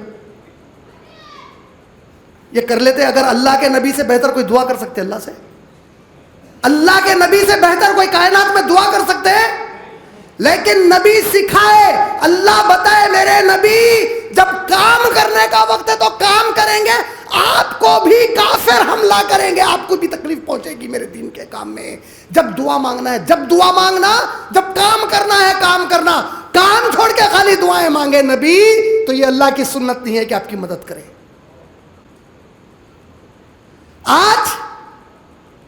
یہ کر لیتے. اگر اللہ کے نبی سے بہتر کوئی دعا کر سکتے اللہ سے؟ اللہ کے نبی سے بہتر کوئی کائنات میں دعا کر سکتے ہیں؟ لیکن نبی سکھائے, اللہ بتائے میرے نبی جب کام کرنے کا وقت ہے تو کام کریں گے, آپ کو بھی کافر حملہ کریں گے, آپ کو بھی تکلیف پہنچے گی میرے دین کے کام میں. جب دعا مانگنا ہے جب دعا مانگنا, جب کام کرنا ہے کام کرنا. کام چھوڑ کے خالی دعائیں مانگے نبی تو یہ اللہ کی سنت نہیں ہے کہ آپ کی مدد کرے. آج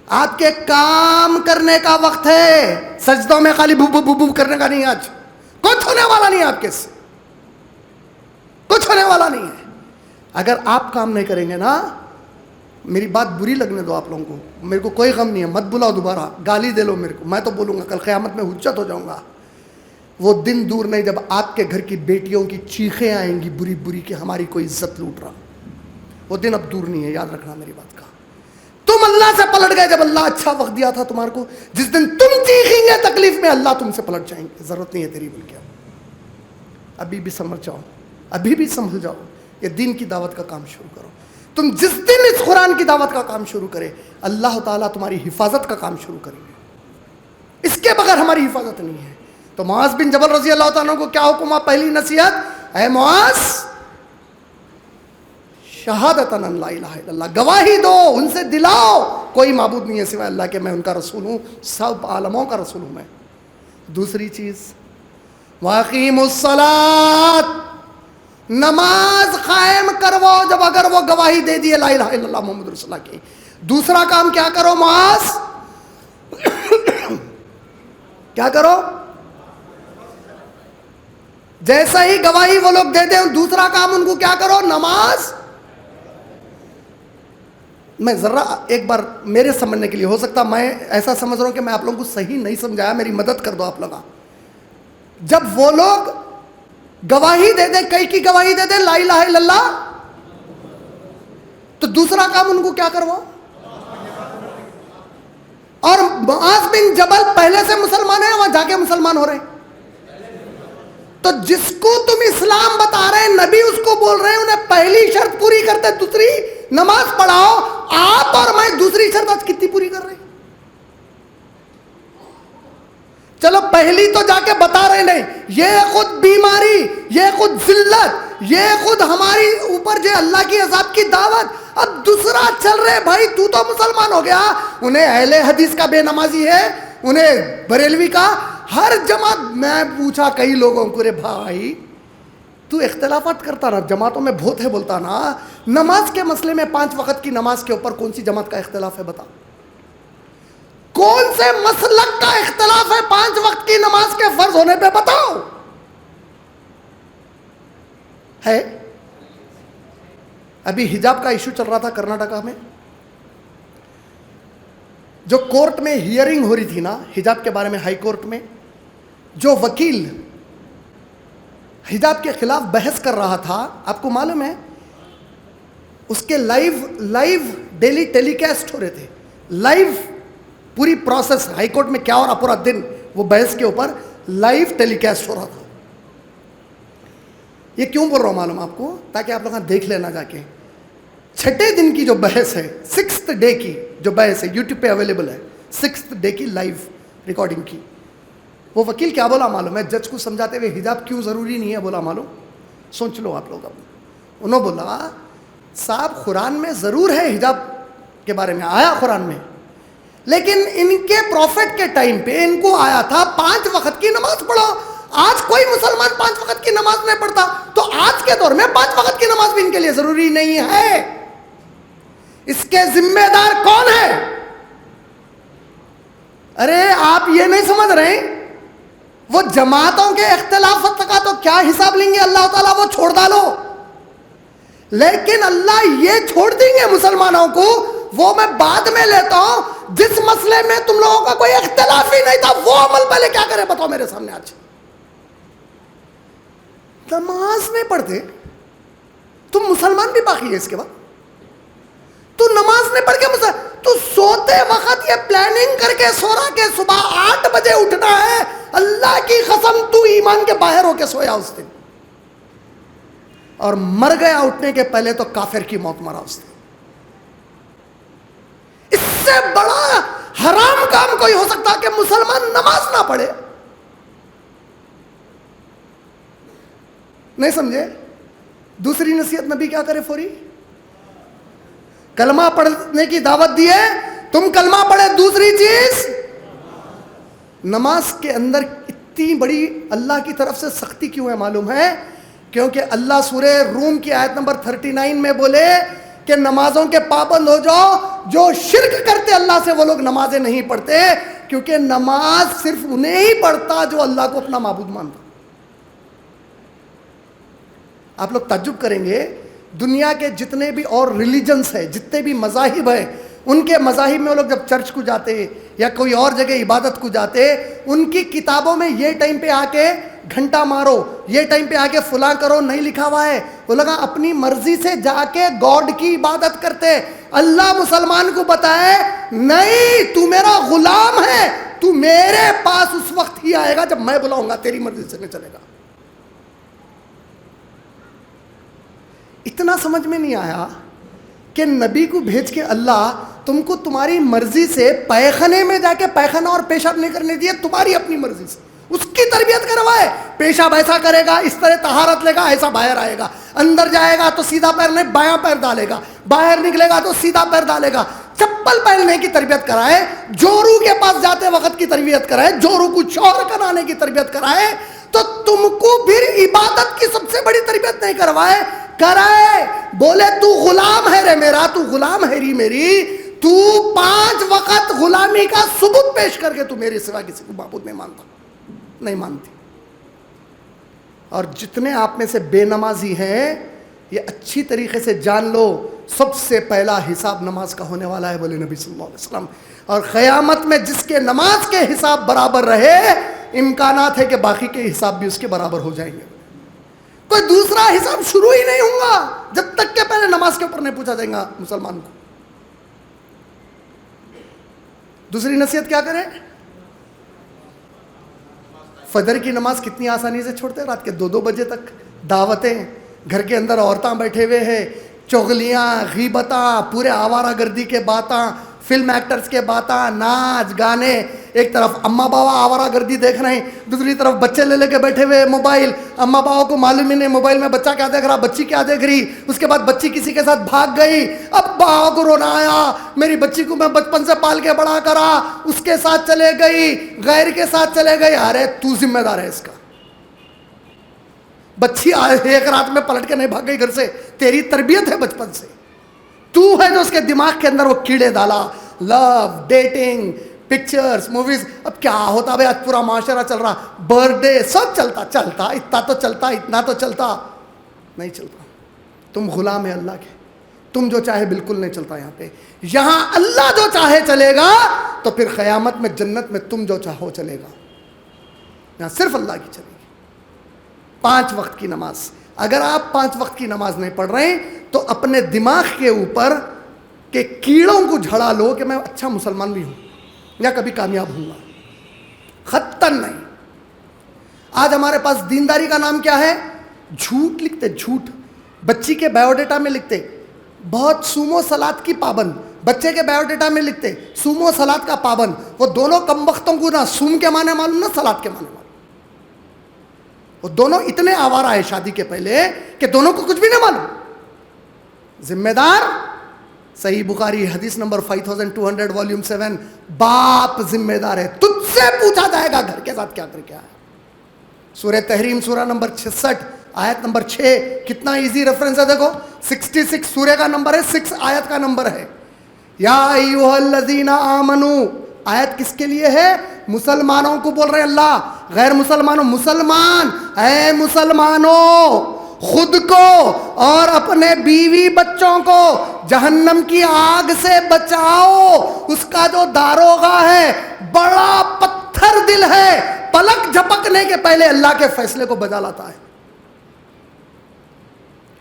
آپ کے کام کرنے کا وقت ہے, سجدوں میں خالی بو کرنے کا نہیں. آج کچھ ہونے والا نہیں, آپ کے سے کچھ ہونے والا نہیں ہے. اگر آپ کام نہیں کریں گے نا, میری بات بری لگنے دو آپ لوگوں کو, میرے کو کوئی غم نہیں ہے, مت بلاؤ دوبارہ, گالی دے لو میرے کو, میں تو بولوں گا کل قیامت میں حجت ہو جاؤں گا. وہ دن دور نہیں جب آپ کے گھر کی بیٹیوں کی چیخیں آئیں گی بری بری کہ ہماری کوئی عزت لوٹ رہا. وہ دن اب دور نہیں ہے, یاد رکھنا میری بات کا. تم اللہ سے پلٹ گئے جب اللہ اچھا وقت دیا تھا تمہارے کو. جس دن تم چیخیں گے تکلیف میں اللہ تم سے پلٹ جائیں گے. ضرورت نہیں ہے تیری بول کے. ابھی بھی سمجھ جاؤ, ابھی بھی سنبھل جاؤ. یہ دین کی دعوت کا کام شروع کرو. تم جس دن اس قرآن کی دعوت کا کام شروع کرے اللہ تعالیٰ تمہاری حفاظت کا کام شروع کریں گے. اس کے بغیر ہماری حفاظت نہیں ہے. تو معاذ بن جبل رضی اللہ تعالیٰ کو کیا حکم ہے؟ پہلی نصیحت, اے معاذ شہادت ان لا الہ الا اللہ, گواہی دو, ان سے دلاؤ کوئی معبود نہیں ہے سوائے اللہ کے, میں ان کا رسول ہوں, سب عالموں کا رسول ہوں میں. دوسری چیز واقیموا الصلاۃ, نماز قائم کرو جب اگر وہ گواہی دے دیے لا الہ الا اللہ محمد رسول اللہ کی. دوسرا کام کیا کرو معاذ؟ کیا کرو؟ جیسا ہی گواہی وہ لوگ دے دیں دوسرا کام ان کو کیا کرو؟ نماز. میں ذرا ایک بار میرے سمجھنے کے لیے, ہو سکتا میں ایسا سمجھ رہا ہوں کہ میں آپ لوگوں کو صحیح نہیں سمجھایا, میری مدد کر دو آپ لوگ. جب وہ لوگ گواہی دے دیں, کئی کی گواہی دے دیں لا الہ الا اللہ, تو دوسرا کام ان کو کیا کرو؟ اور معاذ بن جبل پہلے سے مسلمان ہیں, وہاں جا کے مسلمان ہو رہے ہیں. تو جس کو تم اسلام بتا رہے ہیں نبی اس کو بول رہے ہیں انہیں پہلی شرط پوری کرتے دوسری نماز پڑھاؤ. آپ اور میں دوسری شرط آج کتنی پوری کر رہے ہیں؟ چلو پہلی تو جا کے بتا رہے نہیں, یہ خود بیماری, یہ خود ذلت, یہ خود ہماری اوپر جو اللہ کی عذاب کی دعوت. اب دوسرا چل رہے بھائی تو مسلمان ہو گیا. انہیں اہل حدیث کا بے نمازی ہے, انہیں بریلوی کا, ہر جماعت. میں پوچھا کئی لوگوں کو, رے بھائی تو اختلافات کرتا نا, جماعتوں میں بہت ہے بولتا نا, نماز کے مسئلے میں 5 وقت کی نماز کے اوپر کون سی جماعت کا اختلاف ہے بتا؟ کون سے مسلک کا اختلاف ہے 5 وقت کی نماز کے فرض ہونے ہونے پہ بتاؤ. ہے ابھی حجاب کا ایشو چل رہا تھا کرناٹکا میں, جو کورٹ میں ہیئرنگ ہو رہی تھی نا حجاب کے بارے میں, ہائی کورٹ میں جو وکیل حجاب کے خلاف بحث کر رہا تھا, آپ کو معلوم ہے اس کے لائیو ڈیلی ٹیلی کاسٹ ہو رہے تھے, لائیو پوری پروسیس ہائی کورٹ میں کیا ہو رہا پورا دن, وہ بحث کے اوپر لائیو ٹیلی کاسٹ ہو رہا تھا. یہ کیوں بول رہا ہوں معلوم آپ کو, تاکہ آپ لوگ دیکھ لینا جا کے. چھٹے دن کی جو بحث ہے, 6th ڈے کی جو بحث ہے, یوٹیوب پہ اویلیبل ہے, 6th ڈے کی لائیو ریکارڈنگ کی. وہ وکیل کیا بولا معلوم ہے, جج کو سمجھاتے ہوئے حجاب کیوں ضروری نہیں ہے بولا معلوم, سوچ لو آپ لوگ. اب انہوں بولا صاحب قرآن میں ضرور ہے حجاب کے بارے میں, آیا قرآن میں, لیکن ان کے پروفٹ کے ٹائم پہ ان کو آیا تھا 5 وقت کی نماز پڑھو. آج کوئی مسلمان 5 وقت کی نماز نہیں پڑھتا, تو آج کے دور میں 5 وقت کی نماز بھی ان کے لیے ضروری نہیں ہے. اس کے ذمہ دار کون ہے؟ ارے آپ یہ نہیں سمجھ رہے, وہ جماعتوں کے اختلافات کا تو کیا حساب لیں گے اللہ تعالیٰ, وہ چھوڑ ڈالو. لیکن اللہ یہ چھوڑ دیں گے مسلمانوں کو, وہ میں بعد میں لیتا ہوں. جس مسئلے میں تم لوگوں کا کوئی اختلاف ہی نہیں تھا, وہ عمل پہلے کیا کرے بتاؤ میرے سامنے. آج نماز نہیں پڑھتے تم, مسلمان بھی باقی ہے اس کے بعد. تو نماز نہیں پڑھ کے تو سوتے وقت یہ پلاننگ کر کے سو رہا کہ صبح 8 بجے اٹھنا ہے. اللہ کی قسم تو ایمان کے باہر ہو کے سویا اس دن, اور مر گیا اٹھنے کے پہلے تو کافر کی موت مرا اس دن. اس سے بڑا حرام کام کوئی ہو سکتا کہ مسلمان نماز نہ پڑھے؟ نہیں سمجھے؟ دوسری نصیحت نبی کیا کرے فوری, کلمہ پڑھنے کی دعوت دی ہے, تم کلمہ پڑھے. دوسری چیز نماز کے اندر اتنی بڑی اللہ کی طرف سے سختی کیوں ہے معلوم ہے؟ کیونکہ اللہ سورہ روم کی آیت نمبر 39 میں بولے کہ نمازوں کے پابند ہو جاؤ. جو شرک کرتے اللہ سے وہ لوگ نمازیں نہیں پڑھتے, کیونکہ نماز صرف انہیں ہی پڑھتا جو اللہ کو اپنا معبود مانتا. آپ لوگ تعجب کریں گے, دنیا کے جتنے بھی اور ریلیجنس ہیں, جتنے بھی مذاہب ہیں, ان کے مذاہب میں وہ لوگ جب چرچ کو جاتے یا کوئی اور جگہ عبادت کو جاتے, ان کی کتابوں میں یہ ٹائم پہ آ کے گھنٹہ مارو, یہ ٹائم پہ آ کے فلاں کرو نہیں لکھا ہوا ہے. وہ لوگ اپنی مرضی سے جا کے گاڈ کی عبادت کرتے. اللہ مسلمان کو بتائے نہیں, تو میرا غلام ہے, تو میرے پاس اس وقت ہی آئے گا جب میں بلاؤں گا, تیری مرضی سے نہیں چلے گا. اتنا سمجھ میں نہیں آیا کہ نبی کو بھیج کے اللہ تم کو تمہاری مرضی سے پیخانے میں جا کے پیخانہ اور پیشاب نہیں کرنے دیے, تمہاری اپنی مرضی سے اس کی تربیت کروائے. پیشاب ایسا کرے گا, اس طرح طہارت لے گا, ایسا باہر آئے گا. اندر جائے گا تو سیدھا پیر نہیں بایاں پیر ڈالے گا, باہر نکلے گا تو سیدھا پیر ڈالے گا. چپل پہننے کی تربیت کرائے, جورو کے پاس جاتے وقت کی تربیت کرائے, جورو کو چور کرانے کی تربیت کرائے. تو تم کو پھر عبادت کی سب سے بڑی تربیت نہیں کرائے. بولے تو غلام ہے رے میرا, تو غلام ہے ری میری, تو 5 وقت غلامی کا ثبوت پیش کر کے تو میرے سوا کسی کو معبود نہیں مانتا, نہیں مانتی. اور جتنے آپ میں سے بے نمازی ہیں, یہ اچھی طریقے سے جان لو, سب سے پہلا حساب نماز کا ہونے والا ہے, بولے نبی صلی اللہ علیہ وسلم. اور قیامت میں جس کے نماز کے حساب برابر رہے, امکانات ہے کہ باقی کے حساب بھی اس کے برابر ہو جائیں گے. کوئی دوسرا حساب شروع ہی نہیں ہوگا جب تک کہ پہلے نماز کے اوپر نہیں پوچھا جائے گا مسلمان کو. دوسری نصیحت کیا کرے؟ فجر کی نماز کتنی آسانی سے چھوڑتے ہیں, رات کے 2-2 بجے تک دعوتیں, گھر کے اندر عورتاں بیٹھے ہوئے ہیں, چغلیاں, غیبتاں, پورے آوارہ گردی کے باتاں, فلم ایکٹرز کے باتاں, ناچ گانے. ایک طرف اماں باوا آوارہ گردی دیکھ رہے ہیں, دوسری طرف بچے لے لے کے بیٹھے ہوئے موبائل. اماں باوا کو معلوم ہی نہیں موبائل میں بچہ کیا دیکھ رہا, بچی کیا دیکھ رہی. اس کے بعد بچی کسی کے ساتھ بھاگ گئی, اب باوا کو رونا آیا, میری بچی کو میں بچپن سے پال کے بڑا کرا, اس کے ساتھ چلے گئی, غیر کے ساتھ چلے گئی. ارے تو ذمہ دار ہے اس کا. بچی ایک رات میں پلٹ کے نہیں بھاگ گئی گھر سے, تیری تربیت ہے بچپن سے. تو ہے جو اس کے دماغ کے اندر وہ کیڑے ڈالا, لو, ڈیٹنگ, پکچرز موویز. اب کیا ہوتا بھائی, آج پورا معاشرہ چل رہا, برتھ ڈے سب چلتا, اتنا تو چلتا, اتنا تو چلتا. نہیں چلتا. تم غلام ہے اللہ کے, تم جو چاہے بالکل نہیں چلتا یہاں پہ. یہاں اللہ جو چاہے چلے گا, تو پھر قیامت میں جنت میں تم جو چاہو چلے گا. یہاں صرف اللہ کی چلے گی. 5 وقت کی نماز. اگر آپ 5 وقت کی نماز نہیں پڑھ رہے ہیں تو اپنے دماغ کے اوپر کے کیڑوں کو جھڑا لو کہ میں اچھا مسلمان بھی ہوں یا کبھی کامیاب ہوں گا. خطن نہیں. آج ہمارے پاس دینداری کا نام کیا ہے؟ جھوٹ لکھتے, جھوٹ. بچی کے بایو ڈیٹا میں لکھتے بہت سومو سلاد کی پابند, بچے کے بایو ڈیٹا میں لکھتے سومو سلاد کا پابند. وہ دونوں کم وقتوں کو نہ سوم کے معنی معلوم نہ سلاد کے معنی معلوم. وہ دونوں اتنے آوارہ ہے شادی کے پہلے کہ دونوں کو کچھ بھی نہیں معلوم. ذمہ دار صحیح بخاری حدیث نمبر 5200 والیوم 7, باپ ذمہ دار ہے. تجھ سے پوچھا جائے گا گھر کے ساتھ کیا کر کے آیا. سورہ تحریم سورہ نمبر 66 آیت نمبر 6, کتنا ایزی ریفرنس ہے دیکھو. 66 سورہ کا نمبر ہے, 6 آیت کا نمبر ہے. یا ایھا الذین آمنو, آیت کس کے لیے ہے؟ مسلمانوں کو بول رہے اللہ, غیر مسلمانوں. مسلمان, اے مسلمانوں, خود کو اور اپنے بیوی بچوں کو جہنم کی آگ سے بچاؤ. اس کا جو داروغہ ہے بڑا پتھر دل ہے, پلک جھپکنے کے پہلے اللہ کے فیصلے کو بجا لاتا ہے.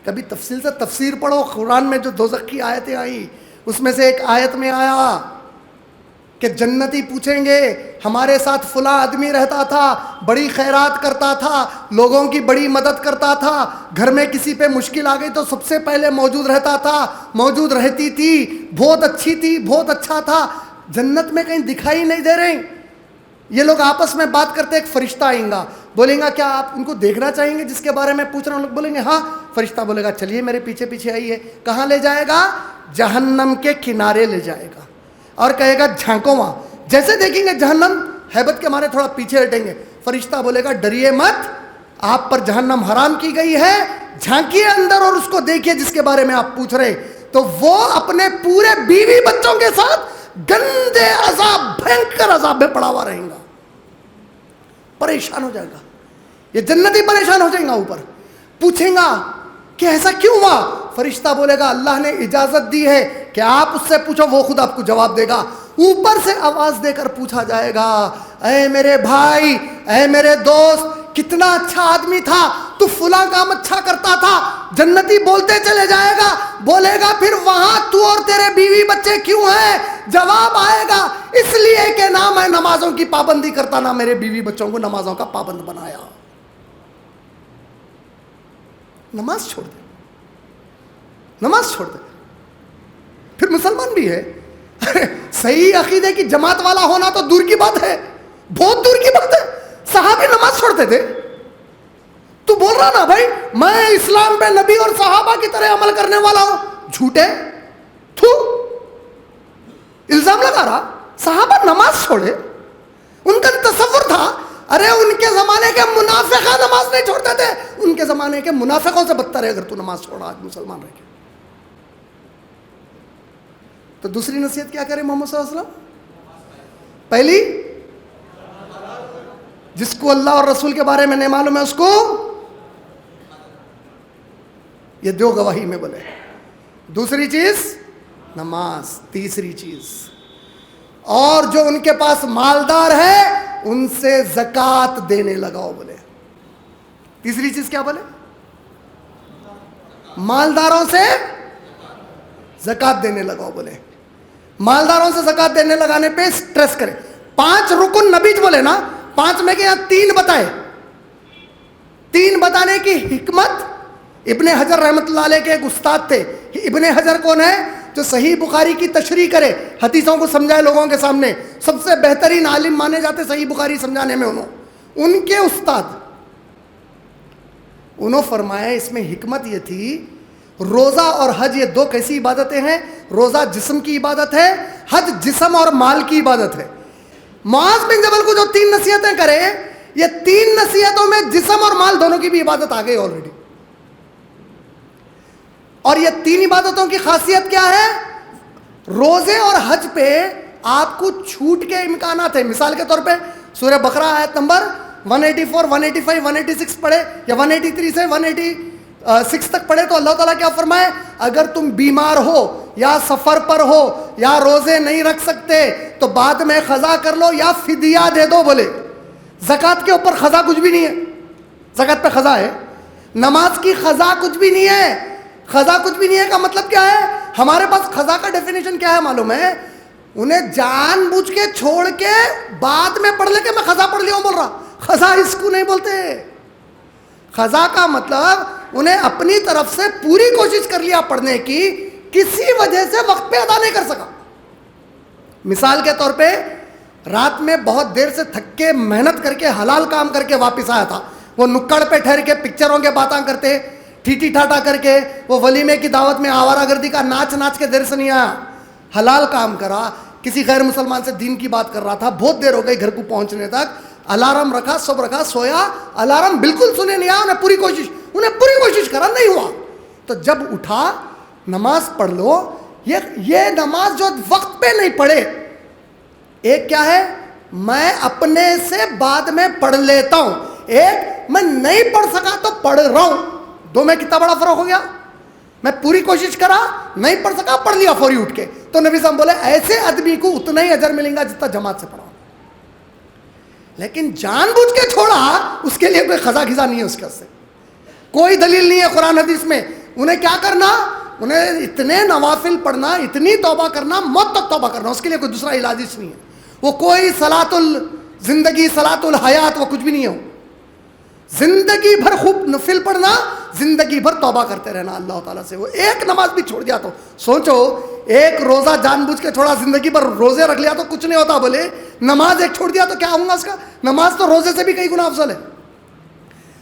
کبھی تفصیل سے تفسیر پڑھو. قرآن میں جو دوزخ کی آیتیں آئی اس میں سے ایک آیت میں آیا کہ جنتی پوچھیں گے ہمارے ساتھ فلاں آدمی رہتا تھا, بڑی خیرات کرتا تھا, لوگوں کی بڑی مدد کرتا تھا, گھر میں کسی پہ مشکل آ گئی تو سب سے پہلے موجود رہتا تھا, موجود رہتی تھی, بہت اچھی تھی, بہت اچھا تھا. جنت میں کہیں دکھائی نہیں دے رہے. یہ لوگ آپس میں بات کرتے, ایک فرشتہ آئیں گا, بولیں گا کیا آپ ان کو دیکھنا چاہیں گے جس کے بارے میں پوچھ رہا ہوں؟ لوگ بولیں گے ہاں. فرشتہ بولے گا چلیے میرے پیچھے پیچھے آئیے. کہاں لے جائے گا؟ جہنم کے کنارے لے جائے گا اور کہے گا جھانکو وہاں. جیسے دیکھیں گے جہنم, ہیبت کے مارے تھوڑا پیچھے ہٹیں گے. فرشتہ بولے گا ڈریے مت, آپ پر جہنم حرام کی گئی ہے, جھانکیے اندر اور اس کو دیکھیے جس کے بارے میں آپ پوچھ رہے. تو وہ اپنے پورے بیوی بچوں کے ساتھ گندے عذاب, بھینکر عذاب میں پڑا ہوا رہیں گا, پریشان ہو جائے گا. یہ جنتی پریشان ہو جائیں گا. اوپر پوچھیں گا کہ ایسا کیوں ہوا؟ فرشتہ بولے گا اللہ نے اجازت دی ہے کہ آپ اس سے پوچھو, وہ خود آپ کو جواب دے گا. اوپر سے آواز دے کر پوچھا جائے گا اے میرے بھائی, اے میرے دوست, کتنا اچھا آدمی تھا تو, فلاں کام اچھا کرتا تھا. جنتی بولتے چلے جائے گا, بولے گا پھر وہاں تو اور تیرے بیوی بچے کیوں ہیں؟ جواب آئے گا اس لیے کہ نہ میں نمازوں کی پابندی کرتا, نہ میرے بیوی بچوں کو نمازوں کا پابند بنایا. نماز چھوڑ دے, نماز چھوڑ دے. پھر مسلمان بھی ہے. صحیح عقیدے کی جماعت والا ہونا تو دور کی بات ہے, بہت دور کی بات ہے. صحابی نماز چھوڑتے تھے. تو بول رہا نا بھائی میں اسلام پہ نبی اور صحابہ کی طرح عمل کرنے والا ہوں, جھوٹے, تو الزام لگا رہا. صحابہ نماز چھوڑے, ان کا تصور تھا ارے ان کے زمانے کے منافقہ نماز نہیں چھوڑتے تھے, ان کے زمانے کے منافقوں سے بدتر ہے اگر تو نماز چھوڑا آج مسلمان رہ کے. تو دوسری نصیحت کیا کرے محمد صلی اللہ علیہ وسلم؟ پہلی, جس کو اللہ اور رسول کے بارے میں نہیں معلوم ہے اس کو یہ دو گواہی میں بولے. دوسری چیز نماز. تیسری چیز, اور جو ان کے پاس مالدار ہے ان سے زکوٰۃ دینے لگاؤ بولے. تیسری چیز کیا بولے؟ مالداروں سے زکوٰۃ دینے لگاؤ بولے. مالداروں سے زکوٰۃ دینے لگانے پہ سٹریس کرے. 5 رکن نبی بولے نا, 5 میں کہ یہاں 3 بتائے. 3 بتانے کی حکمت ابن حجر رحمۃ اللہ علیہ کے ایک استاد تھے. ابن حجر کون ہے؟ جو صحیح بخاری کی تشریح کرے, حدیثوں کو سمجھائے لوگوں کے سامنے. سب سے بہترین عالم مانے جاتے صحیح بخاری سمجھانے میں. ان کے استاد انہوں فرمایا اس میں حکمت یہ تھی, روزہ اور حج یہ 2 کیسی عبادتیں ہیں؟ روزہ جسم کی عبادت ہے, حج جسم اور مال کی عبادت ہے. معاذ بن جبل کو جو 3 نصیحتیں کرے, یہ 3 نصیحتوں میں جسم اور مال دونوں کی بھی عبادت آ گئی آلریڈی. اور یہ 3 عبادتوں کی خاصیت کیا ہے؟ روزے اور حج پہ آپ کو چھوٹ کے امکانات ہیں. مثال کے طور پہ سورہ بقرہ آیت نمبر 184, 185, 186 پڑھے یا 183 سے 186 تک پڑھے تو اللہ تعالیٰ کیا فرمائے, اگر تم بیمار ہو یا سفر پر ہو یا روزے نہیں رکھ سکتے تو بعد میں قضا کر لو یا فدیہ دے دو. بولے زکوٰۃ کے اوپر قضا کچھ بھی نہیں ہے, زکوٰۃ پہ قضا ہے. نماز کی قضا کچھ بھی نہیں ہے. قضا کچھ بھی نہیں ہے کا مطلب کیا ہے؟ ہمارے پاس قضا کا ڈیفینیشن کیا ہے معلوم ہے؟ انہیں جان بوجھ کے چھوڑ کے بعد میں پڑھ لے کے میں قضا پڑھ لیا ہوں بول رہا. قضا اس کو نہیں بولتے. قضا کا مطلب انہیں اپنی طرف سے پوری کوشش کر لیا پڑھنے کی, کسی وجہ سے وقت پہ ادا نہیں کر سکا. مثال کے طور پہ رات میں بہت دیر سے تھک کے محنت کر کے حلال کام کر کے واپس آیا تھا, وہ نکڑ پہ ٹھہر کے پکچروں کے باتاں کرتے, ٹھیٹی ٹھاٹا کر کے, وہ ولیمے کی دعوت میں آوارہ گردی کا ناچ کے دیر سے نہیں آیا, حلال کام کرا, کسی غیر مسلمان سے دین کی بات کر رہا تھا, بہت دیر ہو گئی گھر کو پہنچنے تک, الارم رکھا, سب رکھا, سویا, الارم بالکل سنے نہیں آیا, انہیں پوری کوشش کرا, نہیں ہوا. تو جب اٹھا نماز پڑھ لو. یہ نماز جو وقت پہ نہیں پڑھے, ایک کیا ہے میں اپنے سے بعد میں پڑھ لیتا ہوں, ایک میں نہیں پڑھ سکا تو پڑھ رہا ہوں. دو میں کتنا بڑا فرق ہو گیا. میں پوری کوشش کرا, نہیں پڑھ سکا, پڑھ لیا فوری اٹھ کے. تو نبی صاحب بولے ایسے آدمی کو اتنا ہی اجر ملے گا جتنا جماعت سے پڑھا. لیکن جان بوجھ کے چھوڑا, اس کے لیے کوئی قضا کھزا نہیں ہے, اس کے سے کوئی دلیل نہیں ہے قرآن حدیث میں. انہیں کیا کرنا, انہیں اتنے نوافل پڑھنا, اتنی توبہ کرنا, موت تک توبہ کرنا, اس کے لیے کوئی دوسرا علاج نہیں ہے. وہ کوئی صلاۃ الزندگی, صلاۃ الحیات, وہ کچھ بھی نہیں ہے. زندگی بھر خوب نفل پڑھنا, زندگی بھر توبہ کرتے رہنا اللہ تعالیٰ سے. وہ ایک نماز بھی چھوڑ دیا تو سوچو, ایک روزہ جان بوجھ کے چھوڑا, زندگی بھر روزے رکھ لیا تو کچھ نہیں ہوتا. بولے نماز ایک چھوڑ دیا تو کیا ہوگا اس کا؟ نماز تو روزے سے بھی کئی گنا افضل ہے.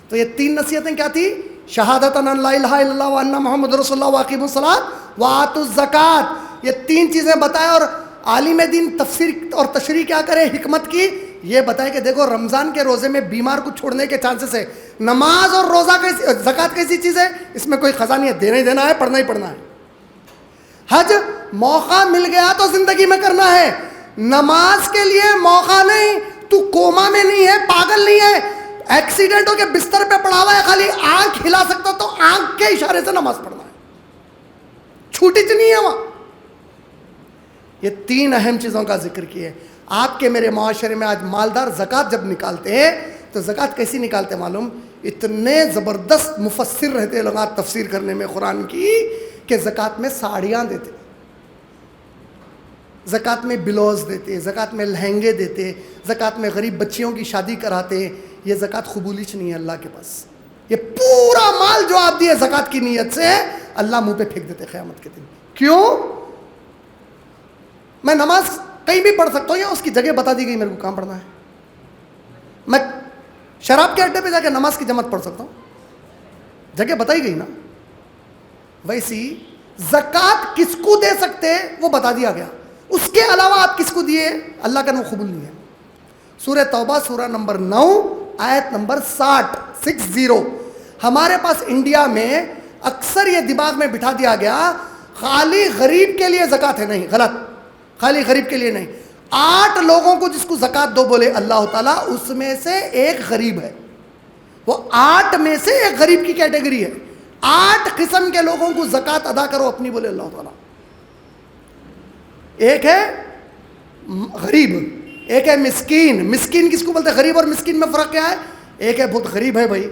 تو یہ 3 نصیحتیں کیا تھی؟ شہادت ان لا الہ الا اللہ وان محمد رسول اللہ واقیم الصلاۃ وآتوا الزکات. یہ 3 چیزیں بتائے. اور عالم دین تفسیر اور تشریح کیا کرے حکمت کی, یہ بتائے کہ دیکھو رمضان کے روزے میں بیمار کو چھوڑنے کے چانسز ہے. نماز اور روزہ کیسی, زکوٰۃ کیسی چیز ہے, اس میں کوئی قضا نہیں ہے, دینا ہی دینا ہے, پڑھنا ہی پڑھنا ہے. حج موقع مل گیا تو زندگی میں کرنا ہے. نماز کے لیے موقع نہیں, تو کوما میں نہیں ہے, پاگل نہیں ہے, ایکسیڈنٹ ہو کے بستر پہ پڑا ہوا ہے, خالی آنکھ ہلا سکتا تو آنکھ کے اشارے سے نماز پڑھنا ہے, چھوٹی نہیں ہے وہاں. یہ 3 اہم چیزوں کا ذکر کیے. آپ کے میرے معاشرے میں آج مالدار زکوٰۃ جب نکالتے ہیں تو زکوٰۃ کیسی نکالتے معلوم؟ اتنے زبردست مفسر رہتے لوگ تفسیر کرنے میں قرآن کی کہ زکوٰۃ میں ساڑیاں دیتے, زکوٰۃ میں بلوز دیتے, زکوٰۃ میں لہنگے دیتے, زکوٰۃ میں غریب بچیوں کی شادی کراتے. یہ زکوٰۃ قبولیچ نہیں ہے اللہ کے پاس. یہ پورا مال جو آپ دیے زکوٰۃ کی نیت سے, اللہ منہ پہ پھینک دیتے قیامت کے دن. کیوں؟ میں نماز کہیں بھی پڑھ سکتا ہوں یا اس کی جگہ بتا دی گئی میرے کو کہاں پڑھنا ہے. میں شراب کے اڈے پہ جا کے نماز کی جماعت پڑھ سکتا ہوں, جگہ بتائی گئی نا. ویسی زکوٰۃ کس کو دے سکتے وہ بتا دیا گیا, اس کے علاوہ آپ کس کو دیے اللہ کا نام قبول نہیں ہے. سورہ توبہ سورہ نمبر 9 آیت نمبر 60. ہمارے پاس انڈیا میں اکثر یہ دماغ میں بٹھا دیا گیا خالی غریب کے لیے زکوٰۃ ہے. نہیں, غلط. خالی غریب کے لیے نہیں. 8 لوگوں کو جس کو زکوٰۃ دو بولے اللہ تعالیٰ, اس میں سے ایک غریب ہے. وہ 8 میں سے ایک غریب کی کیٹیگری ہے. 8 قسم کے لوگوں کو زکوٰۃ ادا کرو اپنی بولے اللہ تعالیٰ. ایک ہے غریب, ایک ہے مسکین. مسکین کس کو بولتے ہیں؟ غریب اور مسکین میں فرق کیا ہے؟ ایک ہے بہت غریب ہے بھائی,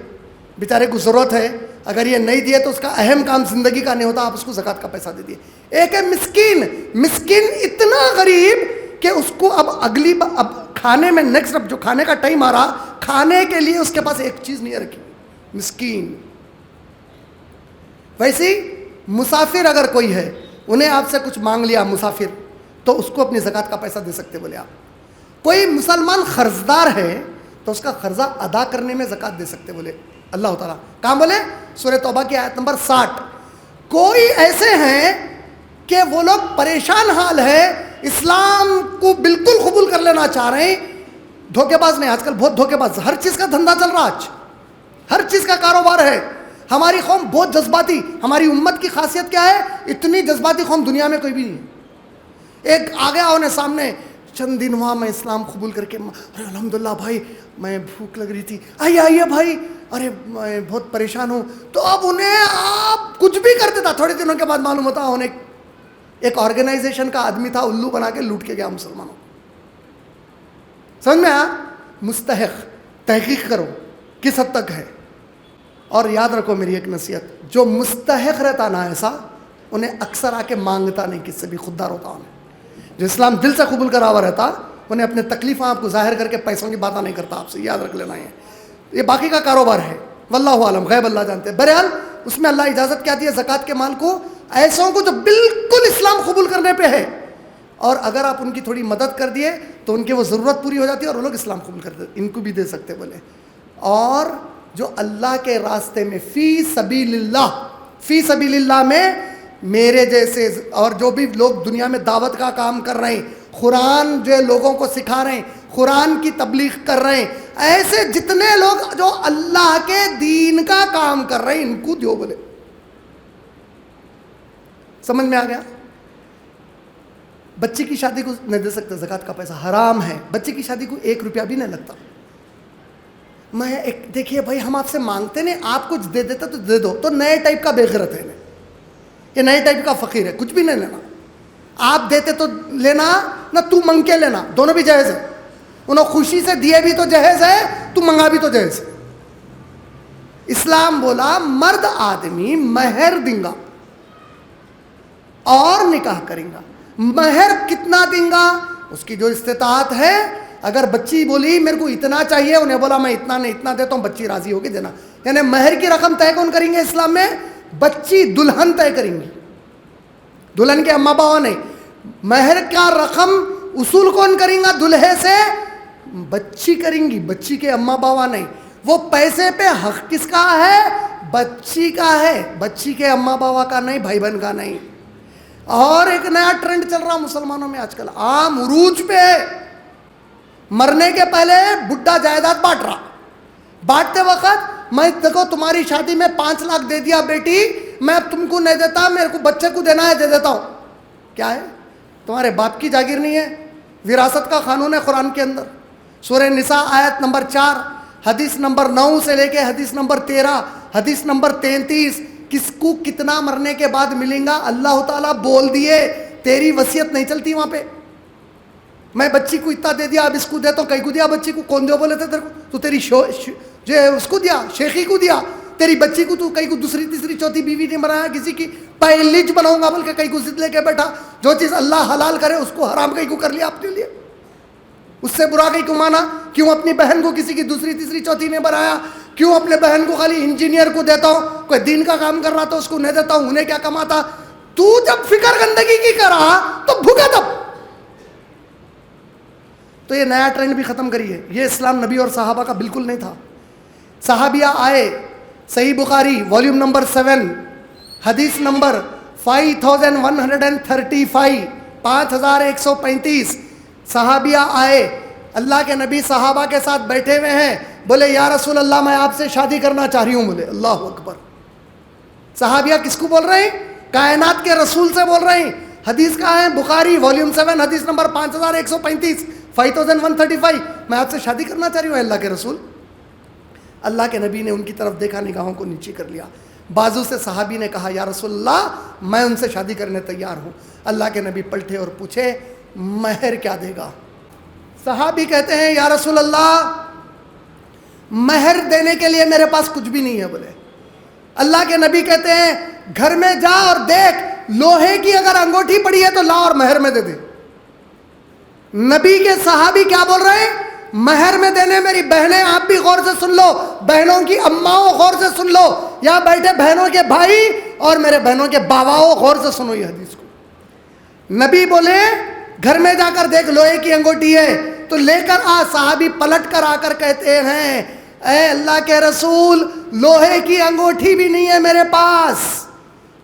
بیچارے کو ضرورت ہے, اگر یہ نہیں دیے تو اس کا اہم کام زندگی کا نہیں ہوتا, آپ اس کو زکوٰۃ کا پیسہ دے دیے. ایک ہے مسکین. مسکین اتنا غریب کہ اس کو اب اب کھانے میں نیکسٹ اب جو کھانے کا ٹائم آ رہا, کھانے کے لیے اس کے پاس ایک چیز نہیں رکھی, مسکین. ویسے مسافر اگر کوئی ہے, انہیں آپ سے کچھ مانگ لیا مسافر, تو اس کو اپنی زکوٰۃ کا پیسہ دے سکتے بولے آپ. کوئی مسلمان قرضدار ہے تو اس کا قرضہ ادا کرنے میں زکوٰۃ دے سکتے بولے اللہ تعالیٰ. کہاں بولے؟ سورہ توبہ کی آیت نمبر 60. کوئی ایسے ہیں کہ وہ لوگ پریشان حال ہے, اسلام کو بالکل قبول کر لینا چاہ رہے ہیں, دھوکے باز نہیں, آج کل بہت دھوکے باز, ہر چیز کا دھندا چل رہا, آج ہر چیز کا کاروبار ہے. ہماری قوم بہت جذباتی, ہماری امت کی خاصیت کیا ہے؟ اتنی جذباتی قوم دنیا میں کوئی بھی نہیں ہے. ایک آ گیا انہیں سامنے، چند دن ہوا میں اسلام قبول کر کے، ارے الحمدللہ بھائی میں بھوک لگ رہی تھی، آئیے بھائی، ارے میں بہت پریشان ہوں. تو اب انہیں آپ کچھ بھی کرتے تھا، تھوڑے دنوں کے بعد معلوم ہوتا انہیں ایک آرگنائزیشن کا آدمی تھا، الو بنا کے لوٹ کے گیا مسلمانوں. سمجھ میں آیا؟ مستحق تحقیق کرو کس حد تک ہے. اور یاد رکھو میری ایک نصیحت، جو مستحق رہتا نا ایسا، انہیں اکثر آ کے مانگتا نہیں کس سے بھی، خوددار ہوتا انہیں. جو اسلام دل سے قبول کرا ہوا رہتا، انہیں اپنے تکلیفیں آپ کو ظاہر کر کے پیسوں کی باتیں نہیں کرتا آپ سے، یاد رکھ لینا. یہ باقی کا کاروبار ہے، واللہ عالم، غیب اللہ جانتے ہیں. بہرحال اس میں اللہ اجازت کیا دی ہے، زکوٰۃ کے مال کو ایسوں کو جو بالکل اسلام قبول کرنے پہ ہے، اور اگر آپ ان کی تھوڑی مدد کر دیے تو ان کی وہ ضرورت پوری ہو جاتی ہے اور وہ لوگ اسلام قبول کرتے ہیں، ان کو بھی دے سکتے بولے. اور جو اللہ کے راستے میں فی سبیل اللہ میں میرے جیسے اور جو بھی لوگ دنیا میں دعوت کا کام کر رہے ہیں، قرآن جو لوگوں کو سکھا رہے ہیں، قرآن کی تبلیغ کر رہے ہیں، ایسے جتنے لوگ جو اللہ کے دین کا کام کر رہے ہیں، ان کو دیو بولے. سمجھ میں آ گیا؟ بچی کی شادی کو نہیں دے سکتے زکوٰۃ کا پیسہ، حرام ہے. بچی کی شادی کو 1 روپیہ بھی نہیں لگتا. میں دیکھیے بھائی، ہم آپ سے مانگتے نہیں، آپ کچھ دے دیتے تو دے دو. تو نئے ٹائپ کا بے غیرت ہے، یہ نئے ٹائپ کا فقیر ہے. کچھ بھی نہیں لینا، آپ دیتے تو لینا نہ، تو منگ کے لینا، دونوں بھی جائز ہے. انہوں خوشی سے دیے بھی تو جائز ہے، تو منگا بھی تو جائز ہے. اسلام بولا مرد آدمی مہر دیں گا اور نکاح کریں گا. مہر کتنا دیں گا؟ اس کی جو استطاعت ہے. اگر بچی بولی میرے کو اتنا چاہیے، انہیں بولا میں اتنا نہیں اتنا دیتا ہوں، بچی راضی ہوگی دینا. یعنی مہر کی رقم طے کون کریں گے اسلام میں؟ بچی دلہن طے کریں گی، دلہن کے اماں باوا نہیں. مہر کا رقم اصول کون کریں گا دلہے سے؟ بچی کریں گی، بچی کے اماں باوا نہیں. وہ پیسے پہ حق کس کا ہے؟ بچی کا ہے، بچی کے اماں باوا کا نہیں، بھائی بہن کا نہیں. اور ایک نیا ٹرینڈ چل رہا مسلمانوں میں آج کل، عام عروج پہ، مرنے کے پہلے بڈھا جائیداد بانٹ رہا. بانٹتے وقت میں دیکھو تمہاری شادی میں 5 لاکھ دے دیا بیٹی، میں اب تم کو نہیں دیتا، میرے کو بچے کو دینا ہے، دے دیتا ہوں. کیا ہے؟ تمہارے باپ کی جاگیر نہیں ہے؟ وراثت کا قانون ہے قرآن کے اندر. سورہ نساء آیت نمبر 4، حدیث نمبر 9 سے لے کے حدیث نمبر 13، حدیث نمبر 33، کس کو کتنا مرنے کے بعد ملیں گا اللہ تعالیٰ بول دیے. تیری وصیت نہیں چلتی وہاں پہ. میں بچی کو اتنا دے دیا، اب اس کو دیتا ہوں، کئی کو دیا بچی کو، کون دو بولے تھے تیرے کو؟ تو تیری جو ہے اس کو دیا، شیخی کو دیا. تیری بچی کو تو کئی کو دوسری تیسری چوتھی بیوی نے بنایا، کسی کی پہلج بناؤں گا بلکہ کئی کو ضد لے کے بیٹھا. جو چیز اللہ حلال کرے اس کو حرام کئی کو کر لیا اپنے لیے. اس سے برا کئی کو مانا. کیوں اپنی بہن کو کسی کی دوسری تیسری چوتھی نے بنایا؟ کیوں اپنے بہن کو خالی انجینئر کو دیتا ہوں، کوئی دین کا کام کر رہا تو اس کو نہیں دیتا ہوں، انہیں کیا کماتا؟ تو جب فکر گندگی کی کر رہا تو بھوکا تب. تو یہ نیا ٹرینڈ بھی ختم کریے. یہ اسلام نبی اور صحابہ کا بالکل نہیں تھا. صحابیہ آئے، صحیح بخاری والیوم نمبر 7 حدیث نمبر 5135، 5135 صحابیہ آئے. اللہ کے نبی صحابہ کے ساتھ بیٹھے ہوئے ہیں. بولے یا رسول اللہ میں آپ سے شادی کرنا چاہ رہی ہوں. بولے اللہ اکبر. صحابیہ کس کو بول رہے ہیں؟ کائنات کے رسول سے بول رہے ہیں. حدیث کا ہے بخاری والیوم 7 حدیث نمبر 5135، 5135، میں آپ سے شادی کرنا چاہ رہی ہوں اللہ کے رسول. اللہ کے نبی نے ان کی طرف دیکھا، نگاہوں کو نیچے کر لیا. بازو سے صحابی نے کہا یا رسول اللہ میں ان سے شادی کرنے تیار ہوں. اللہ کے نبی پلٹے اور پوچھے مہر کیا دے گا؟ صحابی کہتے ہیں یا رسول اللہ مہر دینے کے لیے میرے پاس کچھ بھی نہیں ہے. بولے اللہ کے نبی کہتے ہیں گھر میں جا اور دیکھ لوہے کی اگر انگوٹھی پڑی ہے تو لا اور مہر میں دے دے. نبی کے صحابی کیا بول رہے ہیں؟ مہر میں دینے. میری بہنیں آپ بھی غور سے سن لو، بہنوں کی اماؤں غور سے سن لو، یا بیٹھے بہنوں کے بھائی اور میرے بہنوں کے باواؤں غور سے سنو یہ حدیث کو. نبی بولے گھر میں جا کر دیکھ لوہے کی انگوٹھی ہے تو لے کر آ. صحابی پلٹ کر آ کر کہتے ہیں اے اللہ کے رسول لوہے کی انگوٹھی بھی نہیں ہے میرے پاس.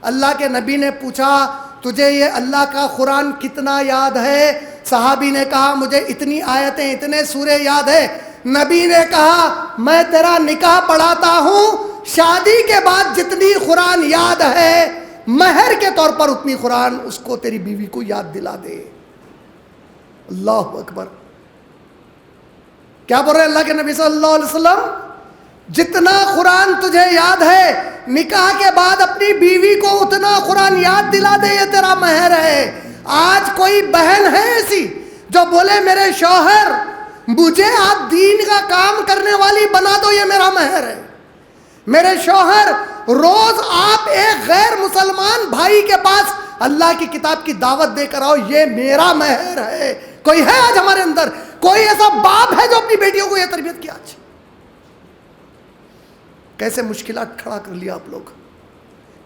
اللہ کے نبی نے پوچھا تجھے یہ اللہ کا قرآن کتنا یاد ہے؟ صحابی نے کہا مجھے اتنی آیتیں اتنے سورے یاد ہے. نبی نے کہا میں تیرا نکاح پڑھاتا ہوں، شادی کے بعد جتنی قرآن یاد ہے مہر کے طور پر اتنی قرآن اس کو تیری بیوی کو یاد دلا دے. اللہ اکبر. کیا بول رہے اللہ کے نبی صلی اللہ علیہ وسلم؟ جتنا قرآن تجھے یاد ہے نکاح کے بعد اپنی بیوی کو اتنا قرآن یاد دلا دے، یہ تیرا مہر ہے. آج کوئی بہن ہے ایسی جو بولے میرے شوہر مجھے آپ دین کا کام کرنے والی بنا دو، یہ میرا مہر ہے. میرے شوہر روز آپ ایک غیر مسلمان بھائی کے پاس اللہ کی کتاب کی دعوت دے کر آؤ، یہ میرا مہر ہے. کوئی ہے آج ہمارے اندر؟ کوئی ایسا باپ ہے جو اپنی بیٹیوں کو یہ تربیت کیا؟ آج کیسے مشکلات کھڑا کر لیا آپ لوگ.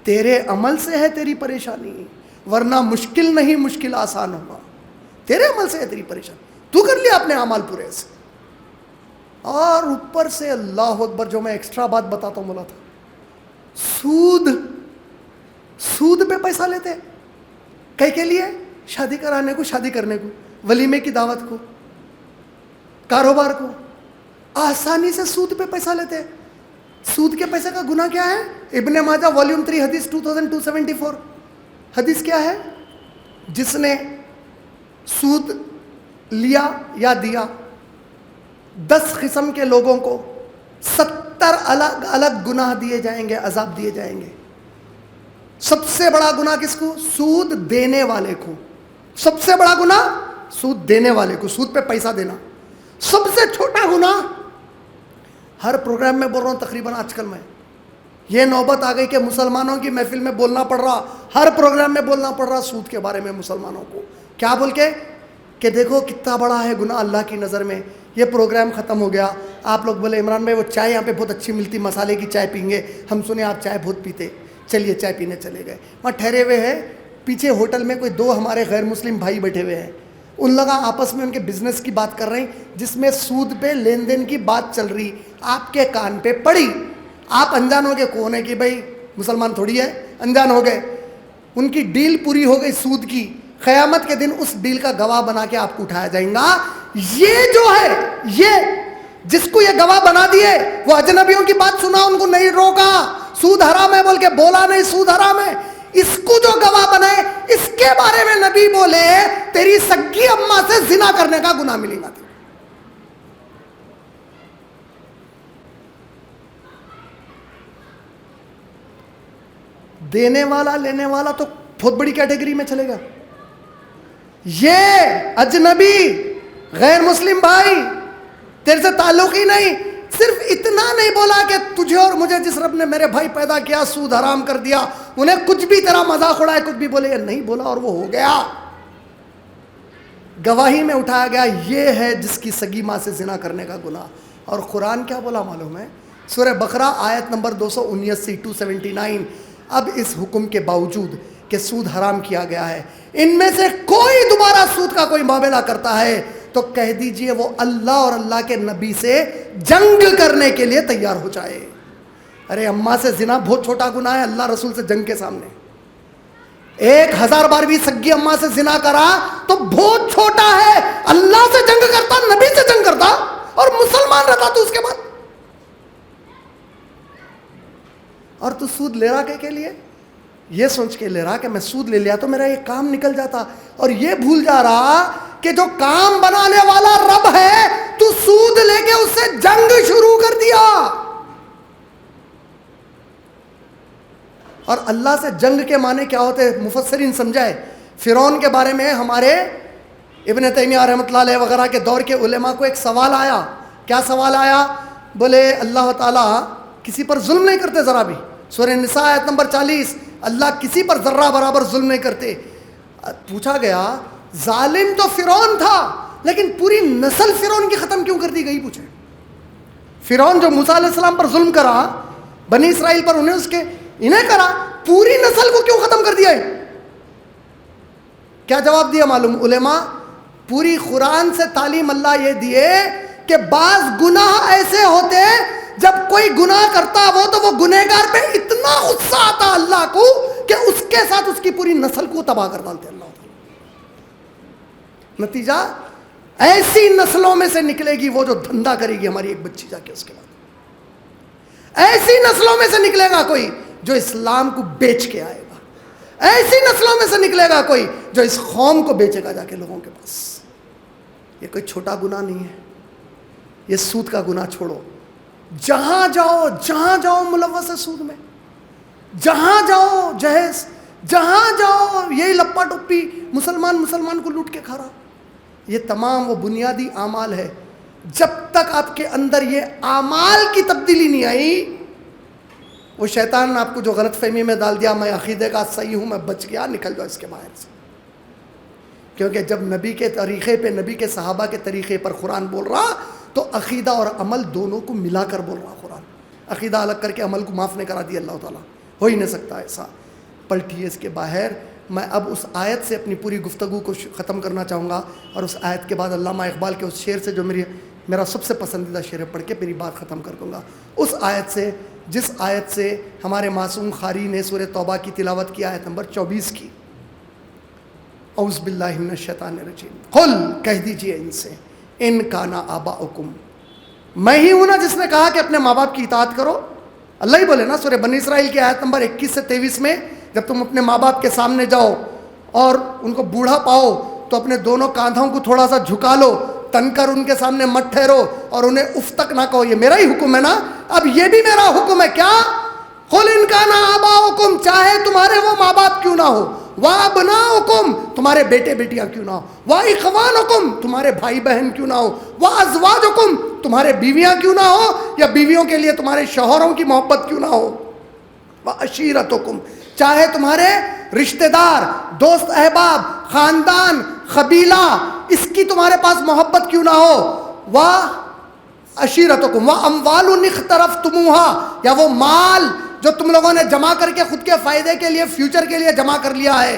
تیرے عمل سے ہے تیری پریشانی، ورنہ مشکل نہیں، مشکل آسان ہوگا. تیرے عمل سے ہے تیری پریشانی، تو کر لیا اپنے اعمال پورے سے. اور اوپر سے اللہ اکبر، جو میں ایکسٹرا بات بتاتا ہوں، بولا تھا سود پہ پیسہ لیتے. کئی کے لیے؟ شادی کرانے کو، شادی کرنے کو، ولیمے کی دعوت کو، کاروبار کو. آسانی سے سود پہ پیسہ لیتے. سود کے پیسے کا گناہ کیا ہے؟ ابن ماجہ والیوم 3 حدیث 2274. حدیث کیا ہے؟ جس نے سود لیا یا دیا 10 قسم کے لوگوں کو 70 الگ الگ گناہ دیے جائیں گے، عذاب دیے جائیں گے. سب سے بڑا گناہ کس کو؟ سود دینے والے کو. سب سے بڑا گناہ سود دینے والے کو، سود پہ پیسہ دینا. سب سے چھوٹا گناہ، ہر پروگرام میں بول رہا ہوں تقریباً آج کل میں یہ نوبت آ گئی کہ مسلمانوں کی محفل میں بولنا پڑ رہا، ہر پروگرام میں بولنا پڑ رہا سود کے بارے میں مسلمانوں کو. کیا بول کے؟ کہ دیکھو کتنا بڑا ہے گناہ اللہ کی نظر میں. یہ پروگرام ختم ہو گیا، آپ لوگ بولے عمران بھائی وہ چائے یہاں پہ بہت اچھی ملتی، مسالے کی چائے پئیں گے، ہم سنے آپ چائے بہت پیتے، چلیے چائے پینے چلے گئے. وہاں ٹھہرے ہوئے ہیں پیچھے ہوٹل میں کوئی 2 ہمارے غیر مسلم بھائی بیٹھے ہوئے ہیں. ان لوگ آپس میں ان کے بزنس کی بات کر رہے ہیں جس میں سود پہ لین دین کی بات چل رہی. آپ کے کان پہ پڑی، آپ انجان ہو گئے. کون ہے کہ بھائی مسلمان تھوڑی ہے، انجان ہو گئے. ان کی ڈیل پوری ہو گئی سود کی. قیامت کے دن اس ڈیل کا گواہ بنا کے آپ کو اٹھایا جائے گا. یہ جو ہے، یہ جس کو یہ گواہ بنا دیے، وہ اجنبیوں کی بات سنا، ان کو نہیں روکا، سود حرام ہے بول کے بولا نہیں سود حرام ہے. اس کو جو گواہ بنائے، اس کے بارے میں نبی بولے تیری سگی اماں سے زنا کرنے کا گناہ ملے گا. دینے والا لینے والا تو بہت بڑی کیٹیگری میں چلے گا. یہ اجنبی غیر مسلم بھائی تیرے سے تعلق ہی نہیں، صرف اتنا نہیں بولا کہ تجھے اور مجھے جس رب نے میرے بھائی پیدا کیا سود حرام کر دیا، انہیں کچھ بھی تیرا مذاق اڑائے، کچھ بھی بولے، نہیں بولا اور وہ ہو گیا. گواہی میں اٹھایا گیا. یہ ہے جس کی سگی ماں سے زنا کرنے کا گناہ. اور قرآن کیا بولا معلوم ہے؟ سورہ بقرہ آیت نمبر 279 279. اب اس حکم کے باوجود کہ سود حرام کیا گیا ہے، ان میں سے کوئی دوبارہ سود کا کوئی معاملہ کرتا ہے تو کہہ دیجئے وہ اللہ اور اللہ کے نبی سے جنگ کرنے کے لیے تیار ہو جائے. ارے اماں سے زنا بہت چھوٹا گناہ ہے اللہ رسول سے جنگ کے سامنے. 1000 بار بھی سگی اماں سے زنا کرا تو بہت چھوٹا ہے. اللہ سے جنگ کرتا، نبی سے جنگ کرتا اور مسلمان رہتا تو اس کے بعد. اور تو سود لے رہا کے لیے یہ سوچ کے لے رہا کہ میں سود لے لیا تو میرا یہ کام نکل جاتا، اور یہ بھول جا رہا کہ جو کام بنانے والا رب ہے، تو سود لے کے اس سے جنگ شروع کر دیا. اور اللہ سے جنگ کے معنی کیا ہوتے مفسرین سمجھائے. فرعون کے بارے میں ہمارے ابن تیمیہ رحمۃ اللہ علیہ وغیرہ کے دور کے علماء کو ایک سوال آیا. کیا سوال آیا؟ بولے اللہ تعالیٰ کسی پر ظلم نہیں کرتے ذرا بھی. سورہ نساء آیت نمبر 40، اللہ کسی پر ذرہ برابر ظلم نہیں کرتے. پوچھا گیا ظالم تو فرعون تھا لیکن پوری نسل فرعون کی ختم کیوں کر دی گئی؟ پوچھے فرعون جو موسیٰ علیہ السلام پر ظلم کرا، بنی اسرائیل پر انہیں کرا، پوری نسل کو کیوں ختم کر دیا ہے؟ کیا جواب دیا معلوم؟ علماء پوری قرآن سے تعلیم اللہ یہ دیے کہ بعض گناہ ایسے ہوتے جب کوئی گناہ کرتا وہ گنہگار پہ اتنا غصہ آتا اللہ کو کہ اس کے ساتھ اس کی پوری نسل کو تباہ کر ڈالتے اللہ تعالیٰ. نتیجہ ایسی نسلوں میں سے نکلے گی وہ جو دھندا کرے گی ہماری ایک بچی جا کے. اس کے بعد ایسی نسلوں میں سے نکلے گا کوئی جو اسلام کو بیچ کے آئے گا. ایسی نسلوں میں سے نکلے گا کوئی جو اس قوم کو بیچے گا جا کے لوگوں کے پاس. یہ کوئی چھوٹا گناہ نہیں ہے. یہ سود کا گناہ چھوڑو. جہاں جاؤ ملوث ہے سود میں. جہاں جاؤ جہیز, جہاں جاؤ یہی لپا ٹپی, مسلمان کو لوٹ کے کھا رہا. یہ تمام وہ بنیادی اعمال ہے. جب تک آپ کے اندر یہ اعمال کی تبدیلی نہیں آئی, وہ شیطان نے آپ کو جو غلط فہمی میں ڈال دیا, میں عقیدے کا صحیح ہوں, میں بچ گیا, نکل جاؤ اس کے باہر سے. کیونکہ جب نبی کے طریقے پہ, نبی کے صحابہ کے طریقے پر قرآن بول رہا, تو عقیدہ اور عمل دونوں کو ملا کر بول رہا قرآن. عقیدہ الگ کر کے عمل کو معاف نہیں کرا دیا اللہ تعالیٰ, ہو ہی نہیں سکتا ایسا. پلٹیے اس کے باہر. میں اب اس آیت سے اپنی پوری گفتگو کو ختم کرنا چاہوں گا, اور اس آیت کے بعد علامہ اقبال کے اس شعر سے, جو میرا سب سے پسندیدہ شعر ہے, پڑھ کے میری بات ختم کر دوں گا. اس آیت سے, جس آیت سے ہمارے معصوم قاری نے سورہ توبہ کی تلاوت کی, آیت نمبر 24 کی. اعوذ باللہ من الشیطان الرجیم. قل, کہہ دیجئے ان سے, ان کان آباؤکم, میں ہی ہوں نا جس نے کہا کہ اپنے ماں باپ کی اطاعت کرو. اللہ ہی بولے نا سورہ بنی اسرائیل کی آیت نمبر 21 سے 23 میں, جب تم اپنے ماں باپ کے سامنے جاؤ اور ان کو بوڑھا پاؤ تو اپنے دونوں کاندھوں کو تھوڑا سا جھکا لو, تن کر ان کے سامنے مت ٹھہرو, اور انہیں اف تک نہ کہو. یہ میرا ہی حکم ہے نا, اب یہ بھی میرا حکم ہے. کیا؟ قل ان کان آباؤکم, چاہے تمہارے وہ ماں باپ کیوں نہ ہو, وابناؤکم, تمہارے بیٹے بیٹیاں کیوں نہ ہو, واخوانکم, تمہارے بھائی بہن کیوں نہ ہو, وازواجکم, تمہارے بیویاں کیوں نہ ہو, یا بیویوں کے لیے تمہارے شوہروں کی محبت کیوں نہ ہو, وعشیرتکم, چاہے تمہارے رشتہ دار, دوست احباب, خاندان, قبیلہ, اس کی تمہارے پاس محبت کیوں نہ ہو, وعشیرتکم, واموال اقترفتموها, یا وہ مال جو تم لوگوں نے جمع کر کے خود کے فائدے کے لیے, فیوچر کے لیے جمع کر لیا ہے,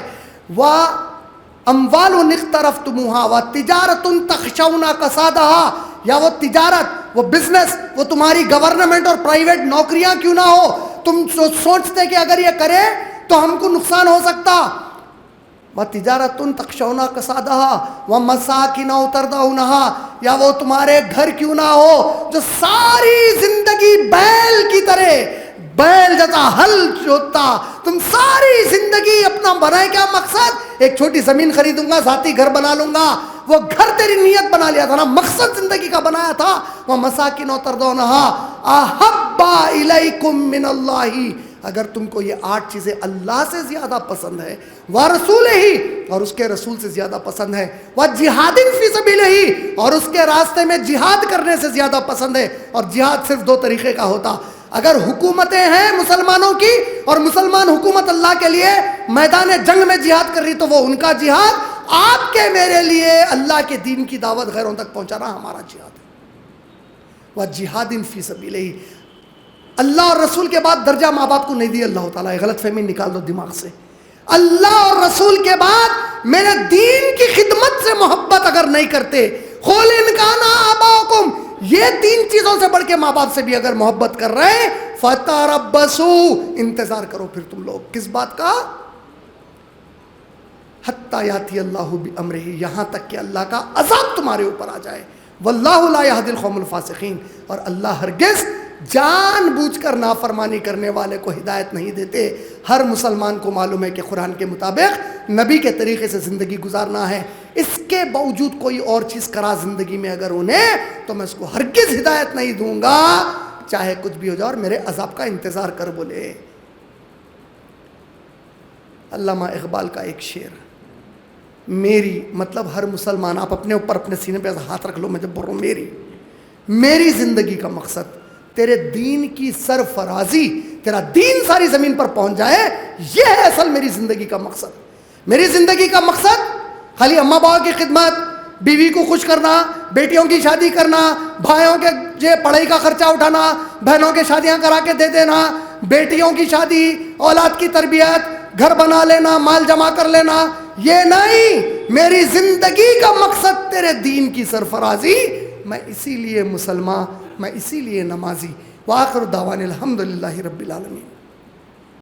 واموال اقترفتموها, وتجارۃ تخشون کسادها, یا وہ تجارت, وہ بزنس, وہ تمہاری گورنمنٹ اور پرائیویٹ نوکریاں کیوں نہ ہو, تم سوچتے کہ اگر یہ کرے تو ہم کو نقصان ہو سکتا. وَتِجَارَةٌ تَخْشَوْنَ كَسَادَهَا وَمَسَاكِنَ تَرْضَوْنَهَا, یا وہ تمہارے گھر کیوں نہ ہو جو ساری زندگی بیل کی طرح, بیل جیسا ہل جوتتا, تم ساری زندگی اپنا بنائے کیا مقصد, ایک چھوٹی زمین خریدوں گا, ذاتی گھر بنا لوں گا. وہ گھر تیری نیت بنا لیا تھا نا, مقصد زندگی کا بنایا تھا. وَمَسَاكِنَ تَرْضَوْنَهَا أَحَبَّ إِلَيْكُم مِّنَ اللَّهِ, اگر تم کو یہ 8 چیزیں اللہ سے زیادہ پسند ہے, وَرَسُولِهِ, اور اس کے رسول سے زیادہ پسند ہے, وَجِهَادٍ فِي سَبِيلِهِ, اور اس کے راستے میں جہاد کرنے سے زیادہ پسند ہے. اور جہاد صرف 2 طریقے کا ہوتا. اگر حکومتیں ہیں مسلمانوں کی اور مسلمان حکومت اللہ کے لیے میدان جنگ میں جہاد کر رہی, تو وہ ان کا جہاد, آپ کے میرے لیے اللہ کے دین کی دعوت غیروں تک پہنچانا ہمارا جہاد ہے. وَجِهَادٍ فِي سَبِيلِهِ, اللہ اور رسول کے بعد درجہ ماں باپ کو نہیں دیا اللہ تعالیٰ. غلط فہمی نکال دو دماغ سے. اللہ اور رسول کے بعد میرے دین کی خدمت سے محبت اگر نہیں کرتے, قُلْ إِنْ كَانَ آبَاؤُكُمْ, یہ 3 چیزوں سے بڑھ کے ماں باپ سے بھی اگر محبت کر رہے ہیں, فَتَرَبَّصُوا, انتظار کرو پھر تم لوگ. کس بات کا؟ حَتَّى يَأْتِيَ اللَّهُ بِأَمْرِهِ, یہاں تک کہ اللہ کا عذاب تمہارے اوپر آ جائے. وَاللَّهُ لَا يَهْدِي الْقَوْمَ الْفَاسِقِينَ, اور اللہ ہرگز جان بوجھ کر نافرمانی کرنے والے کو ہدایت نہیں دیتے. ہر مسلمان کو معلوم ہے کہ قرآن کے مطابق نبی کے طریقے سے زندگی گزارنا ہے. اس کے باوجود کوئی اور چیز کرا زندگی میں اگر انہیں, تو میں اس کو ہرگز ہدایت نہیں دوں گا, چاہے کچھ بھی ہو جائے, اور میرے عذاب کا انتظار کر بولے. علامہ اقبال کا ایک شعر, میری مطلب ہر مسلمان, آپ اپنے اوپر اپنے سینے پہ ہاتھ رکھ لو, میں جب بول رہا ہوں میری زندگی کا مقصد تیرے دین کی سرفرازی, تیرا دین ساری زمین پر پہنچ جائے, یہ ہے اصل میری زندگی کا مقصد. میری زندگی کا مقصد خالی اماں باپ کی خدمت, بیوی کو خوش کرنا, بیٹیوں کی شادی کرنا, بھائیوں کے پڑھائی کا خرچہ اٹھانا, بہنوں کے شادیاں کرا کے دے دینا, بیٹیوں کی شادی, اولاد کی تربیت, گھر بنا لینا, مال جمع کر لینا, یہ نہیں. میری زندگی کا مقصد تیرے دین کی سرفرازی. میں اسی لیے مسلمان, میں اسی لیے نمازی. وآخر دعوانا الحمدللہ رب العالمین.